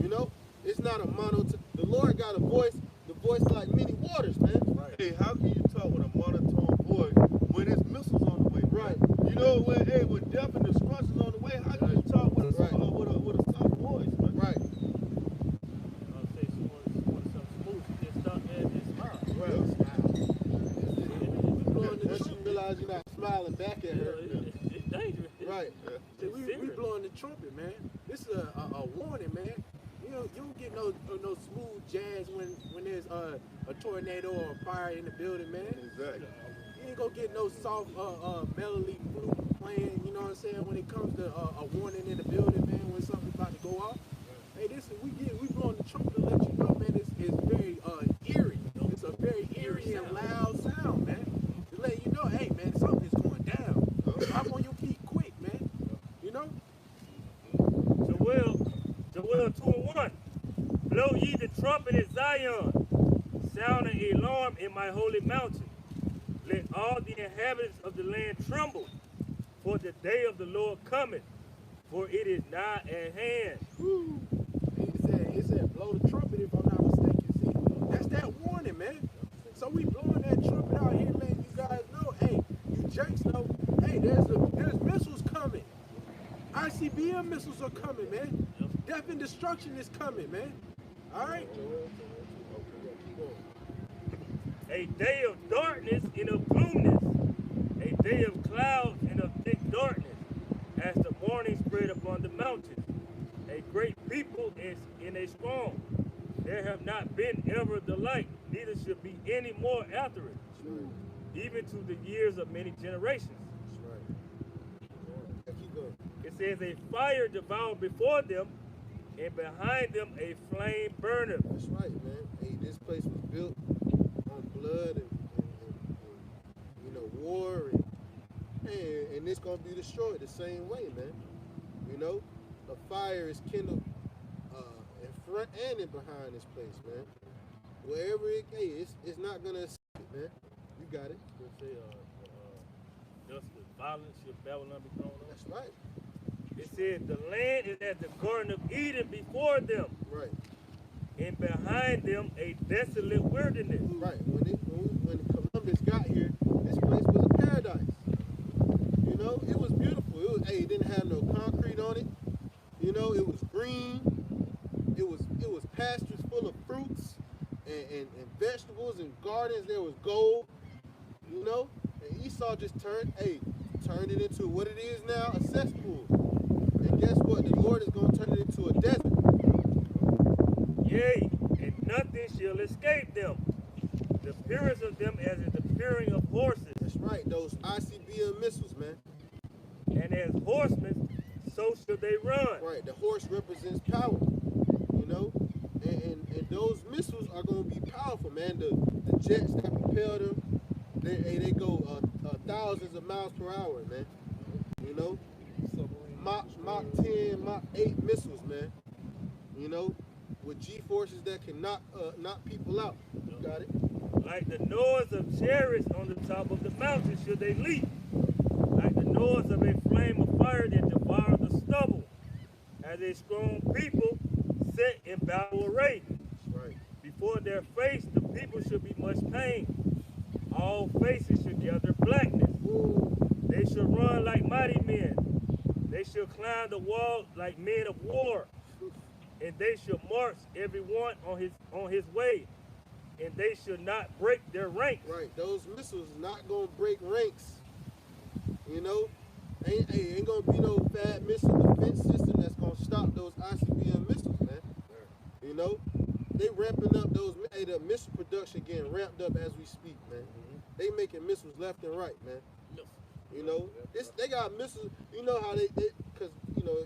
You know, it's not a monotone. The Lord got a voice, the voice like many waters, man. Right. Hey, how can you talk with a monotone voice when there's missiles on the way? Right. You know, when death and destruction on the way, how can you talk with a, Right. with a soft voice, man? Right. I'll say she wants something smooth. She just stop there and just smile. Right. Blowing the Once you trumpet. realize you're not smiling back at her. It's dangerous. Right. See, we blowing the trumpet, man. This is a warning, man. You don't get no smooth jazz when there's a tornado or a fire in the building, man. Exactly. You ain't gonna get no soft melody flute playing. You know what I'm saying? When it comes to a warning in the building, man, when something's about to go off. Hey, we blowing the trumpet to let you know, man. It's very eerie. It's a very eerie and loud sound, man. To let you know, hey, man, something's going down. Hop on your feet quick, man. You know? Joel 2:1. Blow ye the trumpet in Zion, sound an alarm in my holy mountain. Let all the inhabitants of the land tremble, for the day of the Lord cometh, for it is nigh at hand. Woo. It said blow the trumpet if I'm not mistaken. See, that's that warning, man. So we blowing that trumpet out here, man. You guys know, hey, you jerks know, hey, there's missiles coming. ICBM missiles are coming, man. Death and destruction is coming, man. All right. A day of darkness and of gloomness, a day of clouds and of thick darkness, as the morning spread upon the mountains. A great people and a strong. There have not been ever the like, neither should be any more after it, even to the years of many generations. It says, a fire devoured before them, and behind them a flame burneth. That's right, man. Hey, this place was built on blood and you know, war and it's gonna be destroyed the same way, man. You know, a fire is kindled in front and in behind this place, man. Wherever it is, it's not gonna escape it, man. You got it. It say, thus with violence shall Babylon be thrown up. That's right. It said, the land is as the Garden of Eden before them, Right. and behind them a desolate wilderness. Right. When Columbus got here, this place was a paradise. You know, it was beautiful. It didn't have no concrete on it. You know, it was green. It was pastures full of fruits and vegetables and gardens. There was gold. You know, and Esau just turned it into what it is now, a cesspool. And guess what? The Lord is going to turn it into a desert. Yea, and nothing shall escape them. The appearance of them as is the peering of horses, That's right. Those ICBM missiles, man. and as horsemen, so shall they run. Right. The horse represents power. You know, and those missiles are going to be powerful, man. The jets that propel them, they go thousands of miles per hour, man. You know, Mach 10, Mach 8 missiles, man. You know, with G-forces that can knock people out. You got it. Like the noise of chariots on the top of the mountain should they leap. Like the noise of a flame of fire that devours the stubble. As a strong people set in battle array. That's right. Before their face the people should be much pain. All faces should gather blackness. They should run like mighty men. They shall climb the wall like men of war. And they shall march every one on his way. And they should not break their ranks. Right. Those missiles not gonna break ranks. You know, ain't gonna be no bad missile defense system that's gonna stop those ICBM missiles, man. You know, they ramping up those. Hey, the missile production getting ramped up as we speak, man. They making missiles left and right, man. You know, they got missiles. You know how they because you know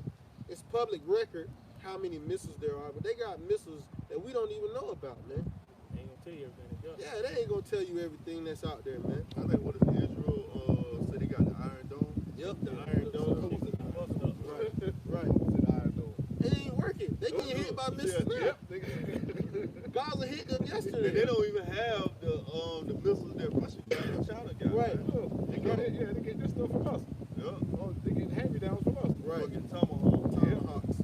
it's public record how many missiles there are, but they got missiles that we don't even know about, man. They ain't gonna tell you everything they got. Yeah, they ain't gonna tell you everything that's out there, man. I think what is Israel said they got the Iron Dome. Yep, the Iron Dome. Right, right. The Iron Dome. It ain't working. They getting hit by missiles now. Yep. Gaza hit them And yesterday. they don't even have the missiles that Russia got and China got. Right. Man. They get this stuff from us. Yeah. Oh, they get hand-me-downs from us. Right. Fucking tomahawk. Tomahawks.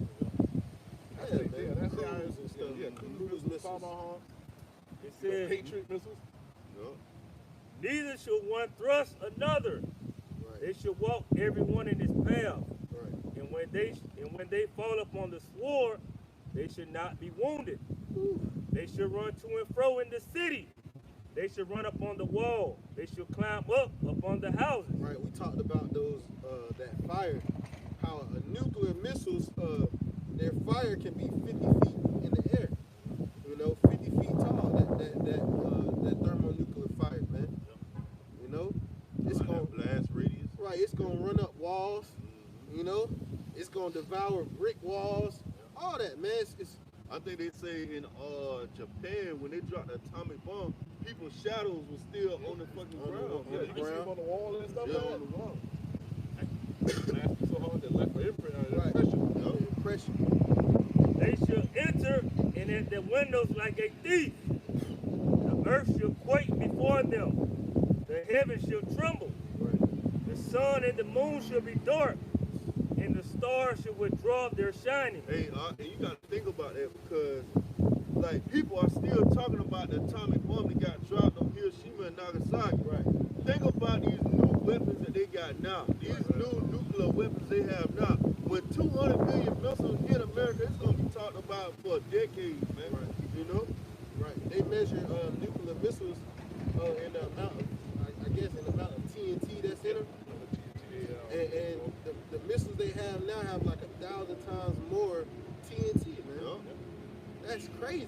Yeah, man. That's the Cruise Iron and stuff. Yeah, Cruise cruise missiles. Tomahawk, It said, Patriot missiles. Yeah. neither shall one thrust another. Right. They shall walk every one in his path. Right. And when they fall upon the sword, they should not be wounded. They should run to and fro in the city. They should run up on the wall. They should climb up upon the houses. Right. We talked about those that fire. How nuclear missiles, their fire can be 50 feet in the air. You know, 50 feet tall. That thermonuclear fire, man. You know, it's gonna blast radius. right. It's gonna run up walls. You know, it's gonna devour brick walls. All that, man. It's I think they say in Japan when they dropped the atomic bomb, people's shadows were still on the fucking On the ground. wall. Yeah, you can see Ground. them on the wall and stuff Yeah, like on the wall. Blasted so hard they left an imprint on right. impression. Impression. They shall enter in at the windows like a thief. The earth shall quake before them. The heavens shall tremble. Right. The sun and the moon shall be dark. And the stars shall withdraw their shining. Hey, and you got to think about that because, like, people are still talking about the atomic bomb that got dropped on Hiroshima and Nagasaki. Right. Think about these new weapons that they got now. These new nuclear weapons they have now. With 200 million missiles in America, it's going to be talked about for decades, man. Right. You know? Right. They measure nuclear missiles in the amount of, I guess, in the amount of TNT that's in them. And the missiles they have now have like 1,000 times more TNT, man. Yeah. That's crazy.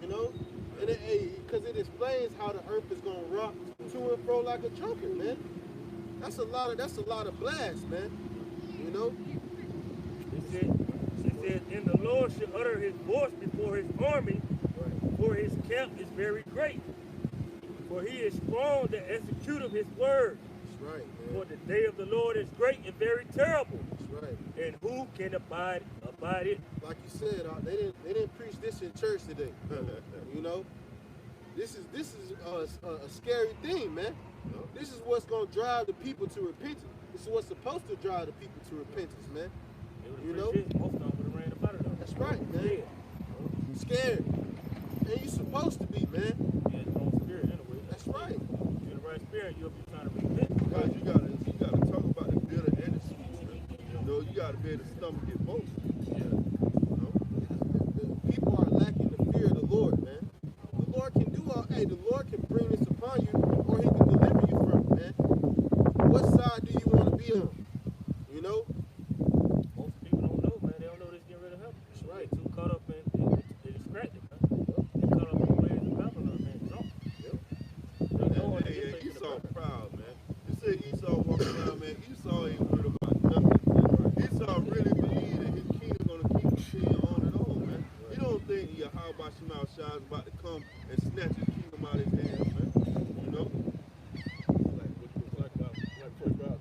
You know? And because it explains how the earth is gonna rock to and fro like a joker, man. That's a lot of blast, man. You know? It said, and the Lord shall utter his voice before his army, for his camp is very great. For he is strong that executeth his word. That's right, man. For the day of the Lord is great and very terrible. That's right. And who can abide it? Like you said, they didn't preach this in church today. You know? This is a scary thing, man. This is what's gonna drive the people to repentance. This is what's supposed to drive the people to repentance, man. You know? Most of them would have ran up out of them. That's right, man. Scared. And you supposed to be, man. Yeah, the wrong spirit anyway. That's right. If you're in the right spirit, you'll be trying to repent. Guys, you gotta talk about the bitter and the sweet, man. You know, you gotta be able to stomach it both. The people are lacking the fear of the Lord, man. The Lord can do all. Hey, the Lord can bring this upon you, or He can deliver you from it, man. What side do you want to be on? You know? Most people don't know, man. They don't know this getting rid of help. That's right. They're too caught up in they distracted, man. They're caught up in the ways of Babylon, man. Drunk. They know what Hey, they think Esau about. proud, man. You said Esau walking around, man. Esau ain't worried about nothing. Esau really believe that his kingdom gonna keep continuing on and on, man. He don't think Yahweh Shemal Shah is about to come and snatch his kingdom out of his hands, man. You know?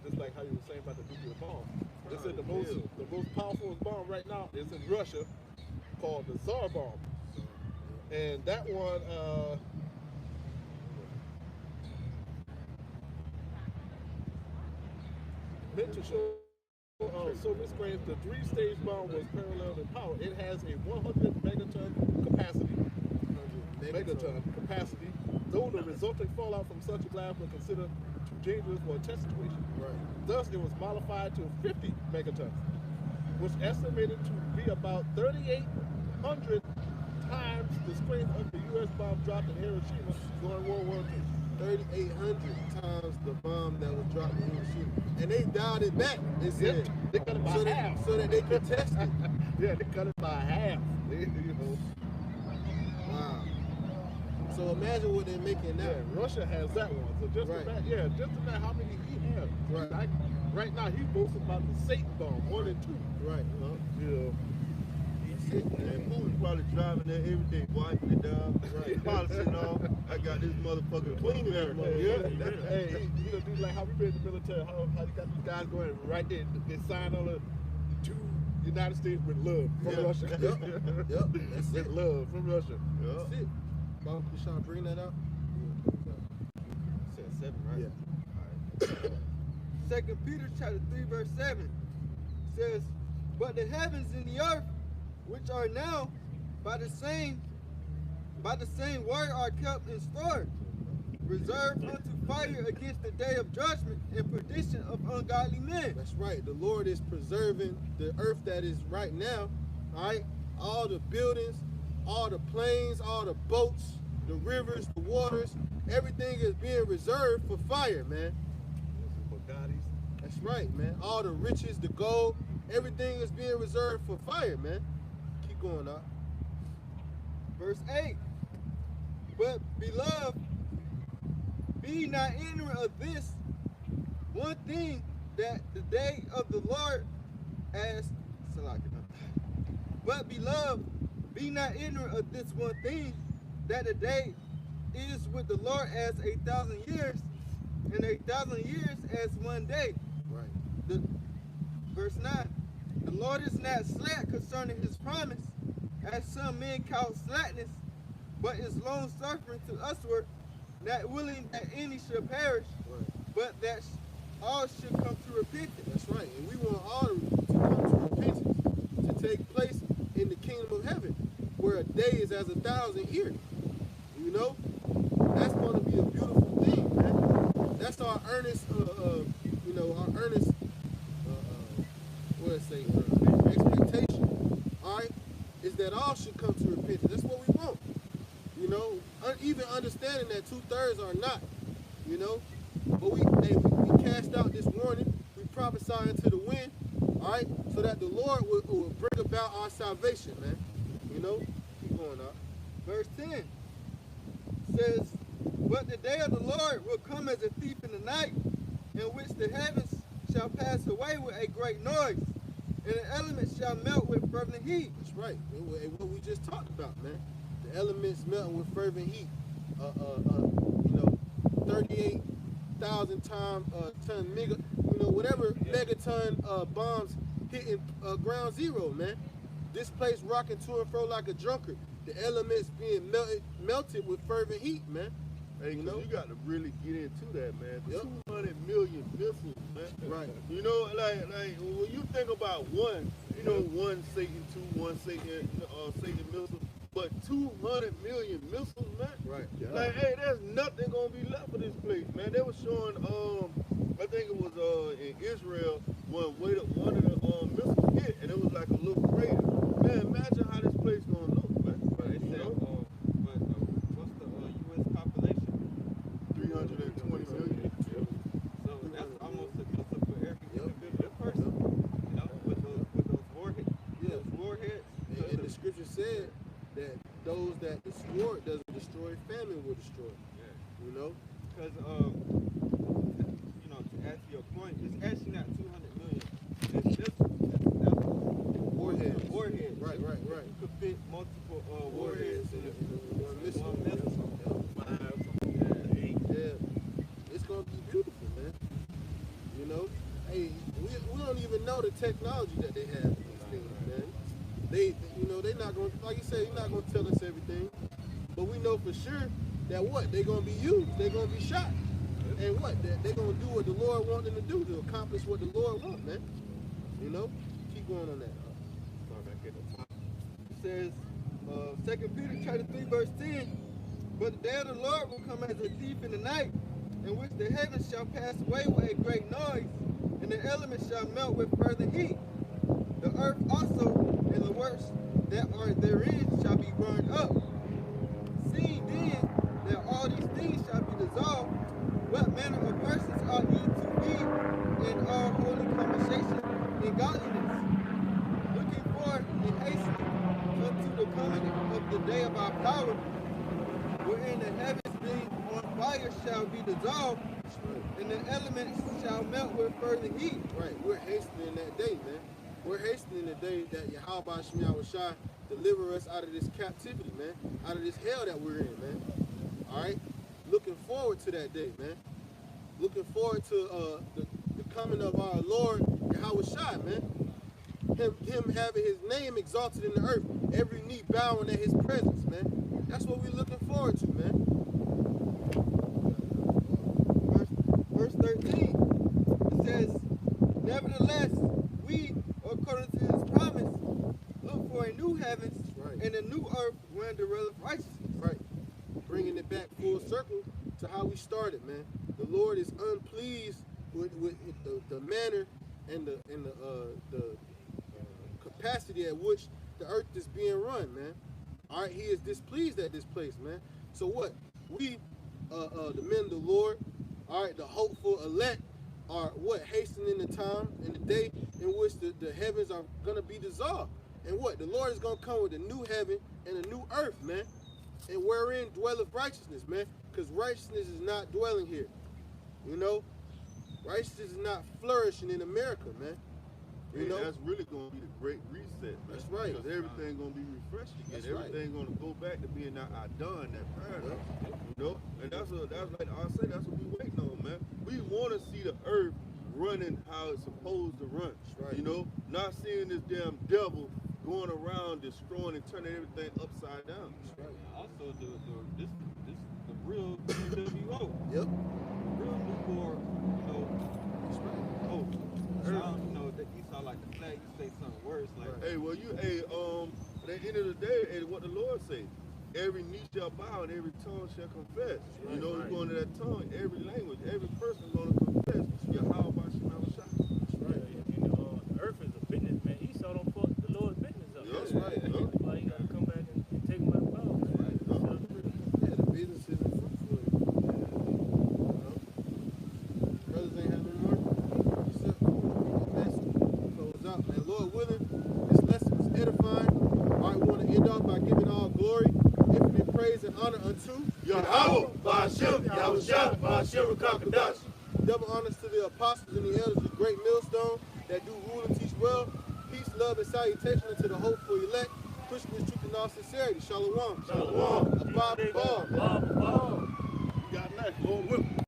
Just like how you were saying about the nuclear bomb. They said the most powerful bomb right now is in Russia, called the Tsar bomb. And that one, meant to show Soviet strength, the three-stage bomb was paralleled in power. It has a 100 megaton capacity. Though the resulting fallout from such a blast was considered too dangerous for a test situation. Right. Thus, it was modified to 50 megatons, which estimated to be about 3,800 times the strength of the U.S. bomb dropped in Hiroshima during World War II. 3,800 times the bomb that was dropped in Hiroshima. And they dialed it back. They said, They cut it by half. so that they could test it. Yeah, they cut it by half. You know. Wow. So imagine what they're making now. Yeah, Russia has that one. So just imagine how many he has. Right. Right now, he's boasting about the Satan bomb, 1 and 2. Right. Yeah. And Putin's probably driving there every day, wiping it down, polishing off. I got this motherfucker cleaning that motherfucker. Hey, you know, dude, like how we been in the military, how you got these guys going right there, they sign on to United States with love from Russia. Yep. That's With it. love from Russia. That's it. Bob, you trying to bring that up? Said 7, right? Yeah. All right. 2 Peter chapter 3, verse 7 says, "But the heavens and the earth, which are now by the same word are kept in store, reserved unto fire against the day of judgment and perdition of ungodly men." That's right. The Lord is preserving the earth that is right now. All right. All the buildings, all the planes, all the boats, the rivers, the waters, everything is being reserved for fire, man. That's right, man. All the riches, the gold, everything is being reserved for fire, man. Keep going up. Verse 8, "But beloved, be not ignorant of this one thing, that the day of the Lord But beloved, be not ignorant of this one thing, that the day is with the Lord as 1,000 years, and 1,000 years as one day." Right. Verse 9, "The Lord is not slack concerning his promise, as some men count slackness, but is long suffering to usward, not willing that any should perish, Right. but that all should come to repentance." That's right. And we want all to come to repentance, to take place in the kingdom of heaven, where a day is as 1,000 years. You know? That's going to be a beautiful thing, man. That's our earnest, expectation. All right? Is that all should come to repentance. That's what we want. You know? Even understanding that 2/3 are not. You know? But we cast out this warning. We prophesy into the wind. All right? So that the Lord will bring about our salvation, man. You know? Keep going up. Verse 10 says, "But the day of the Lord will come as a thief in the night, in which the heavens shall pass away with a great noise, and the elements shall melt with fervent heat." That's right. And what we just talked about, man. The elements melting with fervent heat. 38,000 ton whatever megaton bombs hitting ground zero, man. This place rocking to and fro like a drunkard. The elements being melted with fervent heat, man. Hey, you got to really get into that, man. Yep. 200 million missiles, man. Right. You know, like when you think about one Satan, one Satan missile, but 200 million missiles, man. Right. Yeah. Like, hey, there's nothing gonna be left for this place, man. They were showing, I think it was in Israel when one of the missiles hit, and it was like a little crater. Man, imagine how this place gonna look, man. But it said, what's the U.S. population? 320 million. So that's almost a missile for every individual person. You know, with those warheads. Yeah. Those warheads. And the scripture said that those that the sword doesn't destroy, famine will destroy. Yeah. You know? Because, to add to your point, it's actually not 200 million. It's just Warheads. warheads. Right. You could fit multiple warheads in one missile. one missile. Yeah. It's gonna be beautiful, man. You know? Hey, we don't even know the technology that they have in these things, man. They know, they're not going to, like you said, he's not going to tell us everything. But we know for sure that what? They're going to be used. They're going to be shot. And what? They're going to do what the Lord wants them to do, to accomplish what the Lord wants, man. You know? Keep going on that. It says, 2 Peter chapter 3, verse 10, but the day of the Lord will come as a thief in the night, in which the heavens shall pass away with a great noise, and the elements shall melt with fervent heat. The earth also and the works that are therein shall be burned up. Seeing then that all these things shall be dissolved, what manner of persons ought ye to be in all holy conversation and godliness, looking forward and hastening unto the coming of the day of our power, wherein the heavens being on fire shall be dissolved, and the elements shall melt with fervent heat. Right, we're hastening that day, man. We're hastening the day that Yahweh Shem Yahushua deliver us out of this captivity, man. Out of this hell that we're in, man. All right? Looking forward to that day, man. Looking forward to the coming of our Lord Yahushua, man. Him having his name exalted in the earth. Every knee bowing at his presence, man. That's what we're looking forward to, man. Verse 13, it says, nevertheless, we, according to his promise, look for a new heavens and a new earth wherein dwelleth righteousness. Right. Bringing it back full circle to how we started, man. The Lord is unpleased with the manner and the capacity at which the earth is being run, man. All right, he is displeased at this place, man. So what? We, the men of the Lord, all right, the hopeful elect, are what? Hastening the time and the day in which the heavens are going to be dissolved. And what? The Lord is going to come with a new heaven and a new earth, man. And wherein dwelleth righteousness, man. Because righteousness is not dwelling here. You know? Righteousness is not flourishing in America, man. You know? That's really going to be the great reset, man. That's right. Because everything going to be refreshed again. That's Everything going to go back to being that done, that paradise. You know? And that's like I say, that's what we waiting on, man. We want to see the earth running how it's supposed to run. Right. You know? Not seeing this damn devil going around destroying and turning everything upside down. That's right. Also, this the real NWO. Yep. Real newborn, you know. That's right. Oh, you know, that you sound like the flag. You say something worse like. Hey, well, at the end of the day, hey, what the Lord say, every knee shall bow and every tongue shall confess. Right, you know, right. you go into that tongue, every language, every person is going to confess Yahweh Shem Yahushua. That's right. And the earth is a business, man. Esau don't fuck the Lord's business up. Yeah, That's right. yeah. Like, you gotta come back and take him out of power, man. Right. Yeah, the business isn't fruitful. You know? Brothers ain't have no more. Except that's close out, man. Lord willing, this lesson was edifying. All right, we want to end off by giving all glory, infinite praise, and honor unto Yahweh, Ba'ashem, Yahushua, Ba'ashem, Rakakadash. double honors to the apostles and the elders of the great millstone that do rule and teach well. Peace, love, and salutation unto the hopeful elect, pushing this truth in all sincerity. Shalom. Shalom. Abba, Abba. Bob, You got next, Lord willing.